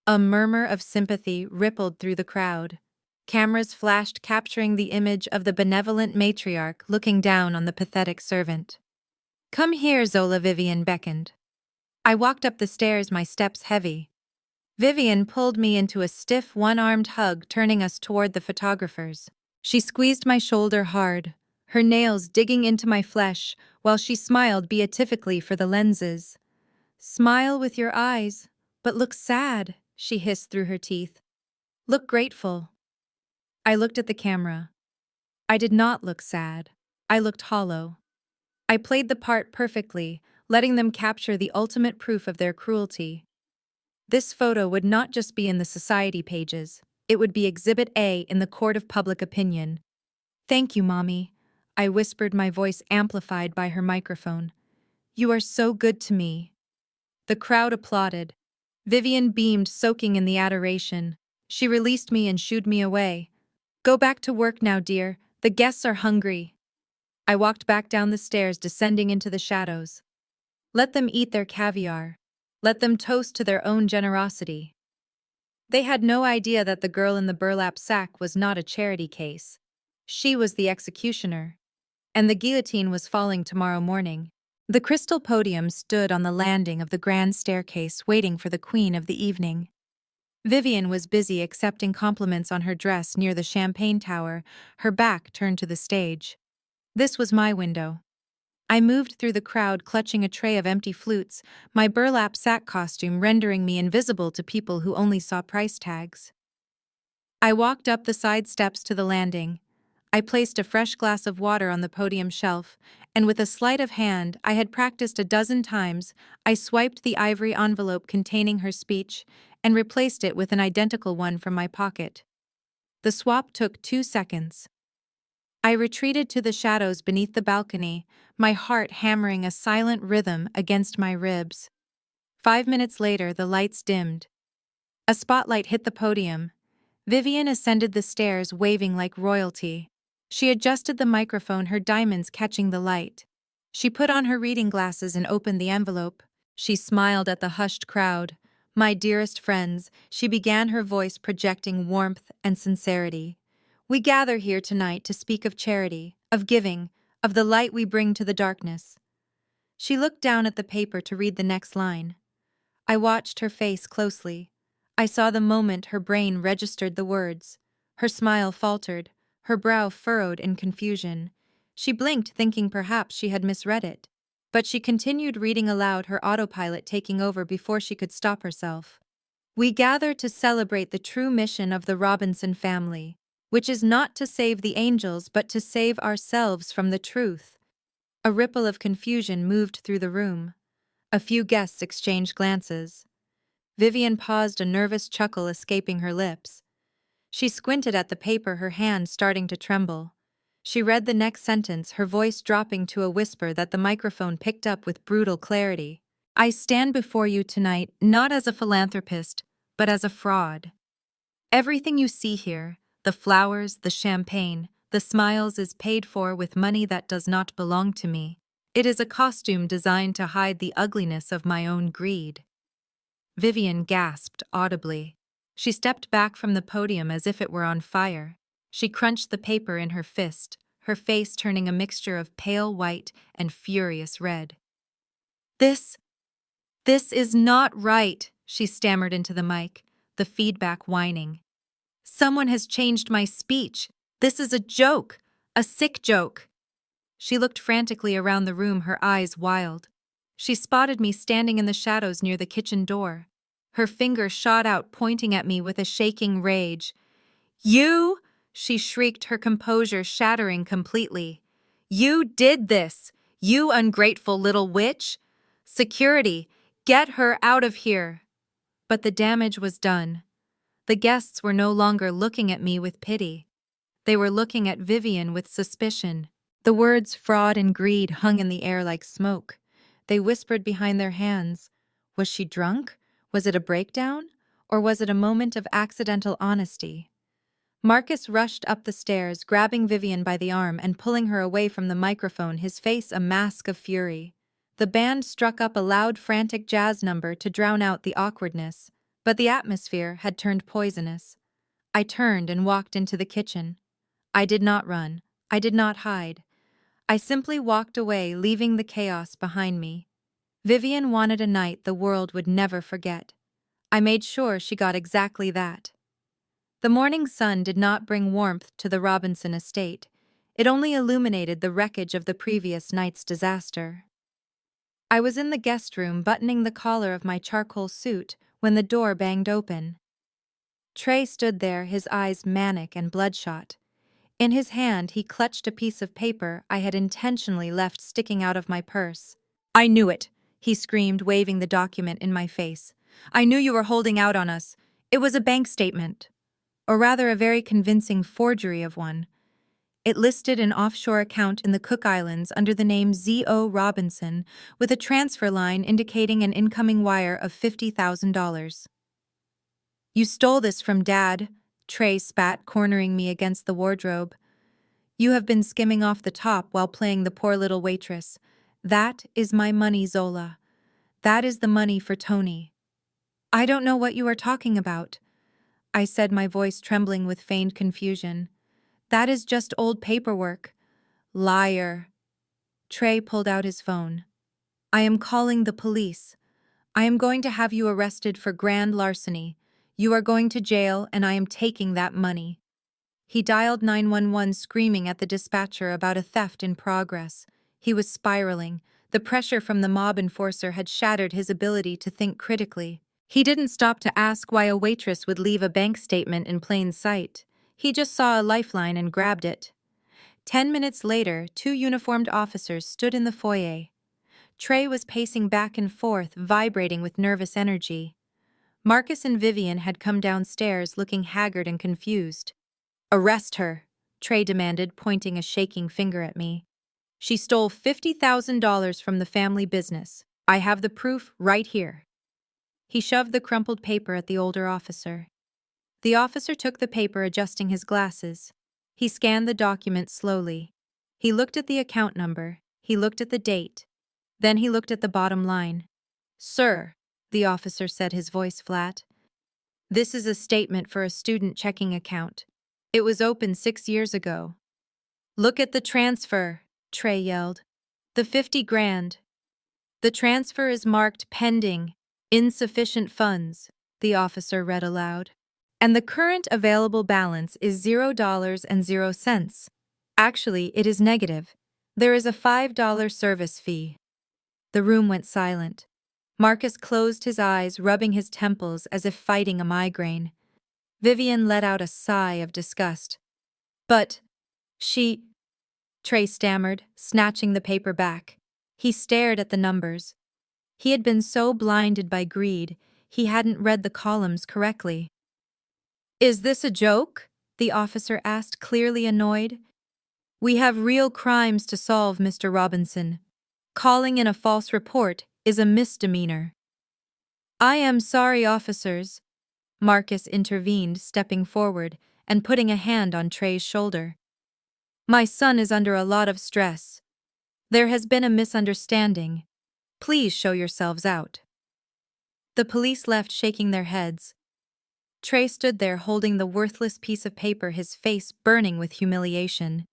[SPEAKER 1] A murmur of sympathy rippled through the crowd. Cameras flashed, capturing the image of the benevolent matriarch looking down on the pathetic servant. "Come here, Zola," Vivian beckoned. I walked up the stairs, my steps heavy. Vivian pulled me into a stiff, one-armed hug, turning us toward the photographers. She squeezed my shoulder hard, her nails digging into my flesh, while she smiled beatifically for the lenses. "Smile with your eyes, but look sad," she hissed through her teeth. "Look grateful." I looked at the camera. I did not look sad. I looked hollow. I played the part perfectly, letting them capture the ultimate proof of their cruelty. This photo would not just be in the society pages. It would be Exhibit A in the court of public opinion. "Thank you, Mommy," I whispered, my voice amplified by her microphone. "You are so good to me." The crowd applauded. Vivian beamed, soaking in the adoration. She released me and shooed me away. "Go back to work now, dear. The guests are hungry." I walked back down the stairs, descending into the shadows. Let them eat their caviar. Let them toast to their own generosity. They had no idea that the girl in the burlap sack was not a charity case. She was the executioner. And the guillotine was falling tomorrow morning. The crystal podium stood on the landing of the grand staircase, waiting for the queen of the evening. Vivian was busy accepting compliments on her dress near the champagne tower, her back turned to the stage. This was my window. I moved through the crowd clutching a tray of empty flutes, my burlap sack costume rendering me invisible to people who only saw price tags. I walked up the side steps to the landing. I placed a fresh glass of water on the podium shelf, and with a sleight of hand I had practiced a dozen times, I swiped the ivory envelope containing her speech and replaced it with an identical one from my pocket. The swap took 2 seconds. I retreated to the shadows beneath the balcony, my heart hammering a silent rhythm against my ribs. 5 minutes later, the lights dimmed. A spotlight hit the podium. Vivian ascended the stairs, waving like royalty. She adjusted the microphone, her diamonds catching the light. She put on her reading glasses and opened the envelope. She smiled at the hushed crowd. My dearest friends, she began, her voice projecting warmth and sincerity. We gather here tonight to speak of charity, of giving, of the light we bring to the darkness. She looked down at the paper to read the next line. I watched her face closely. I saw the moment her brain registered the words. Her smile faltered, her brow furrowed in confusion. She blinked, thinking perhaps she had misread it. But she continued reading aloud, her autopilot taking over before she could stop herself. We gather to celebrate the true mission of the Robinson family, which is not to save the angels but to save ourselves from the truth. A ripple of confusion moved through the room. A few guests exchanged glances. Vivian paused, a nervous chuckle escaping her lips. She squinted at the paper, her hand starting to tremble. She read the next sentence, her voice dropping to a whisper that the microphone picked up with brutal clarity. I stand before you tonight not as a philanthropist, but as a fraud. Everything you see here, the flowers, the champagne, the smiles, is paid for with money that does not belong to me. It is a costume designed to hide the ugliness of my own greed. Vivian gasped audibly. She stepped back from the podium as if it were on fire. She crunched the paper in her fist, her face turning a mixture of pale white and furious red. This is not right, she stammered into the mic, the feedback whining. Someone has changed my speech. This is a joke, a sick joke. She looked frantically around the room, her eyes wild. She spotted me standing in the shadows near the kitchen door. Her finger shot out, pointing at me with a shaking rage. You, she shrieked, her composure shattering completely. You did this, you ungrateful little witch. Security, get her out of here. But the damage was done. The guests were no longer looking at me with pity. They were looking at Vivian with suspicion. The words fraud and greed hung in the air like smoke. They whispered behind their hands. Was she drunk? Was it a breakdown? Or was it a moment of accidental honesty? Marcus rushed up the stairs, grabbing Vivian by the arm and pulling her away from the microphone, his face a mask of fury. The band struck up a loud, frantic jazz number to drown out the awkwardness, but the atmosphere had turned poisonous. I turned and walked into the kitchen. I did not run. I did not hide. I simply walked away, leaving the chaos behind me. Vivian wanted a night the world would never forget. I made sure she got exactly that. The morning sun did not bring warmth to the Robinson estate. It only illuminated the wreckage of the previous night's disaster. I was in the guest room buttoning the collar of my charcoal suit when the door banged open. Trey stood there, his eyes manic and bloodshot. In his hand, he clutched a piece of paper I had intentionally left sticking out of my purse. I knew it, he screamed, waving the document in my face. I knew you were holding out on us. It was a bank statement. Or rather, a very convincing forgery of one. It listed an offshore account in the Cook Islands under the name Z.O. Robinson, with a transfer line indicating an incoming wire of $50,000. You stole this from Dad, Trey spat, cornering me against the wardrobe. You have been skimming off the top while playing the poor little waitress. That is my money, Zola. That is the money for Tony. I don't know what you are talking about, I said, my voice trembling with feigned confusion. That is just old paperwork. Liar. Trey pulled out his phone. I am calling the police. I am going to have you arrested for grand larceny. You are going to jail, and I am taking that money." He dialed 911, screaming at the dispatcher about a theft in progress. He was spiraling. The pressure from the mob enforcer had shattered his ability to think critically. He didn't stop to ask why a waitress would leave a bank statement in plain sight. He just saw a lifeline and grabbed it. 10 minutes later, 2 uniformed officers stood in the foyer. Trey was pacing back and forth, vibrating with nervous energy. Marcus and Vivian had come downstairs, looking haggard and confused. "Arrest her," Trey demanded, pointing a shaking finger at me. "She stole $50,000 from the family business. I have the proof right here." He shoved the crumpled paper at the older officer. The officer took the paper, adjusting his glasses. He scanned the document slowly. He looked at the account number. He looked at the date. Then he looked at the bottom line. "Sir," the officer said, his voice flat, "this is a statement for a student checking account. It was opened 6 years ago." "Look at the transfer," Trey yelled. "The 50 grand. The transfer is marked pending. Insufficient funds," the officer read aloud. "And the current available balance is $0.00. Actually, it is negative. There is a $5 service fee." The room went silent. Marcus closed his eyes, rubbing his temples as if fighting a migraine. Vivian let out a sigh of disgust. "But she—" Trey stammered, snatching the paper back. He stared at the numbers. He had been so blinded by greed, he hadn't read the columns correctly. "Is this a joke?" the officer asked, clearly annoyed. "We have real crimes to solve, Mr. Robinson. Calling in a false report is a misdemeanor." "I am sorry, officers," Marcus intervened, stepping forward and putting a hand on Trey's shoulder. "My son is under a lot of stress. There has been a misunderstanding. Please show yourselves out." The police left, shaking their heads. Trey stood there holding the worthless piece of paper, his face burning with humiliation.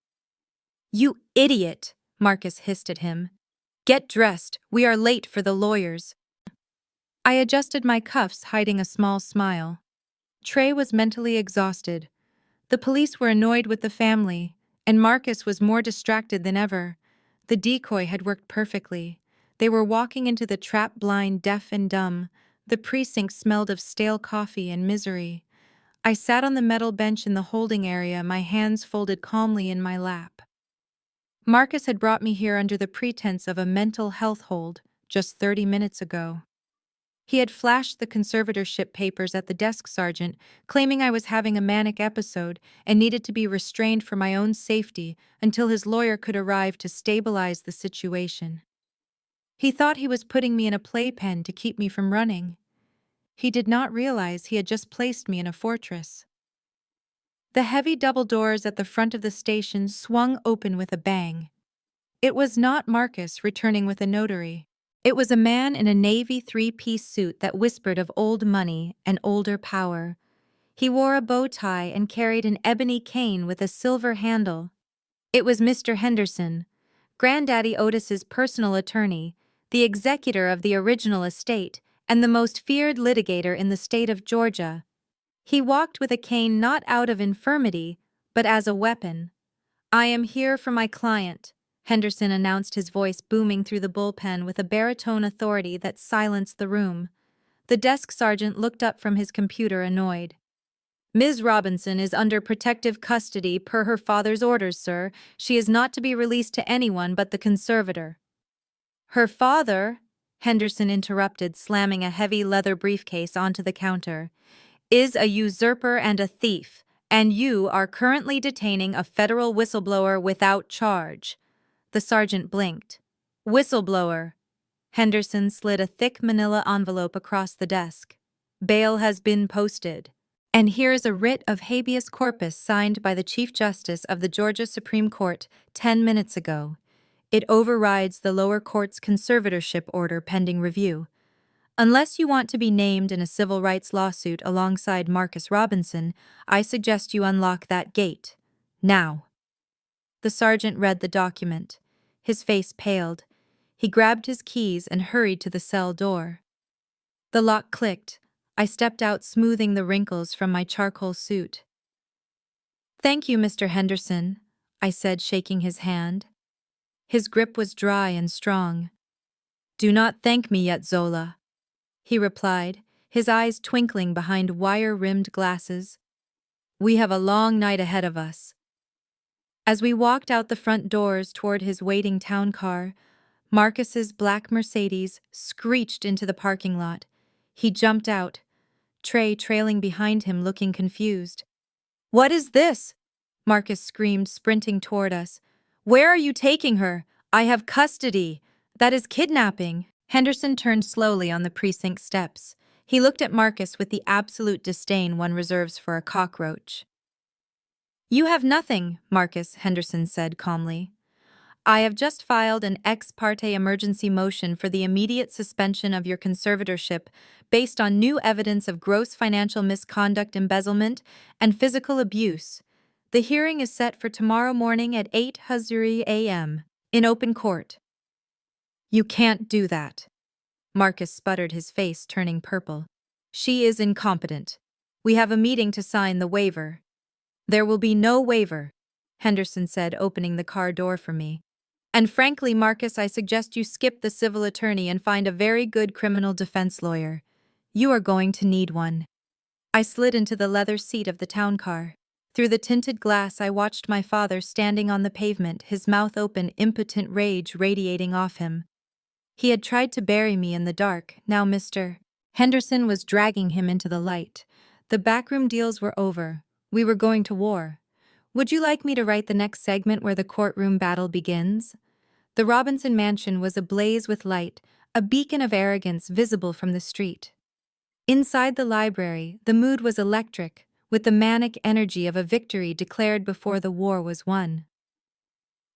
[SPEAKER 1] "You idiot," Marcus hissed at him. "Get dressed, we are late for the lawyers." I adjusted my cuffs, hiding a small smile. Trey was mentally exhausted. The police were annoyed with the family, and Marcus was more distracted than ever. The decoy had worked perfectly. They were walking into the trap, blind, deaf and dumb. The precinct smelled of stale coffee and misery. I sat on the metal bench in the holding area, my hands folded calmly in my lap. Marcus had brought me here under the pretense of a mental health hold just 30 minutes ago. He had flashed the conservatorship papers at the desk sergeant, claiming I was having a manic episode and needed to be restrained for my own safety until his lawyer could arrive to stabilize the situation. He thought he was putting me in a playpen to keep me from running. He did not realize he had just placed me in a fortress. The heavy double doors at the front of the station swung open with a bang. It was not Marcus returning with a notary. It was a man in a navy 3-piece suit that whispered of old money and older power. He wore a bow tie and carried an ebony cane with a silver handle. It was Mr. Henderson, Granddaddy Otis's personal attorney, the executor of the original estate, and the most feared litigator in the state of Georgia. He walked with a cane not out of infirmity, but as a weapon. "I am here for my client," Henderson announced, his voice booming through the bullpen with a baritone authority that silenced the room. The desk sergeant looked up from his computer, annoyed. "Ms. Robinson is under protective custody per her father's orders, sir. She is not to be released to anyone but the conservator." "Her father," Henderson interrupted, slamming a heavy leather briefcase onto the counter, "is a usurper and a thief, and you are currently detaining a federal whistleblower without charge." The sergeant blinked. "Whistleblower." Henderson slid a thick manila envelope across the desk. "Bail has been posted. And here's a writ of habeas corpus signed by the Chief Justice of the Georgia Supreme Court 10 minutes ago. It overrides the lower court's conservatorship order pending review. Unless you want to be named in a civil rights lawsuit alongside Marcus Robinson, I suggest you unlock that gate. Now." The sergeant read the document. His face paled. He grabbed his keys and hurried to the cell door. The lock clicked. I stepped out, smoothing the wrinkles from my charcoal suit. "Thank you, Mr. Henderson," I said, shaking his hand. His grip was dry and strong. "Do not thank me yet, Zola," he replied, his eyes twinkling behind wire-rimmed glasses. "We have a long night ahead of us." As we walked out the front doors toward his waiting town car, Marcus's black Mercedes screeched into the parking lot. He jumped out, Trey trailing behind him, looking confused. "What is this?" Marcus screamed, sprinting toward us. "Where are you taking her? I have custody. That is kidnapping." Henderson turned slowly on the precinct steps. He looked at Marcus with the absolute disdain one reserves for a cockroach. "You have nothing," Marcus, Henderson said calmly. "I have just filed an ex parte emergency motion for the immediate suspension of your conservatorship based on new evidence of gross financial misconduct, embezzlement, and physical abuse. The hearing is set for tomorrow morning at 8:00 a.m. in open court." "You can't do that," Marcus sputtered, his face turning purple. "She is incompetent. We have a meeting to sign the waiver." "There will be no waiver," Henderson said, opening the car door for me. "And frankly, Marcus, I suggest you skip the civil attorney and find a very good criminal defense lawyer. You are going to need one." I slid into the leather seat of the town car. Through the tinted glass, I watched my father standing on the pavement, his mouth open, impotent rage radiating off him. He had tried to bury me in the dark. Now Mr. Henderson was dragging him into the light. The backroom deals were over. We were going to war. Would you like me to write the next segment where the courtroom battle begins? The Robinson mansion was ablaze with light, a beacon of arrogance visible from the street. Inside the library, the mood was electric, with the manic energy of a victory declared before the war was won.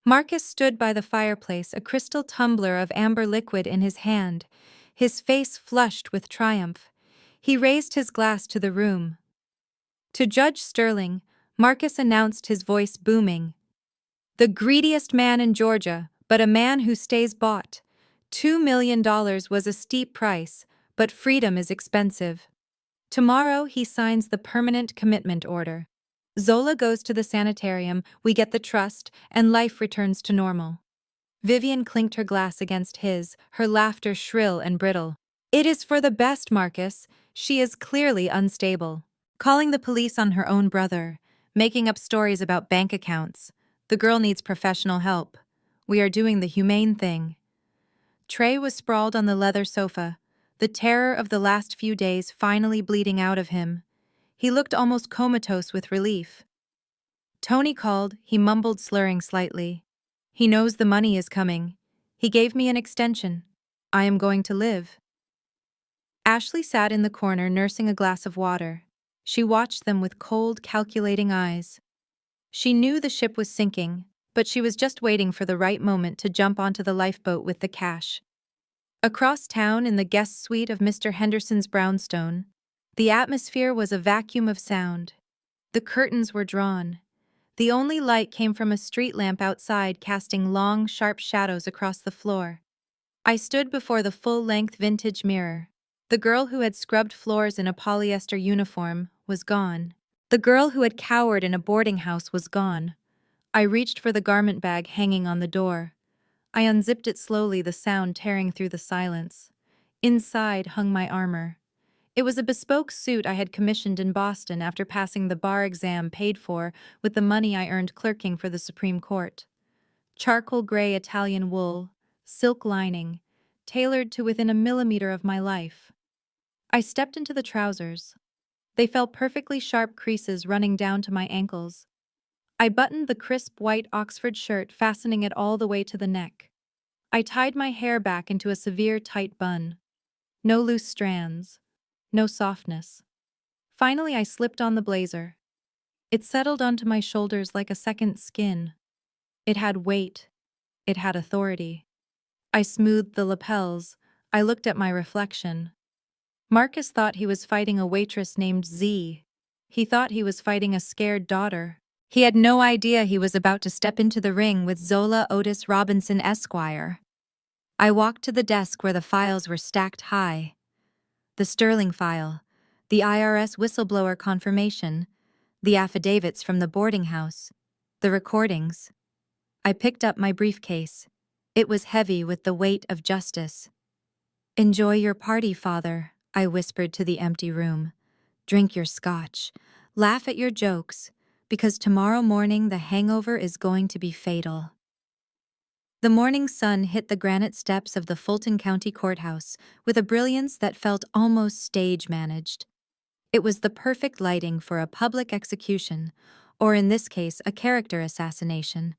[SPEAKER 1] Marcus stood by the fireplace, a crystal tumbler of amber liquid in his hand, his face flushed with triumph. He raised his glass to the room. To Judge Sterling, Marcus announced, his voice booming. "The greediest man in Georgia, but a man who stays bought. $2 million was a steep price, but freedom is expensive. Tomorrow he signs the permanent commitment order. Zola goes to the sanitarium, we get the trust, and life returns to normal." Vivian clinked her glass against his, her laughter shrill and brittle. "It is for the best, Marcus. She is clearly unstable. Calling the police on her own brother, making up stories about bank accounts. The girl needs professional help. We are doing the humane thing." Trey was sprawled on the leather sofa, the terror of the last few days finally bleeding out of him. He looked almost comatose with relief. "Tony called," he mumbled, slurring slightly. "He knows the money is coming. He gave me an extension. I am going to live." Ashley sat in the corner nursing a glass of water. She watched them with cold, calculating eyes. She knew the ship was sinking, but she was just waiting for the right moment to jump onto the lifeboat with the cash. Across town, in the guest suite of Mr. Henderson's brownstone, the atmosphere was a vacuum of sound. The curtains were drawn. The only light came from a street lamp outside, casting long, sharp shadows across the floor. I stood before the full-length vintage mirror. The girl who had scrubbed floors in a polyester uniform was gone. The girl who had cowered in a boarding house was gone. I reached for the garment bag hanging on the door. I unzipped it slowly, the sound tearing through the silence. Inside hung my armor. It was a bespoke suit I had commissioned in Boston after passing the bar exam, paid for with the money I earned clerking for the Supreme Court. Charcoal gray Italian wool, silk lining, tailored to within a millimeter of my life. I stepped into the trousers. They felt perfectly sharp creases running down to my ankles. I buttoned the crisp white Oxford shirt, fastening it all the way to the neck. I tied my hair back into a severe tight bun. No loose strands. No softness. Finally, I slipped on the blazer. It settled onto my shoulders like a second skin. It had weight. It had authority. I smoothed the lapels. I looked at my reflection. Marcus thought he was fighting a waitress named Z. He thought he was fighting a scared daughter. He had no idea he was about to step into the ring with Zola Otis Robinson Esquire. I walked to the desk where the files were stacked high. The Sterling file, The IRS whistleblower confirmation, the affidavits from the boarding house, the recordings. I picked up my briefcase. It was heavy with the weight of justice. "Enjoy your party, Father," I whispered to the empty room. "Drink your scotch. Laugh at your jokes, because tomorrow morning the hangover is going to be fatal." The morning sun hit the granite steps of the Fulton County Courthouse with a brilliance that felt almost stage-managed. It was the perfect lighting for a public execution, or in this case, a character assassination.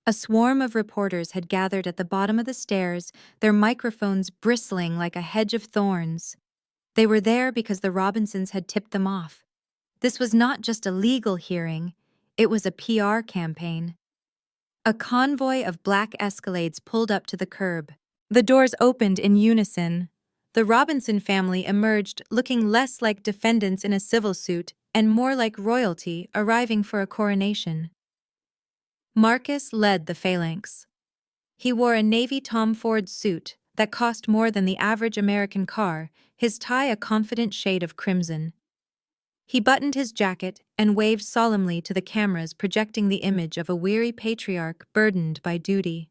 [SPEAKER 1] A swarm of reporters had gathered at the bottom of the stairs, their microphones bristling like a hedge of thorns. They were there because the Robinsons had tipped them off. This was not just a legal hearing, it was a PR campaign. A convoy of black Escalades pulled up to the curb. The doors opened in unison. The Robinson family emerged looking less like defendants in a civil suit and more like royalty arriving for a coronation. Marcus led the phalanx. He wore a navy Tom Ford suit that cost more than the average American car, his tie a confident shade of crimson. He buttoned his jacket and waved solemnly to the cameras projecting the image of a weary patriarch burdened by duty.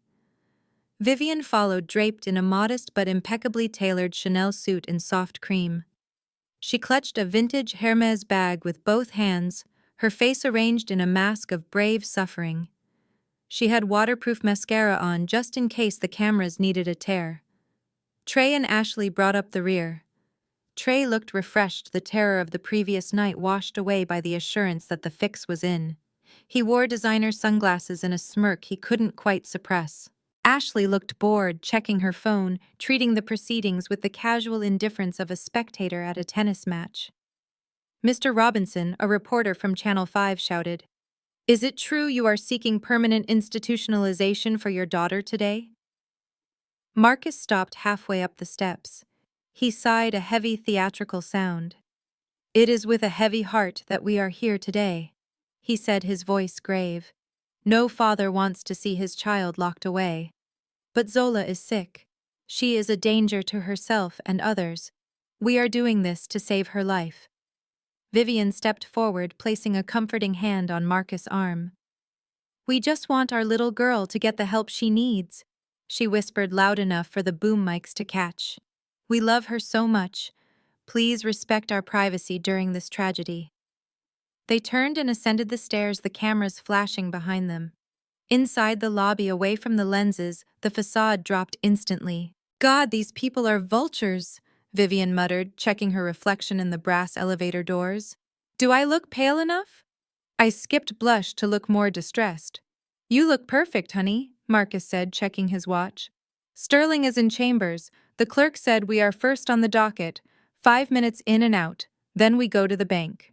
[SPEAKER 1] Vivian followed draped in a modest but impeccably tailored Chanel suit in soft cream. She clutched a vintage Hermes bag with both hands, her face arranged in a mask of brave suffering. She had waterproof mascara on just in case the cameras needed a tear. Trey and Ashley brought up the rear. Trey looked refreshed, the terror of the previous night washed away by the assurance that the fix was in. He wore designer sunglasses and a smirk he couldn't quite suppress. Ashley looked bored, checking her phone, treating the proceedings with the casual indifference of a spectator at a tennis match. Mr. Robinson, a reporter from Channel 5, shouted, "Is it true you are seeking permanent institutionalization for your daughter today?" Marcus stopped halfway up the steps. He sighed a heavy theatrical sound. "It is with a heavy heart that we are here today," he said, his voice grave. "No father wants to see his child locked away. But Zola is sick. She is a danger to herself and others. We are doing this to save her life." Vivian stepped forward, placing a comforting hand on Marcus' arm. "We just want our little girl to get the help she needs," she whispered loud enough for the boom mics to catch. "We love her so much. Please respect our privacy during this tragedy." They turned and ascended the stairs, the cameras flashing behind them. Inside the lobby, away from the lenses, the facade dropped instantly. "God, these people are vultures," Vivian muttered, checking her reflection in the brass elevator doors. "Do I look pale enough?" I skipped blush to look more distressed. "You look perfect, honey," Marcus said, checking his watch. "Sterling is in chambers. The clerk said we are first on the docket, 5 minutes in and out, then we go to the bank."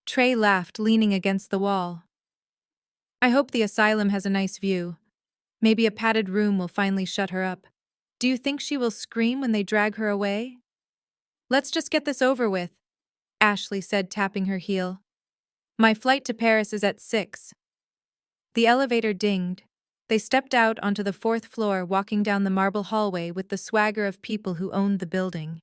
[SPEAKER 1] Trey laughed, leaning against the wall. "I hope the asylum has a nice view. Maybe a padded room will finally shut her up. Do you think she will scream when they drag her away?" "Let's just get this over with," Ashley said, tapping her heel. "My flight to Paris is at 6. The elevator dinged. They stepped out onto the 4th floor, walking down the marble hallway with the swagger of people who owned the building.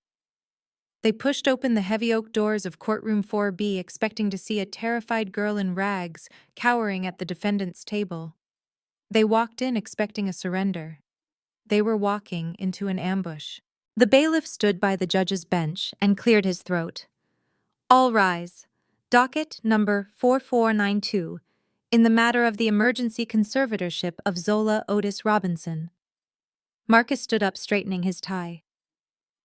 [SPEAKER 1] They pushed open the heavy oak doors of courtroom 4B, expecting to see a terrified girl in rags cowering at the defendant's table. They walked in expecting a surrender. They were walking into an ambush. The bailiff stood by the judge's bench and cleared his throat. "All rise. Docket number 4492, in the matter of the emergency conservatorship of Zola Otis Robinson." Marcus stood up, straightening his tie.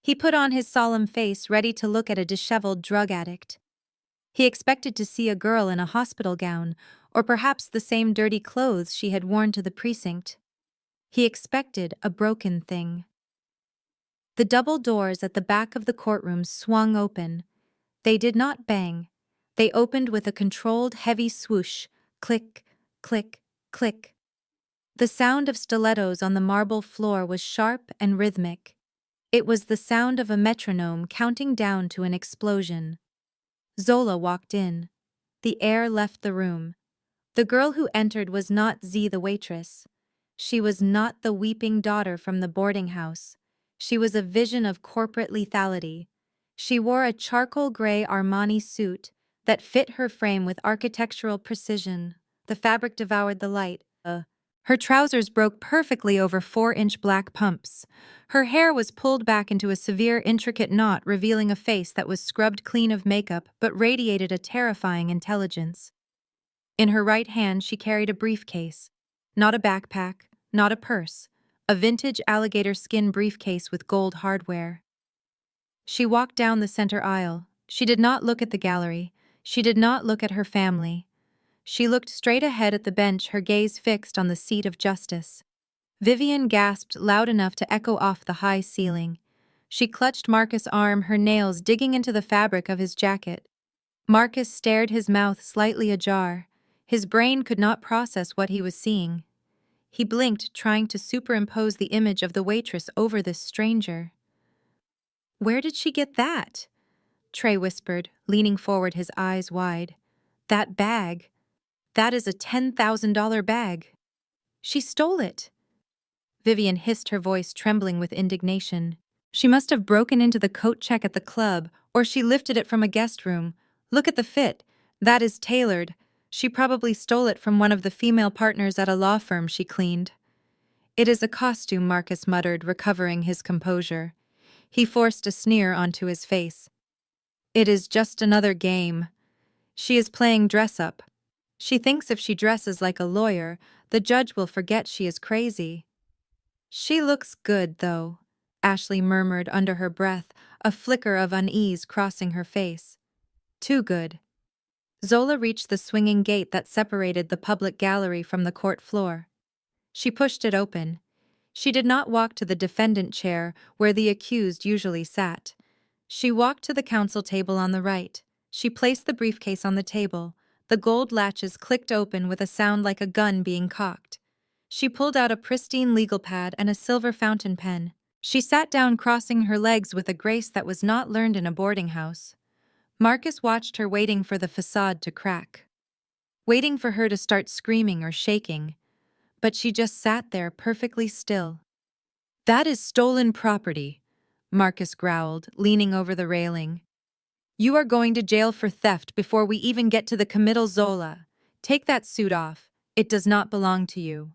[SPEAKER 1] He put on his solemn face, ready to look at a disheveled drug addict. He expected to see a girl in a hospital gown, or perhaps the same dirty clothes she had worn to the precinct. He expected a broken thing. The double doors at the back of the courtroom swung open. They did not bang. They opened with a controlled, heavy swoosh, click, click, click. The sound of stilettos on the marble floor was sharp and rhythmic. It was the sound of a metronome counting down to an explosion. Zola walked in. The air left the room. The girl who entered was not Z, the waitress. She was not the weeping daughter from the boarding house. She was a vision of corporate lethality. She wore a charcoal gray Armani suit that fit her frame with architectural precision. The fabric devoured the light. Her trousers broke perfectly over 4-inch black pumps. Her hair was pulled back into a severe, intricate knot, revealing a face that was scrubbed clean of makeup but radiated a terrifying intelligence. In her right hand, she carried a briefcase. Not a backpack, not a purse. A vintage alligator skin briefcase with gold hardware. She walked down the center aisle. She did not look at the gallery. She did not look at her family. She looked straight ahead at the bench, her gaze fixed on the seat of justice. Vivian gasped loud enough to echo off the high ceiling. She clutched Marcus' arm, her nails digging into the fabric of his jacket. Marcus stared, his mouth slightly ajar. His brain could not process what he was seeing. He blinked, trying to superimpose the image of the waitress over this stranger. "Where did she get that?" Trey whispered, leaning forward, his eyes wide. "That bag. That is a $10,000 bag. She stole it." Vivian hissed, her voice trembling with indignation. "She must have broken into the coat check at the club, or she lifted it from a guest room. Look at the fit. That is tailored. She probably stole it from one of the female partners at a law firm she cleaned." "It is a costume," Marcus muttered, recovering his composure. He forced a sneer onto his face. "It is just another game. She is playing dress-up. She thinks if she dresses like a lawyer, the judge will forget she is crazy." "She looks good, though," Ashley murmured under her breath, a flicker of unease crossing her face. "Too good." Zola reached the swinging gate that separated the public gallery from the court floor. She pushed it open. She did not walk to the defendant chair where the accused usually sat. She walked to the counsel table on the right. She placed the briefcase on the table. The gold latches clicked open with a sound like a gun being cocked. She pulled out a pristine legal pad and a silver fountain pen. She sat down, crossing her legs with a grace that was not learned in a boarding house. Marcus watched her, waiting for the facade to crack. Waiting for her to start screaming or shaking. But she just sat there, perfectly still. "That is stolen property," Marcus growled, leaning over the railing. "You are going to jail for theft before we even get to the committal. Zola, take that suit off. It does not belong to you."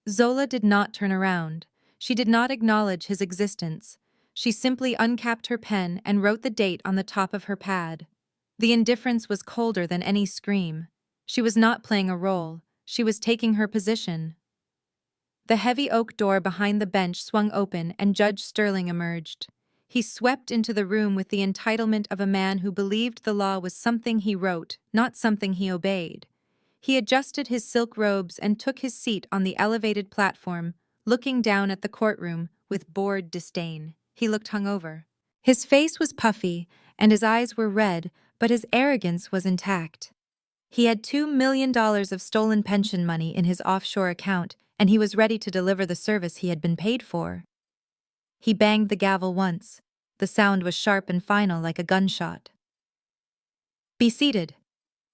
[SPEAKER 1] Zola did not turn around. She did not acknowledge his existence. She simply uncapped her pen and wrote the date on the top of her pad. The indifference was colder than any scream. She was not playing a role. She was taking her position. The heavy oak door behind the bench swung open and Judge Sterling emerged. He swept into the room with the entitlement of a man who believed the law was something he wrote, not something he obeyed. He adjusted his silk robes and took his seat on the elevated platform, looking down at the courtroom with bored disdain. He looked hungover. His face was puffy and his eyes were red, but his arrogance was intact. He had $2 million of stolen pension money in his offshore account, and he was ready to deliver the service he had been paid for. He banged the gavel once. The sound was sharp and final, like a gunshot. "Be seated,"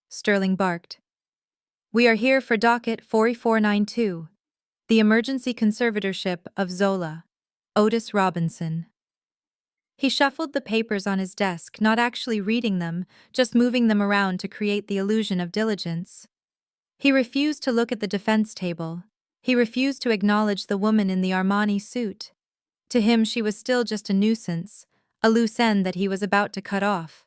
[SPEAKER 1] Sterling barked. "We are here for docket 4492, the emergency conservatorship of Zola, Otis Robinson." He shuffled the papers on his desk, not actually reading them, just moving them around to create the illusion of diligence. He refused to look at the defense table. He refused to acknowledge the woman in the Armani suit. To him, she was still just a nuisance, a loose end that he was about to cut off.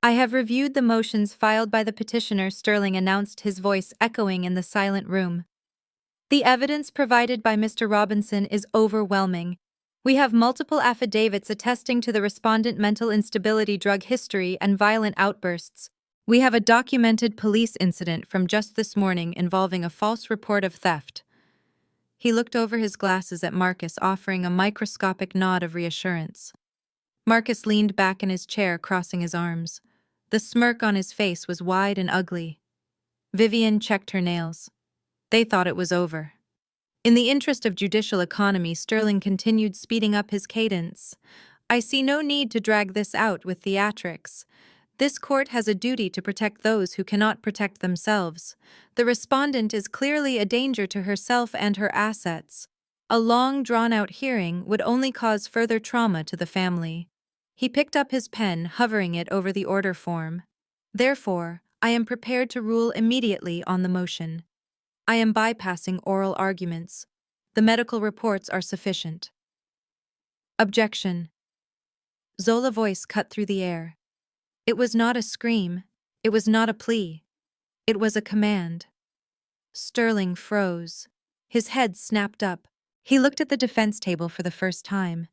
[SPEAKER 1] "I have reviewed the motions filed by the petitioner," Sterling announced, his voice echoing in the silent room. "The evidence provided by Mr. Robinson is overwhelming. We have multiple affidavits attesting to the respondent mental instability, drug history, and violent outbursts. We have a documented police incident from just this morning involving a false report of theft." He looked over his glasses at Marcus, offering a microscopic nod of reassurance. Marcus leaned back in his chair, crossing his arms. The smirk on his face was wide and ugly. Vivian checked her nails. They thought it was over. In the interest of judicial economy, Sterling continued, speeding up his cadence. "I see no need to drag this out with theatrics. This court has a duty to protect those who cannot protect themselves. The respondent is clearly a danger to herself and her assets. A long, drawn-out hearing would only cause further trauma to the family." He picked up his pen, hovering it over the order form. Therefore, I am prepared to rule immediately on the motion. I am bypassing oral arguments. The medical reports are sufficient. Objection. Zola's voice cut through the air. It was not a scream. It was not a plea. It was a command. Sterling froze. His head snapped up. He looked at the defense table for the first time.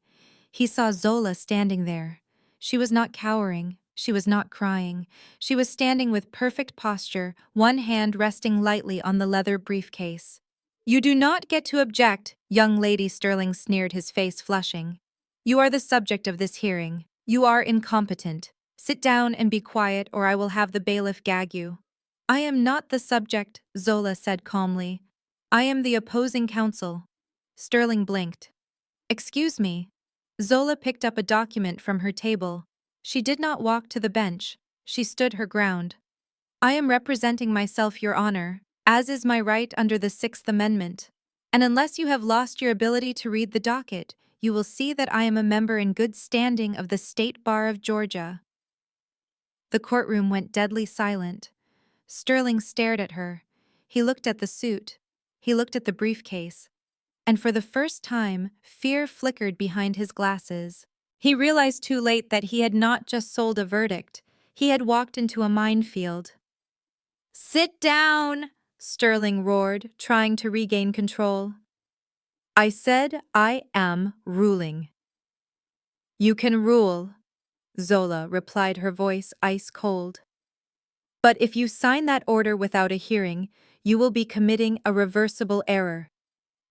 [SPEAKER 1] He saw Zola standing there. She was not cowering. She was not crying. She was standing with perfect posture, one hand resting lightly on the leather briefcase. "You do not get to object," young lady, Sterling sneered, his face flushing. "You are the subject of this hearing. You are incompetent. Sit down and be quiet, or I will have the bailiff gag you." "I am not the subject," Zola said calmly. "I am the opposing counsel." Sterling blinked. "Excuse me." Zola picked up a document from her table. She did not walk to the bench. She stood her ground. "I am representing myself, Your Honor, as is my right under the Sixth Amendment. And unless you have lost your ability to read the docket, you will see that I am a member in good standing of the State Bar of Georgia." The courtroom went deadly silent. Sterling stared at her. He looked at the suit. He looked at the briefcase. And for the first time, fear flickered behind his glasses. He realized too late that he had not just sold a verdict. He had walked into a minefield. "Sit down!" Sterling roared, trying to regain control. "I said I am ruling." "You can rule," Zola replied, her voice ice cold. "But if you sign that order without a hearing, you will be committing a reversible error.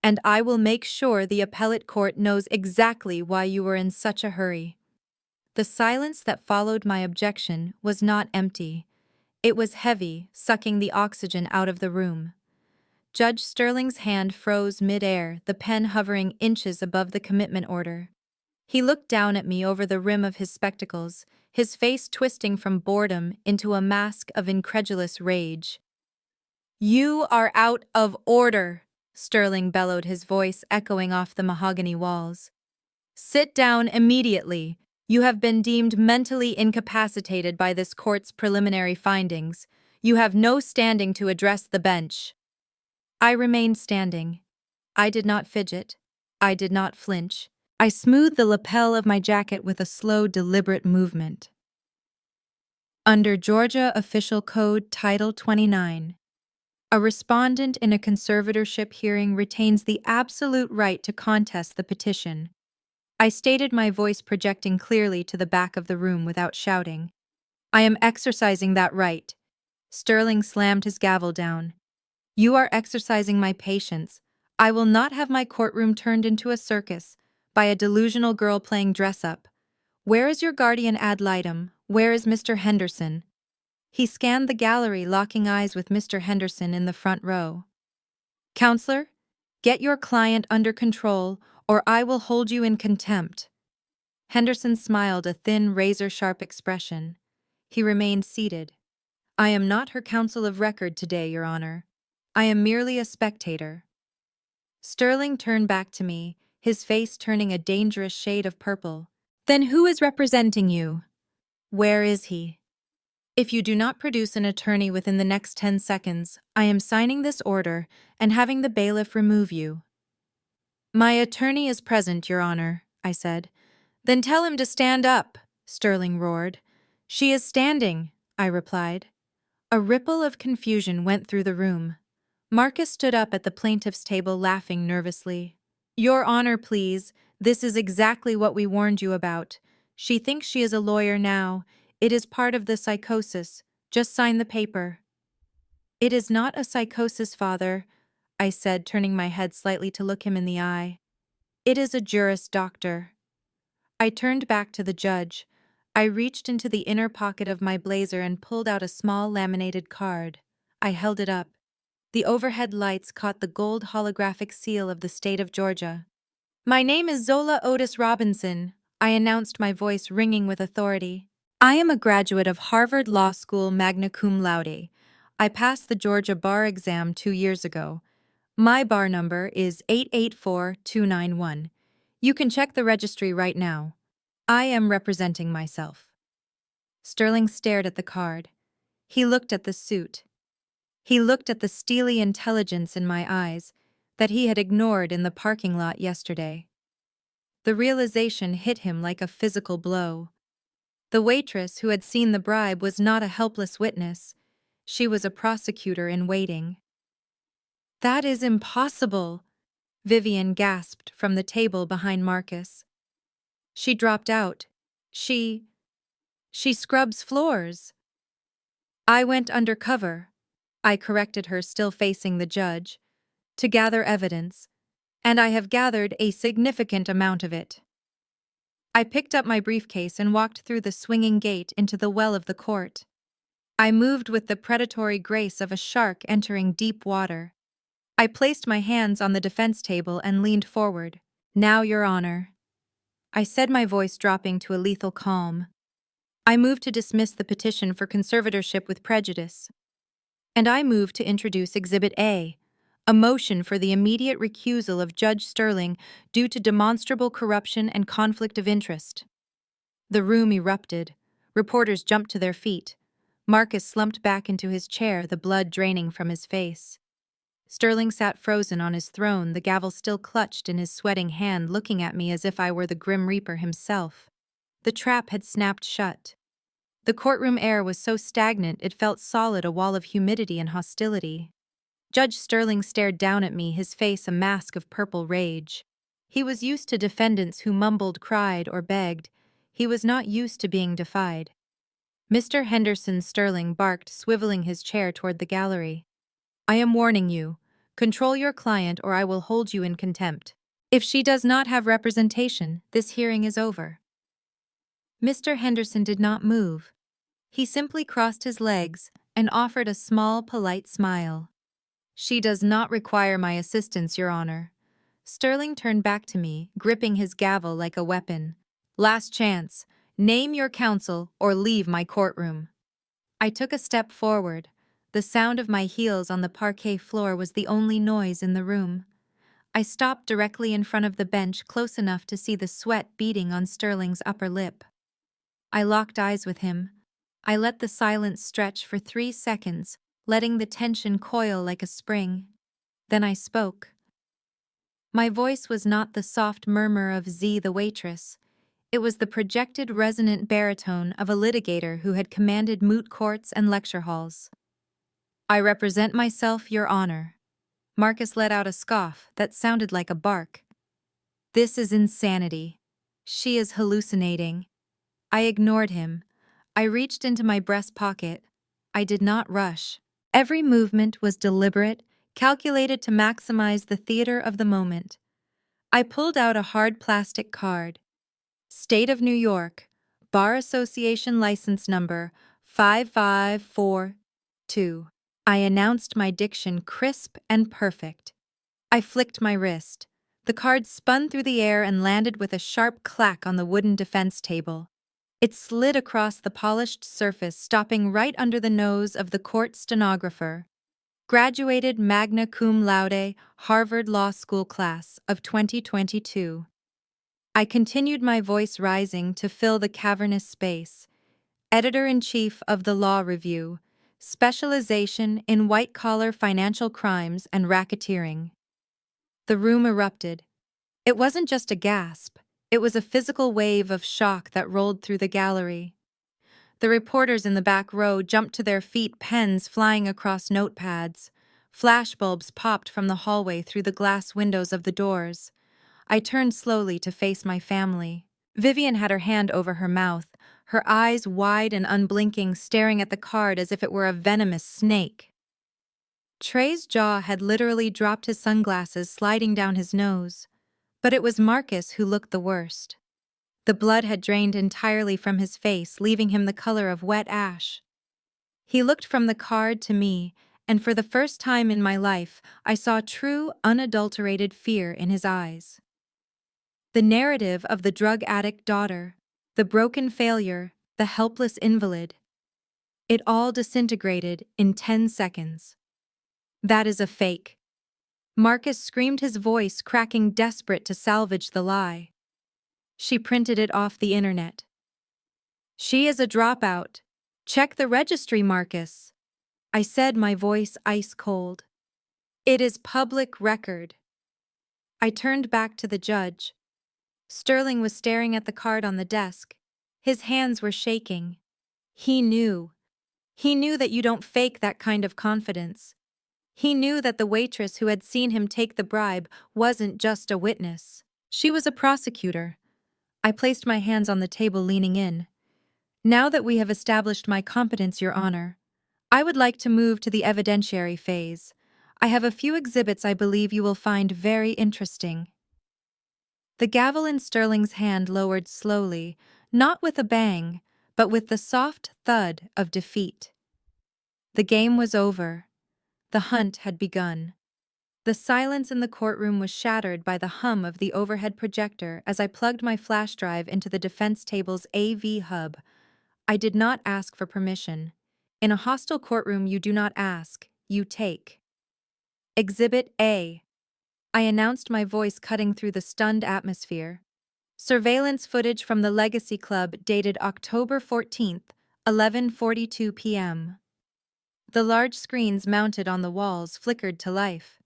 [SPEAKER 1] And I will make sure the appellate court knows exactly why you were in such a hurry." The silence that followed my objection was not empty. It was heavy, sucking the oxygen out of the room. Judge Sterling's hand froze mid-air, the pen hovering inches above the commitment order. He looked down at me over the rim of his spectacles, his face twisting from boredom into a mask of incredulous rage. "You are out of order," Sterling bellowed, his voice echoing off the mahogany walls. "Sit down immediately. You have been deemed mentally incapacitated by this court's preliminary findings. You have no standing to address the bench." I remained standing. I did not fidget. I did not flinch. I smoothed the lapel of my jacket with a slow, deliberate movement. Under Georgia Official Code Title 29, a respondent in a conservatorship hearing retains the absolute right to contest the petition. I stated, my voice projecting clearly to the back of the room without shouting. "I am exercising that right." Sterling slammed his gavel down. "You are exercising my patience. I will not have my courtroom turned into a circus by a delusional girl playing dress-up. Where is your guardian ad litem? Where is Mr. Henderson?" He scanned the gallery, locking eyes with Mr. Henderson in the front row. "Counselor, get your client under control, or I will hold you in contempt." Henderson smiled, a thin, razor-sharp expression. He remained seated. "I am not her counsel of record today, Your Honor. I am merely a spectator." Sterling turned back to me, his face turning a dangerous shade of purple. "Then who is representing you? Where is he?" "If you do not produce an attorney within the next 10 seconds, I am signing this order and having the bailiff remove you." "My attorney is present, Your Honor," I said. "Then tell him to stand up," Sterling roared. "She is standing," I replied. A ripple of confusion went through the room. Marcus stood up at the plaintiff's table, laughing nervously. "Your Honor, please. This is exactly what we warned you about. She thinks she is a lawyer now. It is part of the psychosis. Just sign the paper." "It is not a psychosis, Father," I said, turning my head slightly to look him in the eye. "It is a Juris Doctor." I turned back to the judge. I reached into the inner pocket of my blazer and pulled out a small laminated card. I held it up. The overhead lights caught the gold holographic seal of the state of Georgia. "My name is Zola Otis Robinson," I announced, my voice ringing with authority. "I am a graduate of Harvard Law School magna cum laude. I passed the Georgia bar exam 2 years ago. My bar number is 884291. You can check the registry right now." I am representing myself. Sterling stared at the card. He looked at the suit. He looked at the steely intelligence in my eyes that he had ignored in the parking lot yesterday. The realization hit him like a physical blow. The waitress who had seen the bribe was not a helpless witness. She was a prosecutor in waiting. That is impossible, Vivian gasped from the table behind Marcus. She dropped out. She scrubs floors. I went undercover. I corrected her, still facing the judge, to gather evidence, and I have gathered a significant amount of it. I picked up my briefcase and walked through the swinging gate into the well of the court. I moved with the predatory grace of a shark entering deep water. I placed my hands on the defense table and leaned forward. Now, Your Honor, I said, my voice dropping to a lethal calm. I move to dismiss the petition for conservatorship with prejudice. And I move to introduce Exhibit A, a motion for the immediate recusal of Judge Sterling due to demonstrable corruption and conflict of interest. The room erupted. Reporters jumped to their feet. Marcus slumped back into his chair, the blood draining from his face. Sterling sat frozen on his throne, the gavel still clutched in his sweating hand, looking at me as if I were the Grim Reaper himself. The trap had snapped shut. The courtroom air was so stagnant it felt solid, a wall of humidity and hostility. Judge Sterling stared down at me, his face a mask of purple rage. He was used to defendants who mumbled, cried, or begged. He was not used to being defied. Mr. Henderson Sterling barked, swiveling his chair toward the gallery. I am warning you. Control your client or I will hold you in contempt. If she does not have representation, this hearing is over. Mr. Henderson did not move. He simply crossed his legs and offered a small, polite smile. She does not require my assistance, Your Honor. Sterling turned back to me, gripping his gavel like a weapon. Last chance. Name your counsel or leave my courtroom. I took a step forward. The sound of my heels on the parquet floor was the only noise in the room. I stopped directly in front of the bench, close enough to see the sweat beading on Sterling's upper lip. I locked eyes with him. I let the silence stretch for 3 seconds, letting the tension coil like a spring. Then I spoke. My voice was not the soft murmur of Z the waitress. It was the projected resonant baritone of a litigator who had commanded moot courts and lecture halls. I represent myself, Your Honor. Marcus let out a scoff that sounded like a bark. This is insanity. She is hallucinating. I ignored him. I reached into my breast pocket. I did not rush. Every movement was deliberate, calculated to maximize the theater of the moment. I pulled out a hard plastic card. State of New York, Bar Association License Number 5542. I announced, my diction crisp and perfect. I flicked my wrist. The card spun through the air and landed with a sharp clack on the wooden defense table. It slid across the polished surface, stopping right under the nose of the court stenographer. Graduated magna cum laude, Harvard Law School class of 2022. I continued, my voice rising to fill the cavernous space. Editor-in-Chief of the Law Review, specialization in white-collar financial crimes and racketeering. The room erupted. It wasn't just a gasp. It was a physical wave of shock that rolled through the gallery. The reporters in the back row jumped to their feet, pens flying across notepads. Flashbulbs popped from the hallway through the glass windows of the doors. I turned slowly to face my family. Vivian had her hand over her mouth, her eyes wide and unblinking, staring at the card as if it were a venomous snake. Trey's jaw had literally dropped, his sunglasses sliding down his nose. But it was Marcus who looked the worst. The blood had drained entirely from his face, leaving him the color of wet ash. He looked from the card to me, and for the first time in my life, I saw true, unadulterated fear in his eyes. The narrative of the drug addict daughter, the broken failure, the helpless invalid. It all disintegrated in 10 seconds. That is a fake. Marcus screamed, his voice cracking, desperate to salvage the lie. She printed it off the internet. She is a dropout. Check the registry, Marcus. I said, my voice ice cold. It is public record. I turned back to the judge. Sterling was staring at the card on the desk. His hands were shaking. He knew. He knew that you don't fake that kind of confidence. He knew that the waitress who had seen him take the bribe wasn't just a witness. She was a prosecutor. I placed my hands on the table, leaning in. Now that we have established my competence, Your Honor, I would like to move to the evidentiary phase. I have a few exhibits I believe you will find very interesting. The gavel in Sterling's hand lowered slowly, not with a bang, but with the soft thud of defeat. The game was over. The hunt had begun. The silence in the courtroom was shattered by the hum of the overhead projector as I plugged my flash drive into the defense table's AV hub. I did not ask for permission. In a hostile courtroom, you do not ask, you take. Exhibit A. I announced, my voice cutting through the stunned atmosphere. Surveillance footage from the Legacy Club dated October 14th, 11:42 p.m. The large screens mounted on the walls flickered to life.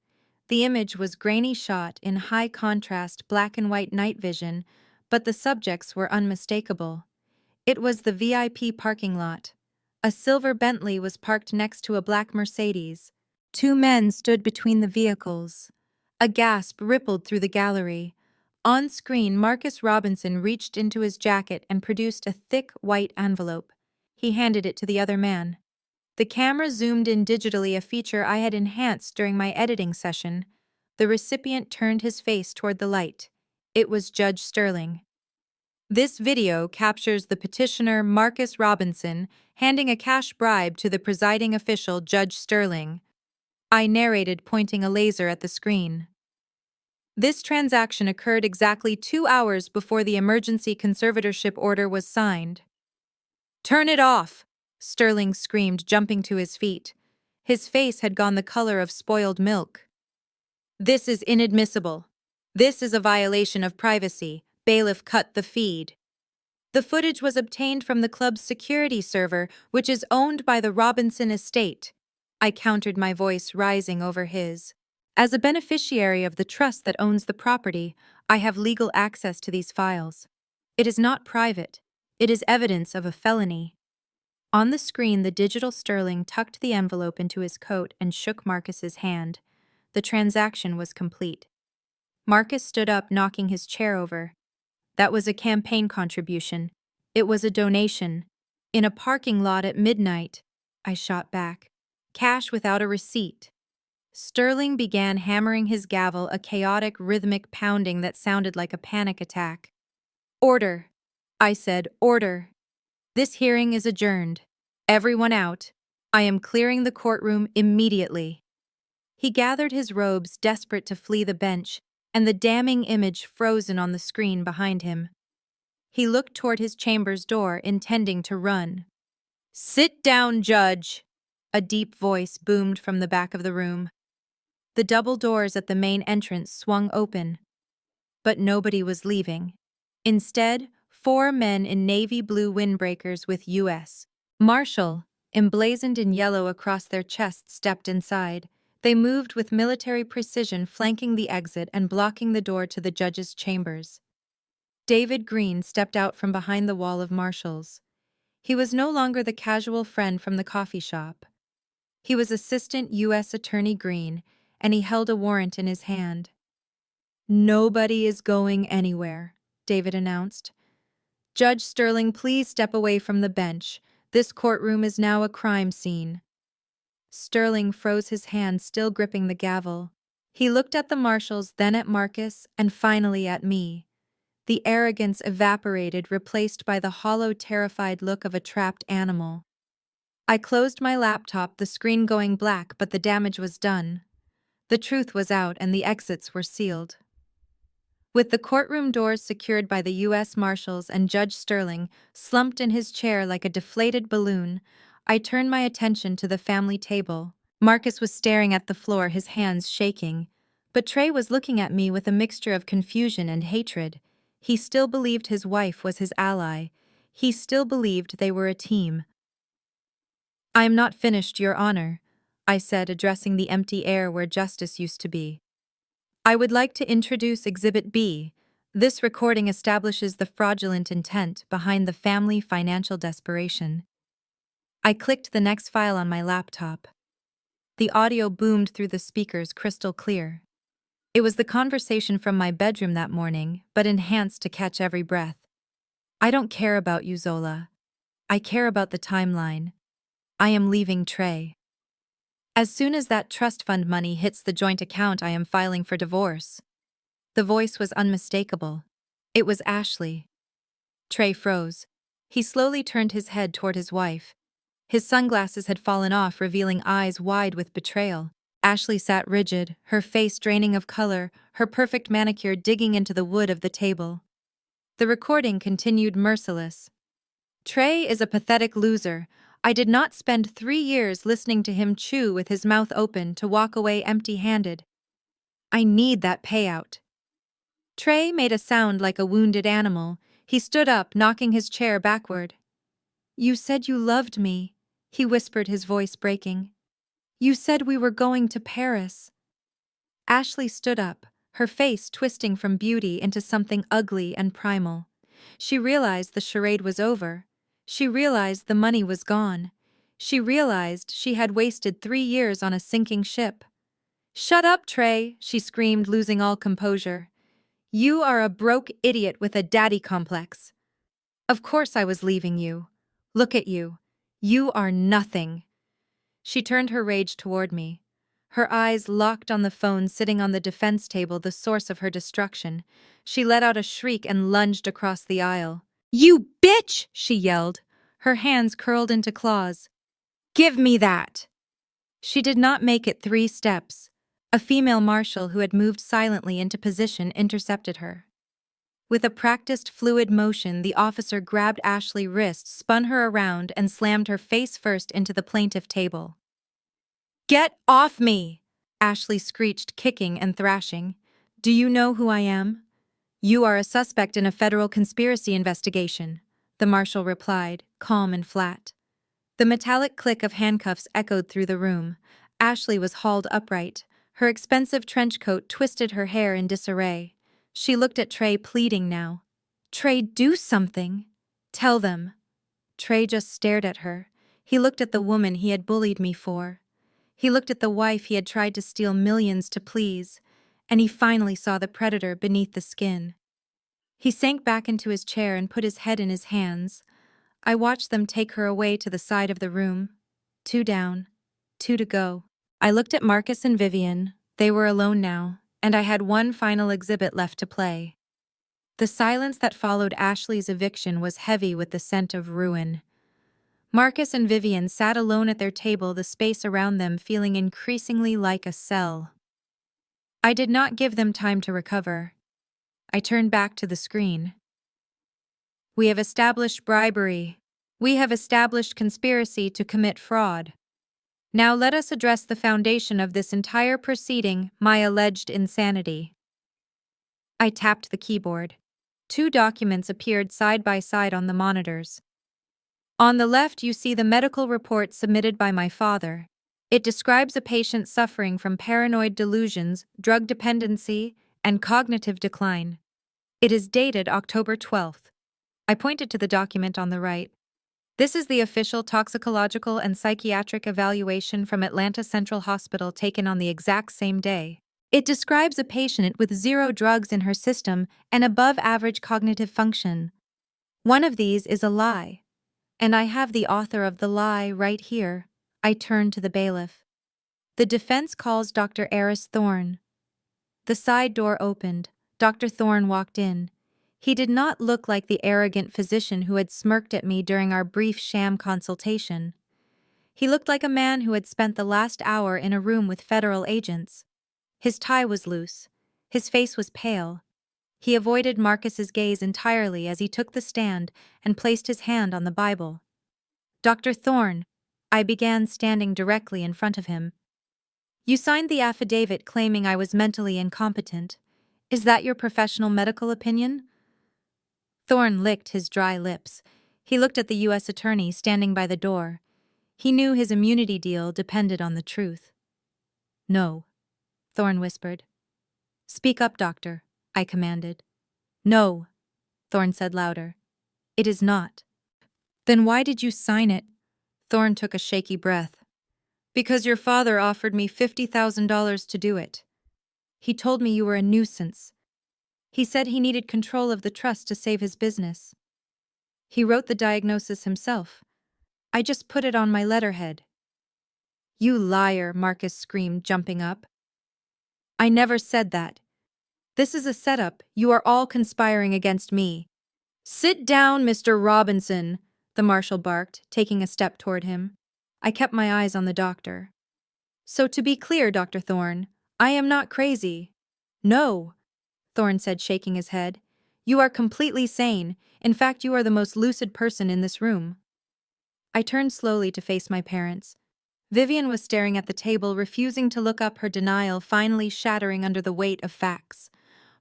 [SPEAKER 1] The image was grainy, shot in high-contrast black and white night vision, but the subjects were unmistakable. It was the VIP parking lot. A silver Bentley was parked next to a black Mercedes. Two men stood between the vehicles. A gasp rippled through the gallery. On screen, Marcus Robinson reached into his jacket and produced a thick white envelope. He handed it to the other man. The camera zoomed in digitally, a feature I had enhanced during my editing session. The recipient turned his face toward the light. It was Judge Sterling. This video captures the petitioner Marcus Robinson handing a cash bribe to the presiding official, Judge Sterling. I narrated, pointing a laser at the screen. This transaction occurred exactly 2 hours before the emergency conservatorship order was signed. "Turn it off!" Sterling screamed, jumping to his feet. His face had gone the color of spoiled milk. "This is inadmissible. This is a violation of privacy." Bailiff cut the feed. The footage was obtained from the club's security server, which is owned by the Robinson estate. I countered, my voice rising over his. As a beneficiary of the trust that owns the property, I have legal access to these files. It is not private. It is evidence of a felony. On the screen, the digital Sterling tucked the envelope into his coat and shook Marcus's hand. The transaction was complete. Marcus stood up, knocking his chair over. That was a campaign contribution. It was a donation. In a parking lot at midnight, I shot back. Cash without a receipt. Sterling began hammering his gavel, a chaotic, rhythmic pounding that sounded like a panic attack. "Order," I said, "order. This hearing is adjourned. Everyone out. I am clearing the courtroom immediately." He gathered his robes, desperate to flee the bench, and the damning image frozen on the screen behind him. He looked toward his chamber's door, intending to run. "Sit down, Judge," a deep voice boomed from the back of the room. The double doors at the main entrance swung open. But nobody was leaving. Instead, 4 men in navy blue windbreakers with U.S. Marshal, emblazoned in yellow across their chests, stepped inside. They moved with military precision, flanking the exit and blocking the door to the judge's chambers. David Green stepped out from behind the wall of marshals. He was no longer the casual friend from the coffee shop. He was Assistant U.S. Attorney Green, and he held a warrant in his hand. "Nobody is going anywhere," David announced. "Judge Sterling, please step away from the bench. This courtroom is now a crime scene." Sterling froze, his hand still gripping the gavel. He looked at the marshals, then at Marcus, and finally at me. The arrogance evaporated, replaced by the hollow, terrified look of a trapped animal. I closed my laptop, the screen going black, but the damage was done. The truth was out, and the exits were sealed. With the courtroom doors secured by the U.S. Marshals and Judge Sterling slumped in his chair like a deflated balloon, I turned my attention to the family table. Marcus was staring at the floor, his hands shaking, but Trey was looking at me with a mixture of confusion and hatred. He still believed his wife was his ally. He still believed they were a team. "I am not finished, Your Honor," I said, addressing the empty air where justice used to be. "I would like to introduce Exhibit B. This recording establishes the fraudulent intent behind the family financial desperation." I clicked the next file on my laptop. The audio boomed through the speakers crystal clear. It was the conversation from my bedroom that morning, but enhanced to catch every breath. "I don't care about you, Zola. I care about the timeline. I am leaving Trey. As soon as that trust fund money hits the joint account, I am filing for divorce." The voice was unmistakable. It was Ashley. Trey froze. He slowly turned his head toward his wife. His sunglasses had fallen off, revealing eyes wide with betrayal. Ashley sat rigid, her face draining of color, her perfect manicure digging into the wood of the table. The recording continued merciless. "Trey is a pathetic loser. I did not spend 3 years listening to him chew with his mouth open to walk away empty-handed. I need that payout." Trey made a sound like a wounded animal. He stood up, knocking his chair backward. "You said you loved me," he whispered, his voice breaking. "You said we were going to Paris." Ashley stood up, her face twisting from beauty into something ugly and primal. She realized the charade was over. She realized the money was gone. She realized she had wasted 3 years on a sinking ship. "Shut up, Trey," she screamed, losing all composure. "You are a broke idiot with a daddy complex. Of course I was leaving you. Look at you. You are nothing." She turned her rage toward me. Her eyes locked on the phone sitting on the defense table, the source of her destruction. She let out a shriek and lunged across the aisle. "You bitch!" she yelled, her hands curled into claws. "Give me that!" She did not make it 3 steps. A female marshal who had moved silently into position intercepted her. With a practiced, fluid motion, the officer grabbed Ashley's wrist, spun her around, and slammed her face first into the plaintiff table. "Get off me!" Ashley screeched, kicking and thrashing. "Do you know who I am?" "You are a suspect in a federal conspiracy investigation," the marshal replied, calm and flat. The metallic click of handcuffs echoed through the room. Ashley was hauled upright. Her expensive trench coat twisted her hair in disarray. She looked at Trey, pleading now. "Trey, do something. Tell them." Trey just stared at her. He looked at the woman he had bullied me for. He looked at the wife he had tried to steal millions to please, and he finally saw the predator beneath the skin. He sank back into his chair and put his head in his hands. I watched them take her away to the side of the room. 2 down, 2 to go. I looked at Marcus and Vivian. They were alone now, and I had one final exhibit left to play. The silence that followed Ashley's eviction was heavy with the scent of ruin. Marcus and Vivian sat alone at their table, the space around them feeling increasingly like a cell. I did not give them time to recover. I turned back to the screen. "We have established bribery. We have established conspiracy to commit fraud. Now let us address the foundation of this entire proceeding, my alleged insanity." I tapped the keyboard. 2 documents appeared side by side on the monitors. On the left, you see the medical report submitted by my father. It describes a patient suffering from paranoid delusions, drug dependency, and cognitive decline. It is dated October 12th. I pointed to the document on the right. "This is the official toxicological and psychiatric evaluation from Atlanta Central Hospital taken on the exact same day. It describes a patient with 0 drugs in her system and above-average cognitive function. One of these is a lie. And I have the author of the lie right here." I turned to the bailiff. "The defense calls Dr. Eris Thorne." The side door opened. Dr. Thorne walked in. He did not look like the arrogant physician who had smirked at me during our brief sham consultation. He looked like a man who had spent the last hour in a room with federal agents. His tie was loose. His face was pale. He avoided Marcus's gaze entirely as he took the stand and placed his hand on the Bible. "Dr. Thorne," I began, standing directly in front of him. "You signed the affidavit claiming I was mentally incompetent. Is that your professional medical opinion?" Thorne licked his dry lips. He looked at the U.S. attorney standing by the door. He knew his immunity deal depended on the truth. "No," Thorne whispered. "Speak up, doctor," I commanded. "No," Thorne said louder. "It is not." "Then why did you sign it?" Thorne took a shaky breath. "Because your father offered me $50,000 to do it. He told me you were a nuisance. He said he needed control of the trust to save his business. He wrote the diagnosis himself. I just put it on my letterhead." "You liar," Marcus screamed, jumping up. "I never said that. This is a setup. You are all conspiring against me." "Sit down, Mr. Robinson," the marshal barked, taking a step toward him. I kept my eyes on the doctor. "So to be clear, Dr. Thorne, I am not crazy." "No," Thorne said, shaking his head. "You are completely sane. In fact, you are the most lucid person in this room." I turned slowly to face my parents. Vivian was staring at the table, refusing to look up, her denial finally shattering under the weight of facts.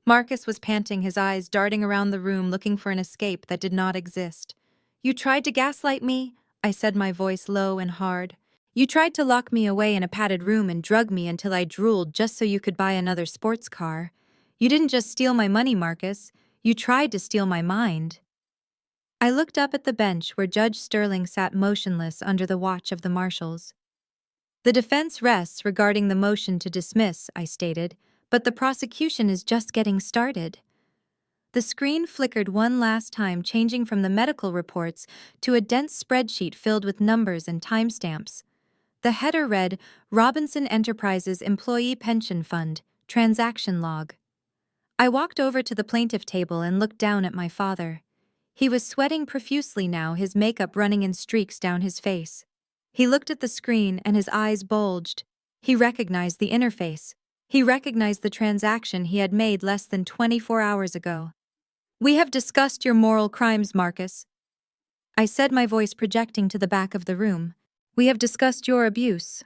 [SPEAKER 1] Marcus was panting, his eyes darting around the room, looking for an escape that did not exist. "You tried to gaslight me," I said, my voice low and hard. "You tried to lock me away in a padded room and drug me until I drooled just so you could buy another sports car. You didn't just steal my money, Marcus. You tried to steal my mind." I looked up at the bench where Judge Sterling sat motionless under the watch of the marshals. "The defense rests regarding the motion to dismiss," I stated, "but the prosecution is just getting started." The screen flickered one last time, changing from the medical reports to a dense spreadsheet filled with numbers and timestamps. The header read, "Robinson Enterprises Employee Pension Fund, Transaction Log." I walked over to the plaintiff table and looked down at my father. He was sweating profusely now, his makeup running in streaks down his face. He looked at the screen and his eyes bulged. He recognized the interface. He recognized the transaction he had made less than 24 hours ago. "We have discussed your moral crimes, Marcus," I said, my voice projecting to the back of the room. "We have discussed your abuse.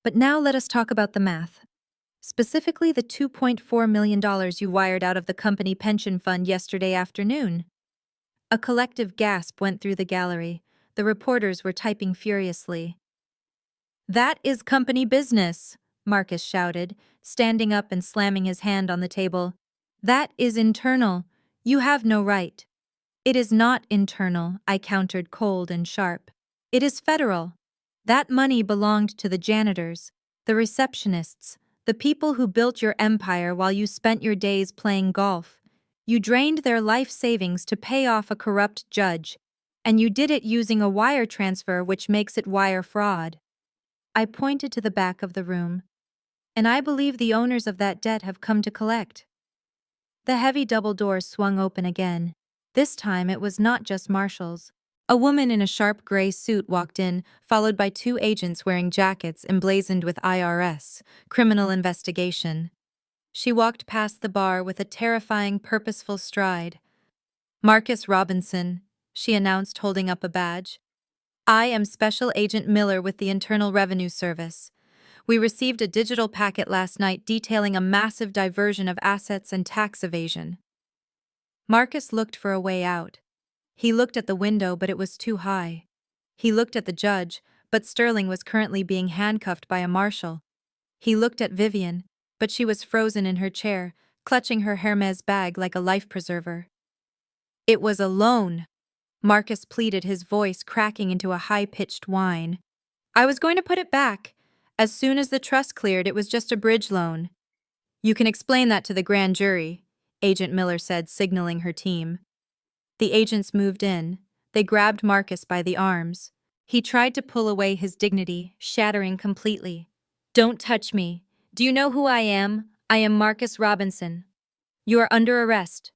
[SPEAKER 1] But now let us talk about the math. Specifically the $2.4 million you wired out of the company pension fund yesterday afternoon." A collective gasp went through the gallery. The reporters were typing furiously. "That is company business," Marcus shouted, standing up and slamming his hand on the table. "That is internal. You have no right." "It is not internal," I countered, cold and sharp. "It is federal. That money belonged to the janitors, the receptionists, the people who built your empire while you spent your days playing golf. You drained their life savings to pay off a corrupt judge, and you did it using a wire transfer, which makes it wire fraud." I pointed to the back of the room. "And I believe the owners of that debt have come to collect." The heavy double doors swung open again. This time it was not just marshals. A woman in a sharp gray suit walked in, followed by two agents wearing jackets emblazoned with IRS, criminal investigation. She walked past the bar with a terrifying, purposeful stride. "Marcus Robinson," she announced, holding up a badge. "I am Special Agent Miller with the Internal Revenue Service. We received a digital packet last night detailing a massive diversion of assets and tax evasion." Marcus looked for a way out. He looked at the window, but it was too high. He looked at the judge, but Sterling was currently being handcuffed by a marshal. He looked at Vivian, but she was frozen in her chair, clutching her Hermes bag like a life preserver. "It was a loan," Marcus pleaded, his voice cracking into a high-pitched whine. "I was going to put it back. As soon as the trust cleared, it was just a bridge loan." "You can explain that to the grand jury," Agent Miller said, signaling her team. The agents moved in. They grabbed Marcus by the arms. He tried to pull away, his dignity shattering completely. "Don't touch me. Do you know who I am? I am Marcus Robinson." "You are under arrest,"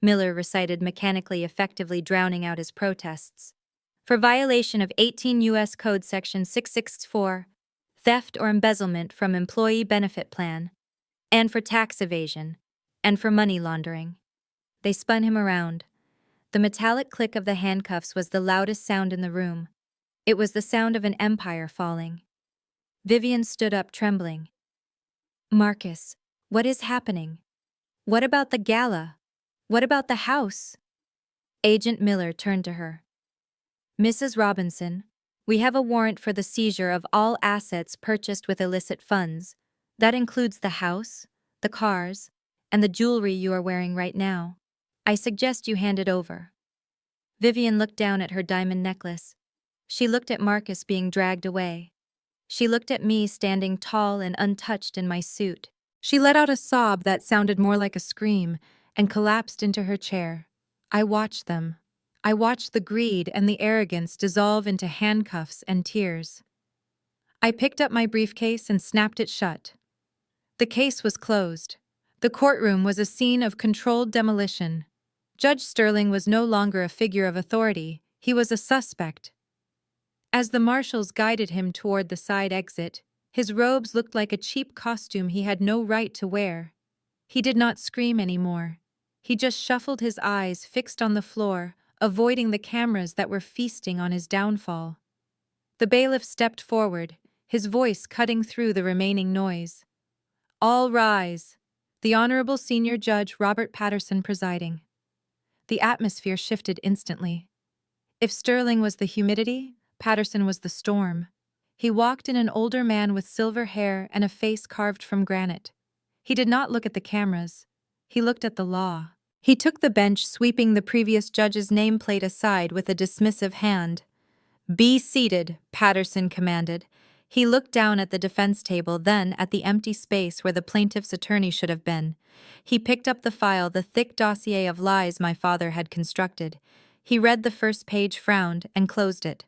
[SPEAKER 1] Miller recited mechanically, effectively drowning out his protests. "For violation of 18 U.S. Code Section 664, theft or embezzlement from employee benefit plan, and for tax evasion, and for money laundering." They spun him around. The metallic click of the handcuffs was the loudest sound in the room. It was the sound of an empire falling. Vivian stood up, trembling. "Marcus, what is happening? What about the gala? What about the house?" Agent Miller turned to her. Mrs. Robinson, we have a warrant for the seizure of all assets purchased with illicit funds. That includes the house, the cars, and the jewelry you are wearing right now. I suggest you hand it over. Vivian looked down at her diamond necklace. She looked at Marcus being dragged away. She looked at me standing tall and untouched in my suit. She let out a sob that sounded more like a scream and collapsed into her chair. I watched them. I watched the greed and the arrogance dissolve into handcuffs and tears. I picked up my briefcase and snapped it shut. The case was closed. The courtroom was a scene of controlled demolition. Judge Sterling was no longer a figure of authority, he was a suspect. As the marshals guided him toward the side exit, his robes looked like a cheap costume he had no right to wear. He did not scream anymore. He just shuffled his eyes fixed on the floor, avoiding the cameras that were feasting on his downfall. The bailiff stepped forward, his voice cutting through the remaining noise. All rise. The Honorable Senior Judge Robert Patterson presiding. The atmosphere shifted instantly. If Sterling was the humidity, Patterson was the storm. He walked in an older man with silver hair and a face carved from granite. He did not look at the cameras. He looked at the law. He took the bench, sweeping the previous judge's nameplate aside with a dismissive hand. Be seated, Patterson commanded. He looked down at the defense table, then at the empty space where the plaintiff's attorney should have been. He picked up the file, the thick dossier of lies my father had constructed. He read the first page, frowned, and closed it.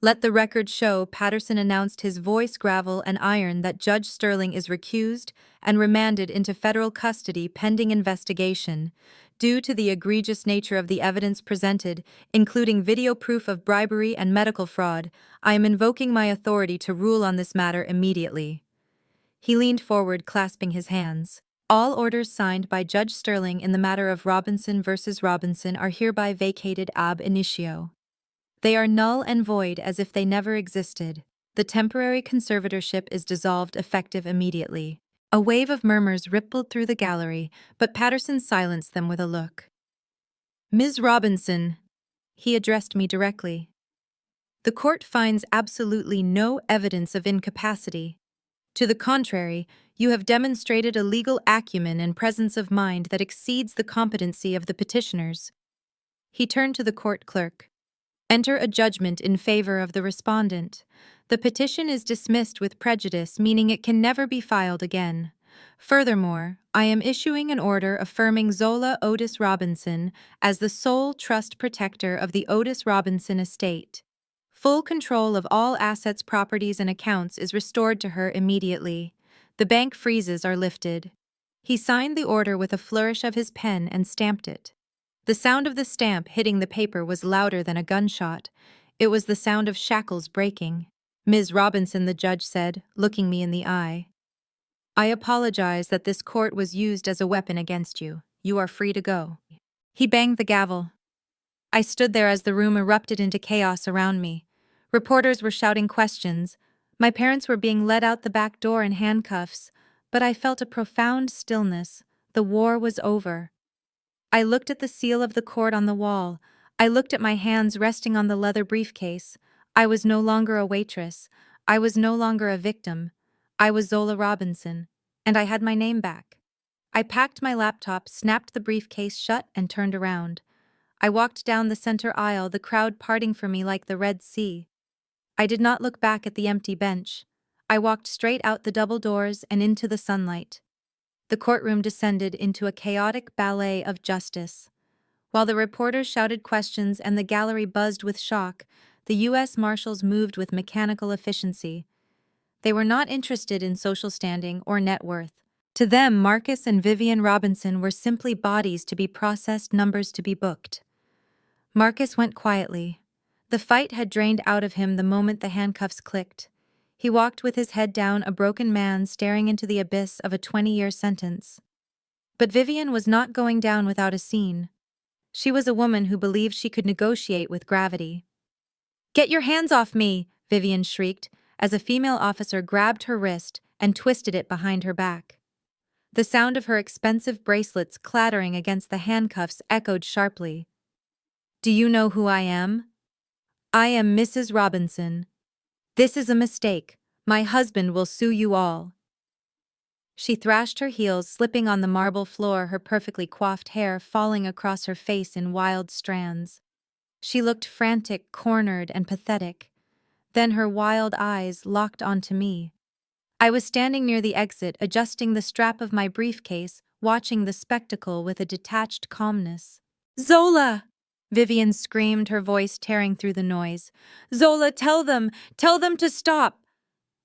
[SPEAKER 1] Let the record show, Patterson announced, his voice gravel and iron, that Judge Sterling is recused and remanded into federal custody pending investigation. Due to the egregious nature of the evidence presented, including video proof of bribery and medical fraud, I am invoking my authority to rule on this matter immediately. He leaned forward, clasping his hands. All orders signed by Judge Sterling in the matter of Robinson versus Robinson are hereby vacated ab initio. They are null and void as if they never existed. The temporary conservatorship is dissolved effective immediately. A wave of murmurs rippled through the gallery, but Patterson silenced them with a look. Ms. Robinson, he addressed me directly. The court finds absolutely no evidence of incapacity. To the contrary, you have demonstrated a legal acumen and presence of mind that exceeds the competency of the petitioners. He turned to the court clerk. Enter a judgment in favor of the respondent. The petition is dismissed with prejudice, meaning it can never be filed again. Furthermore, I am issuing an order affirming Zola Otis Robinson as the sole trust protector of the Otis Robinson estate. Full control of all assets, properties, and accounts is restored to her immediately. The bank freezes are lifted. He signed the order with a flourish of his pen and stamped it. The sound of the stamp hitting the paper was louder than a gunshot. It was the sound of shackles breaking. Ms. Robinson, the judge said, looking me in the eye. I apologize that this court was used as a weapon against you. You are free to go. He banged the gavel. I stood there as the room erupted into chaos around me. Reporters were shouting questions. My parents were being led out the back door in handcuffs, but I felt a profound stillness. The war was over. I looked at the seal of the court on the wall. I looked at my hands resting on the leather briefcase. I was no longer a waitress. I was no longer a victim. I was Zola Robinson, and I had my name back. I packed my laptop, snapped the briefcase shut, and turned around. I walked down the center aisle, the crowd parting for me like the Red Sea. I did not look back at the empty bench. I walked straight out the double doors and into the sunlight. The courtroom descended into a chaotic ballet of justice. While the reporters shouted questions and the gallery buzzed with shock, the U.S. Marshals moved with mechanical efficiency. They were not interested in social standing or net worth. To them, Marcus and Vivian Robinson were simply bodies to be processed, numbers to be booked. Marcus went quietly. The fight had drained out of him the moment the handcuffs clicked. He walked with his head down, a broken man staring into the abyss of a 20-year sentence. But Vivian was not going down without a scene. She was a woman who believed she could negotiate with gravity. "Get your hands off me!" Vivian shrieked, as a female officer grabbed her wrist and twisted it behind her back. The sound of her expensive bracelets clattering against the handcuffs echoed sharply. Do you know who I am? I am Mrs. Robinson. This is a mistake. My husband will sue you all. She thrashed her heels, slipping on the marble floor, her perfectly coiffed hair falling across her face in wild strands. She looked frantic, cornered, and pathetic. Then her wild eyes locked onto me. I was standing near the exit, adjusting the strap of my briefcase, watching the spectacle with a detached calmness. "Zola!" Vivian screamed, her voice tearing through the noise. "Zola, tell them to stop!"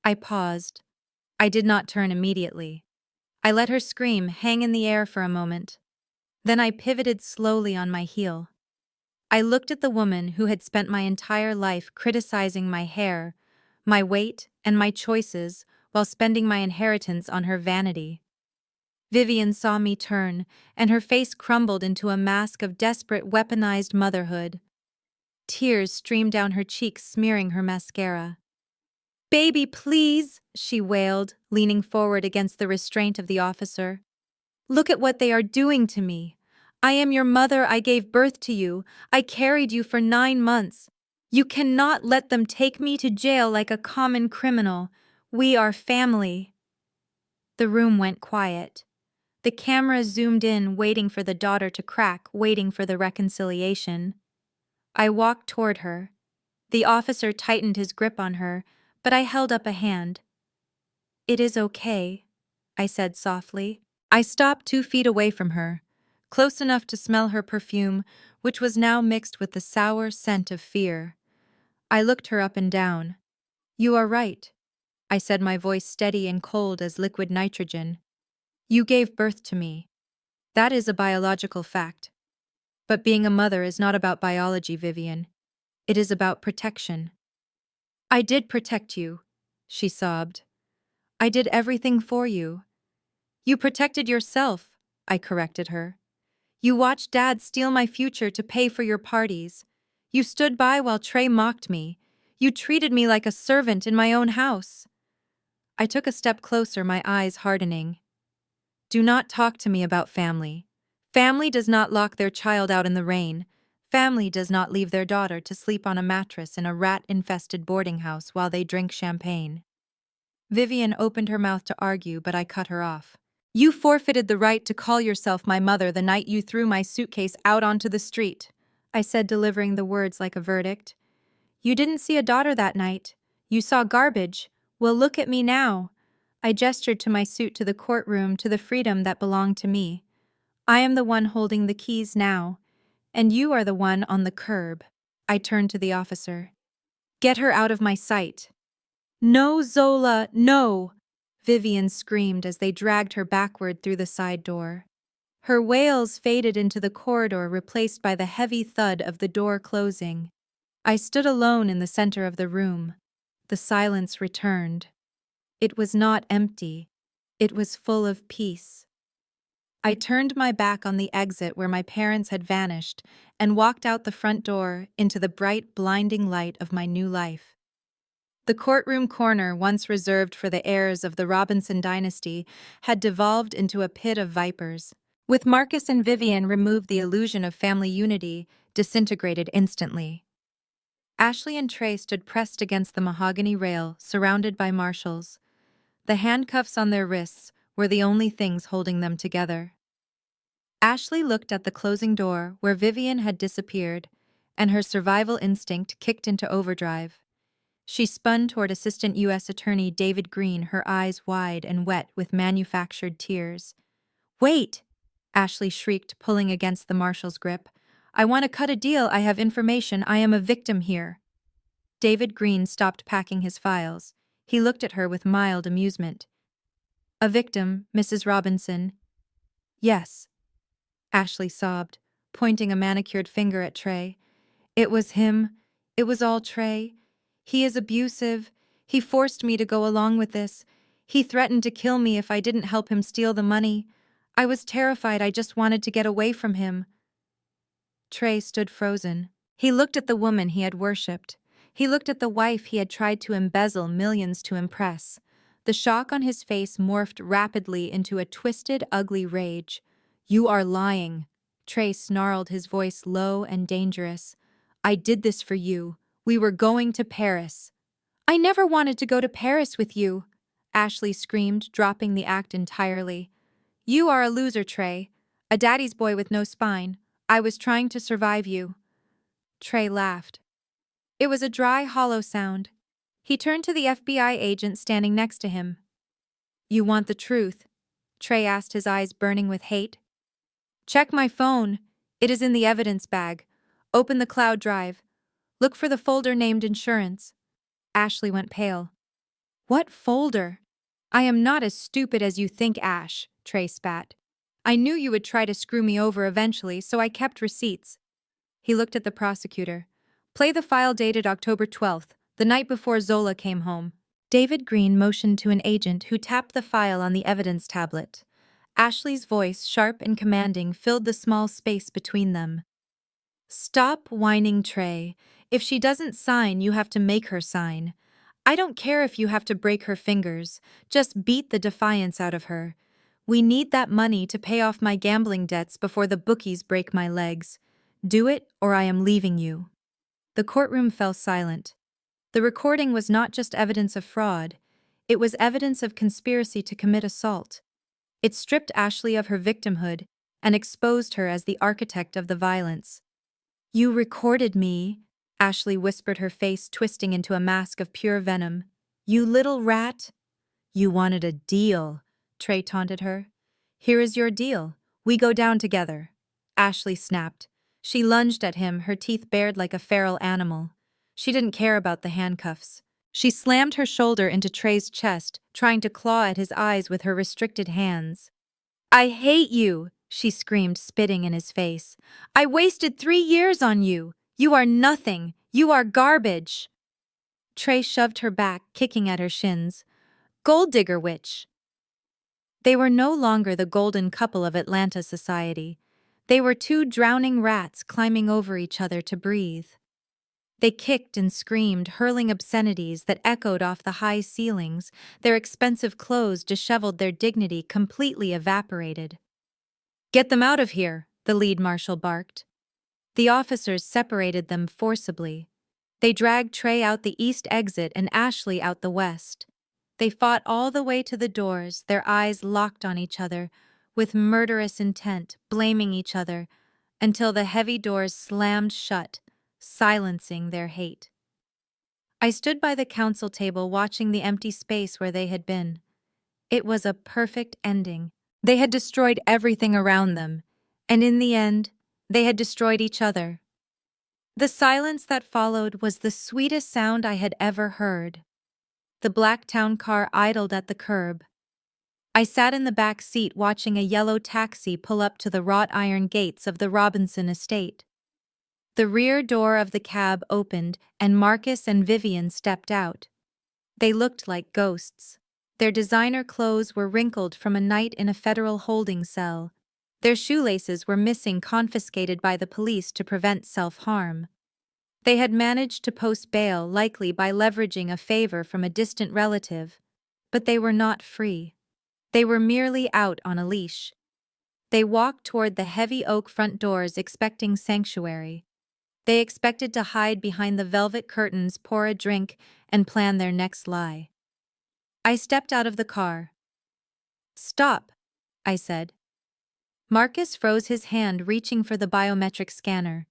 [SPEAKER 1] I paused. I did not turn immediately. I let her scream hang in the air for a moment. Then I pivoted slowly on my heel. I looked at the woman who had spent my entire life criticizing my hair, my weight, and my choices while spending my inheritance on her vanity. Vivian saw me turn, and her face crumbled into a mask of desperate, weaponized motherhood. Tears streamed down her cheeks, smearing her mascara. "Baby, please," she wailed, leaning forward against the restraint of the officer. "Look at what they are doing to me. I am your mother. I gave birth to you. I carried you for 9 months. You cannot let them take me to jail like a common criminal. We are family." The room went quiet. The camera zoomed in, waiting for the daughter to crack, waiting for the reconciliation. I walked toward her. The officer tightened his grip on her, but I held up a hand. "It is okay," I said softly. I stopped 2 feet away from her, close enough to smell her perfume, which was now mixed with the sour scent of fear. I looked her up and down. "You are right," I said, my voice steady and cold as liquid nitrogen. "You gave birth to me. That is a biological fact. But being a mother is not about biology, Vivian. It is about protection." "I did protect you," she sobbed. "I did everything for you." "You protected yourself," I corrected her. "You watched Dad steal my future to pay for your parties. You stood by while Trey mocked me. You treated me like a servant in my own house." I took a step closer, my eyes hardening. "Do not talk to me about family. Family does not lock their child out in the rain. Family does not leave their daughter to sleep on a mattress in a rat-infested boarding house while they drink champagne." Vivian opened her mouth to argue, but I cut her off. "You forfeited the right to call yourself my mother the night you threw my suitcase out onto the street," I said, delivering the words like a verdict. "You didn't see a daughter that night. You saw garbage. Well, look at me now." I gestured to my suit, to the courtroom, to the freedom that belonged to me. "I am the one holding the keys now, and you are the one on the curb." I turned to the officer. "Get her out of my sight." "No, Zola, no!" Vivian screamed as they dragged her backward through the side door. Her wails faded into the corridor, replaced by the heavy thud of the door closing. I stood alone in the center of the room. The silence returned. It was not empty. It was full of peace. I turned my back on the exit where my parents had vanished and walked out the front door into the bright, blinding light of my new life. The courtroom corner, once reserved for the heirs of the Robinson dynasty, had devolved into a pit of vipers. With Marcus and Vivian removed, the illusion of family unity disintegrated instantly. Ashley and Trey stood pressed against the mahogany rail, surrounded by marshals. The handcuffs on their wrists were the only things holding them together. Ashley looked at the closing door where Vivian had disappeared, and her survival instinct kicked into overdrive. She spun toward Assistant U.S. Attorney David Green, her eyes wide and wet with manufactured tears. "Wait!" Ashley shrieked, pulling against the marshal's grip. "I want to cut a deal. I have information. I am a victim here." David Green stopped packing his files. He looked at her with mild amusement. "A victim, Mrs. Robinson?" "Yes," Ashley sobbed, pointing a manicured finger at Trey. "It was him. It was all Trey. He is abusive. He forced me to go along with this. He threatened to kill me if I didn't help him steal the money. I was terrified. I just wanted to get away from him." Trey stood frozen. He looked at the woman he had worshipped. He looked at the wife he had tried to embezzle millions to impress. The shock on his face morphed rapidly into a twisted, ugly rage. "You are lying," Trey snarled, his voice low and dangerous. I did this for you. We were going to Paris. I never wanted to go to Paris with you, Ashley screamed, dropping the act entirely. You are a loser, Trey. A daddy's boy with no spine. I was trying to survive you. Trey laughed. It was a dry, hollow sound. He turned to the FBI agent standing next to him. You want the truth? Trey asked, his eyes burning with hate. Check my phone. It is in the evidence bag. Open the cloud drive. Look for the folder named insurance. Ashley went pale. What folder? I am not as stupid as you think, Ash, Trey spat. I knew you would try to screw me over eventually, so I kept receipts. He looked at the prosecutor. Play the file dated October 12th, the night before Zola came home. David Green motioned to an agent who tapped the file on the evidence tablet. Ashley's voice, sharp and commanding, filled the small space between them. Stop whining, Trey. If she doesn't sign, you have to make her sign. I don't care if you have to break her fingers. Just beat the defiance out of her. We need that money to pay off my gambling debts before the bookies break my legs. Do it, or I am leaving you. The courtroom fell silent. The recording was not just evidence of fraud. It was evidence of conspiracy to commit assault. It stripped Ashley of her victimhood and exposed her as the architect of the violence. You recorded me, Ashley whispered, her face twisting into a mask of pure venom. You little rat. You wanted a deal, Trey taunted her. Here is your deal. We go down together. Ashley snapped. She lunged at him, her teeth bared like a feral animal. She didn't care about the handcuffs. She slammed her shoulder into Trey's chest, trying to claw at his eyes with her restricted hands. I hate you, she screamed, spitting in his face. I wasted 3 years on you. You are nothing. You are garbage. Trey shoved her back, kicking at her shins. Gold digger witch. They were no longer the golden couple of Atlanta society. They were two drowning rats climbing over each other to breathe. They kicked and screamed, hurling obscenities that echoed off the high ceilings. Their expensive clothes disheveled, their dignity completely evaporated. Get them out of here, the lead marshal barked. The officers separated them forcibly. They dragged Trey out the east exit and Ashley out the west. They fought all the way to the doors, their eyes locked on each other, with murderous intent, blaming each other, until the heavy doors slammed shut, silencing their hate. I stood by the counsel table watching the empty space where they had been. It was a perfect ending. They had destroyed everything around them, and in the end, they had destroyed each other. The silence that followed was the sweetest sound I had ever heard. The black town car idled at the curb. I sat in the back seat watching a yellow taxi pull up to the wrought iron gates of the Robinson estate. The rear door of the cab opened and Marcus and Vivian stepped out. They looked like ghosts. Their designer clothes were wrinkled from a night in a federal holding cell. Their shoelaces were missing, confiscated by the police to prevent self-harm. They had managed to post bail, likely by leveraging a favor from a distant relative, but they were not free. They were merely out on a leash. They walked toward the heavy oak front doors expecting sanctuary. They expected to hide behind the velvet curtains, pour a drink, and plan their next lie. I stepped out of the car. Stop, I said. Marcus froze his hand, reaching for the biometric scanner.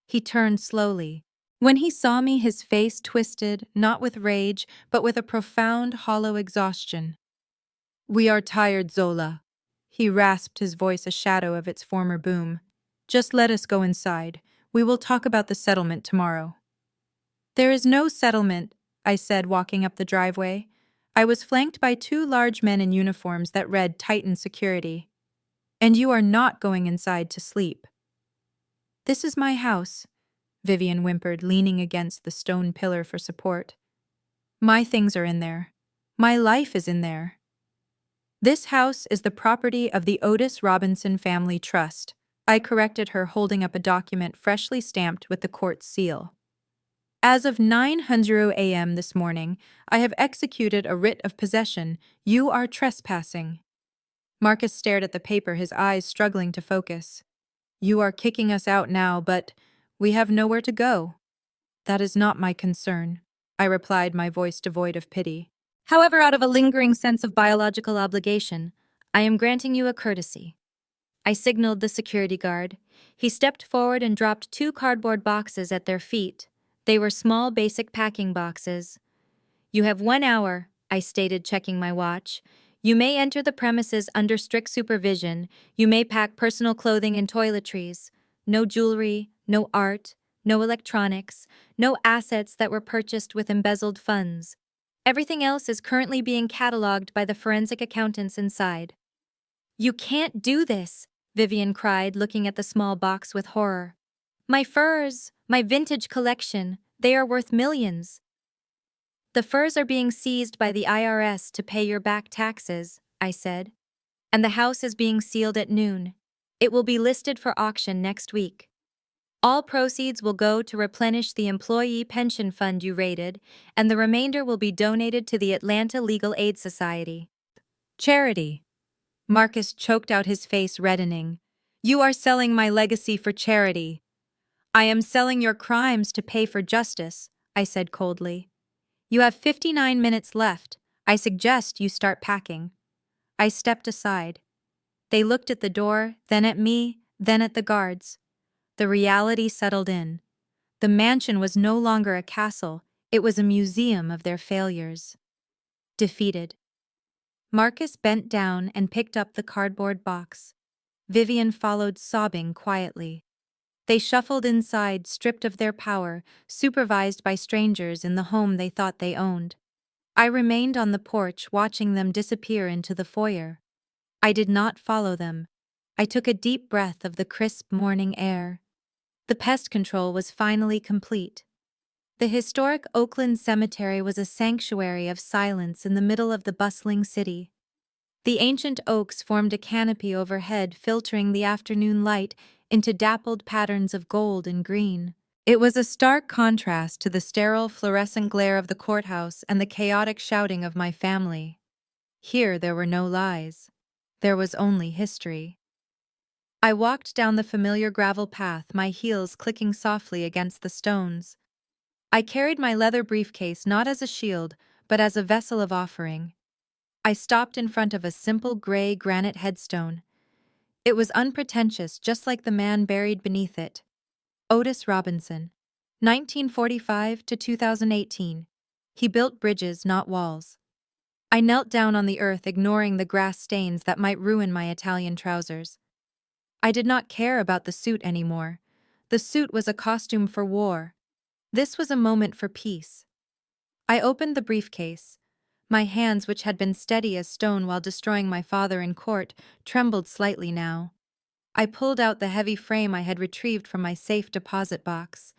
[SPEAKER 1] He turned slowly. When he saw me, his face twisted, not with rage, but with a profound, hollow exhaustion. We are tired, Zola. He rasped, his voice a shadow of its former boom. Just let us go inside. We will talk about the settlement tomorrow. There is no settlement, I said, walking up the driveway. I was flanked by 2 large men in uniforms that read Titan Security. And you are not going inside to sleep. This is my house, Vivian whimpered, leaning against the stone pillar for support. My things are in there. My life is in there. This house is the property of the Otis Robinson Family Trust. I corrected her, holding up a document freshly stamped with the court's seal. As of 9:00 a.m. this morning, I have executed a writ of possession. You are trespassing. Marcus stared at the paper, his eyes struggling to focus. You are kicking us out now, but we have nowhere to go. That is not my concern, I replied, my voice devoid of pity. However, out of a lingering sense of biological obligation, I am granting you a courtesy. I signaled the security guard. He stepped forward and dropped 2 cardboard boxes at their feet. They were small, basic packing boxes. You have 1 hour, I stated, checking my watch. You may enter the premises under strict supervision. You may pack personal clothing and toiletries. No jewelry, no art, no electronics, no assets that were purchased with embezzled funds. Everything else is currently being cataloged by the forensic accountants inside. You can't do this, Vivian cried, looking at the small box with horror. My furs, my vintage collection, they are worth millions. The furs are being seized by the IRS to pay your back taxes, I said. And the house is being sealed at noon. It will be listed for auction next week. All proceeds will go to replenish the employee pension fund you raided, and the remainder will be donated to the Atlanta Legal Aid Society. Charity. Marcus choked out, his face reddening. You are selling my legacy for charity. I am selling your crimes to pay for justice, I said coldly. You have 59 minutes left. I suggest you start packing. I stepped aside. They looked at the door, then at me, then at the guards. The reality settled in. The mansion was no longer a castle, it was a museum of their failures. Defeated. Marcus bent down and picked up the cardboard box. Vivian followed, sobbing quietly. They shuffled inside, stripped of their power, supervised by strangers in the home they thought they owned. I remained on the porch, watching them disappear into the foyer. I did not follow them. I took a deep breath of the crisp morning air. The pest control was finally complete. The historic Oakland Cemetery was a sanctuary of silence in the middle of the bustling city. The ancient oaks formed a canopy overhead, filtering the afternoon light into dappled patterns of gold and green. It was a stark contrast to the sterile, fluorescent glare of the courthouse and the chaotic shouting of my family. Here there were no lies. There was only history. I walked down the familiar gravel path, my heels clicking softly against the stones. I carried my leather briefcase not as a shield, but as a vessel of offering. I stopped in front of a simple gray granite headstone. It was unpretentious, just like the man buried beneath it. Otis Robinson, 1945 to 2018. He built bridges, not walls. I knelt down on the earth, ignoring the grass stains that might ruin my Italian trousers. I did not care about the suit anymore. The suit was a costume for war. This was a moment for peace. I opened the briefcase. My hands, which had been steady as stone while destroying my father in court, trembled slightly now. I pulled out the heavy frame I had retrieved from my safe deposit box.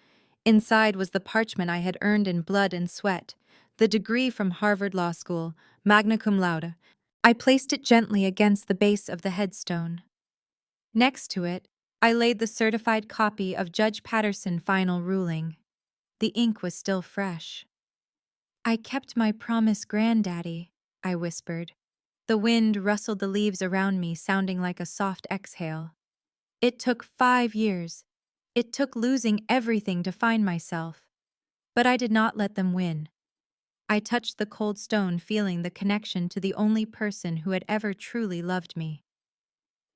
[SPEAKER 1] Inside was the parchment I had earned in blood and sweat, the degree from Harvard Law School, magna cum laude. I placed it gently against the base of the headstone. Next to it, I laid the certified copy of Judge Patterson's final ruling. The ink was still fresh. I kept my promise, Granddaddy, I whispered. The wind rustled the leaves around me, sounding like a soft exhale. It took 5 years. It took losing everything to find myself. But I did not let them win. I touched the cold stone, feeling the connection to the only person who had ever truly loved me.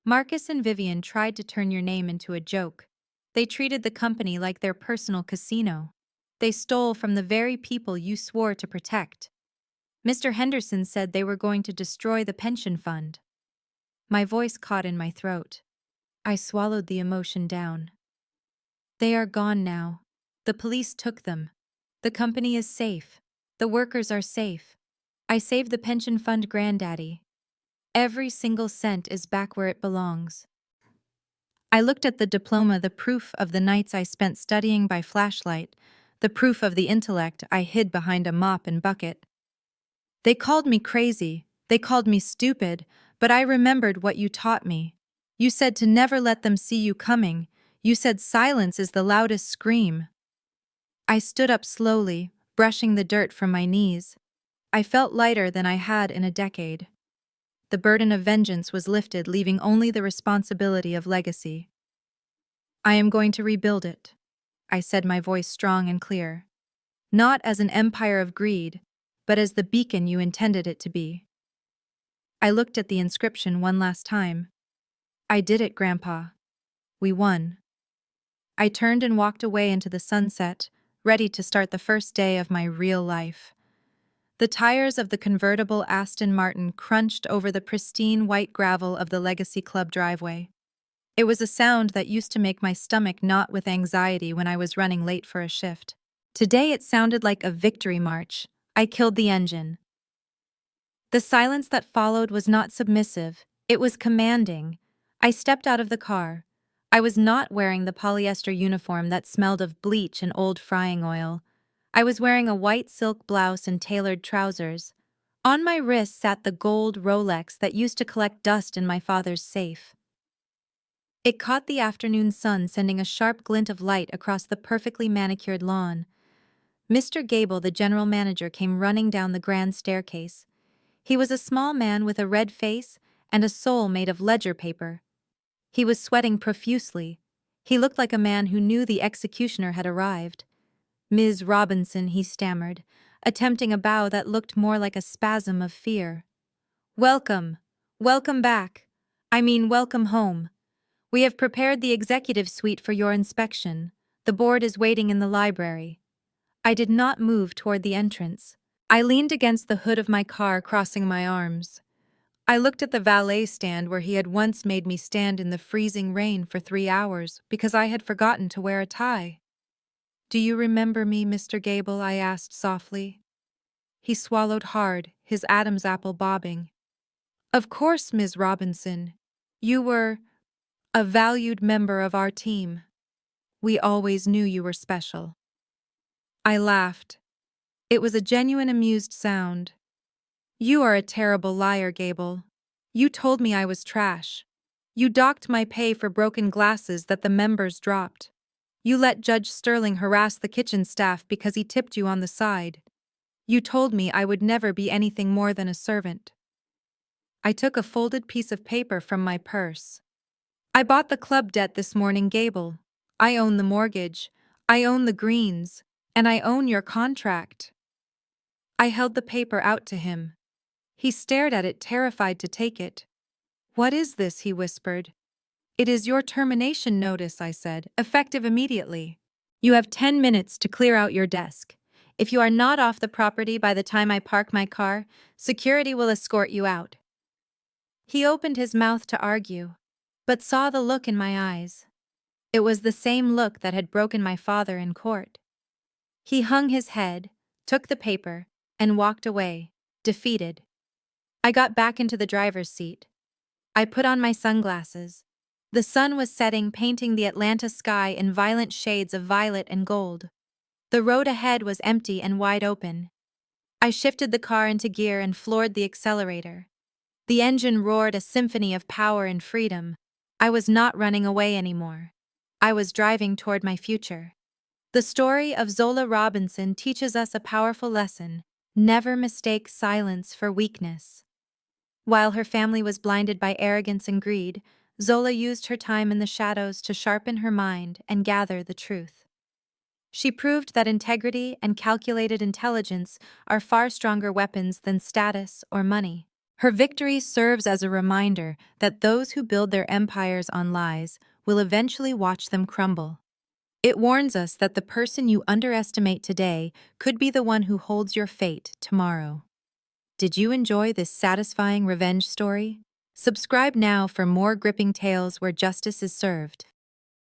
[SPEAKER 1] Marcus and Vivian tried to turn your name into a joke. They treated the company like their personal casino. They stole from the very people you swore to protect. Mr. Henderson said they were going to destroy the pension fund. My voice caught in my throat. I swallowed the emotion down. They are gone now. The police took them. The company is safe. The workers are safe. I saved the pension fund, Granddaddy. Every single cent is back where it belongs. I looked at the diploma, the proof of the nights I spent studying by flashlight, the proof of the intellect I hid behind a mop and bucket. They called me crazy, they called me stupid, but I remembered what you taught me. You said to never let them see you coming. You said silence is the loudest scream. I stood up slowly, brushing the dirt from my knees. I felt lighter than I had in a decade. The burden of vengeance was lifted, leaving only the responsibility of legacy. I am going to rebuild it, I said, my voice strong and clear. Not as an empire of greed, but as the beacon you intended it to be. I looked at the inscription one last time. I did it, Grandpa. We won. I turned and walked away into the sunset, ready to start the first day of my real life. The tires of the convertible Aston Martin crunched over the pristine white gravel of the Legacy Club driveway. It was a sound that used to make my stomach knot with anxiety when I was running late for a shift. Today it sounded like a victory march. I killed the engine. The silence that followed was not submissive, it was commanding. I stepped out of the car. I was not wearing the polyester uniform that smelled of bleach and old frying oil. I was wearing a white silk blouse and tailored trousers. On my wrist sat the gold Rolex that used to collect dust in my father's safe. It caught the afternoon sun, sending a sharp glint of light across the perfectly manicured lawn. Mr. Gable, the general manager, came running down the grand staircase. He was a small man with a red face and a soul made of ledger paper. He was sweating profusely. He looked like a man who knew the executioner had arrived. "Ms. Robinson," he stammered, attempting a bow that looked more like a spasm of fear. "Welcome. Welcome back. Welcome home. We have prepared the executive suite for your inspection. The board is waiting in the library." I did not move toward the entrance. I leaned against the hood of my car, crossing my arms. I looked at the valet stand where he had once made me stand in the freezing rain for 3 hours because I had forgotten to wear a tie. "Do you remember me, Mr. Gable?" I asked softly. He swallowed hard, his Adam's apple bobbing. "Of course, Ms. Robinson. You were a valued member of our team. We always knew you were special." I laughed. It was a genuine amused sound. "You are a terrible liar, Gable. You told me I was trash. You docked my pay for broken glasses that the members dropped. You let Judge Sterling harass the kitchen staff because he tipped you on the side. You told me I would never be anything more than a servant." I took a folded piece of paper from my purse. "I bought the club debt this morning, Gable. I own the mortgage. I own the greens. And I own your contract." I held the paper out to him. He stared at it, terrified to take it. "What is this?" he whispered. "It is your termination notice," I said, "effective immediately. You have 10 minutes to clear out your desk. If you are not off the property by the time I park my car, security will escort you out." He opened his mouth to argue, but saw the look in my eyes. It was the same look that had broken my father in court. He hung his head, took the paper, and walked away, defeated. I got back into the driver's seat. I put on my sunglasses. The sun was setting, painting the Atlanta sky in violent shades of violet and gold. The road ahead was empty and wide open. I shifted the car into gear and floored the accelerator. The engine roared, a symphony of power and freedom. I was not running away anymore. I was driving toward my future. The story of Zola Robinson teaches us a powerful lesson: never mistake silence for weakness. While her family was blinded by arrogance and greed, Zola used her time in the shadows to sharpen her mind and gather the truth. She proved that integrity and calculated intelligence are far stronger weapons than status or money. Her victory serves as a reminder that those who build their empires on lies will eventually watch them crumble. It warns us that the person you underestimate today could be the one who holds your fate tomorrow. Did you enjoy this satisfying revenge story? Subscribe now for more gripping tales where justice is served.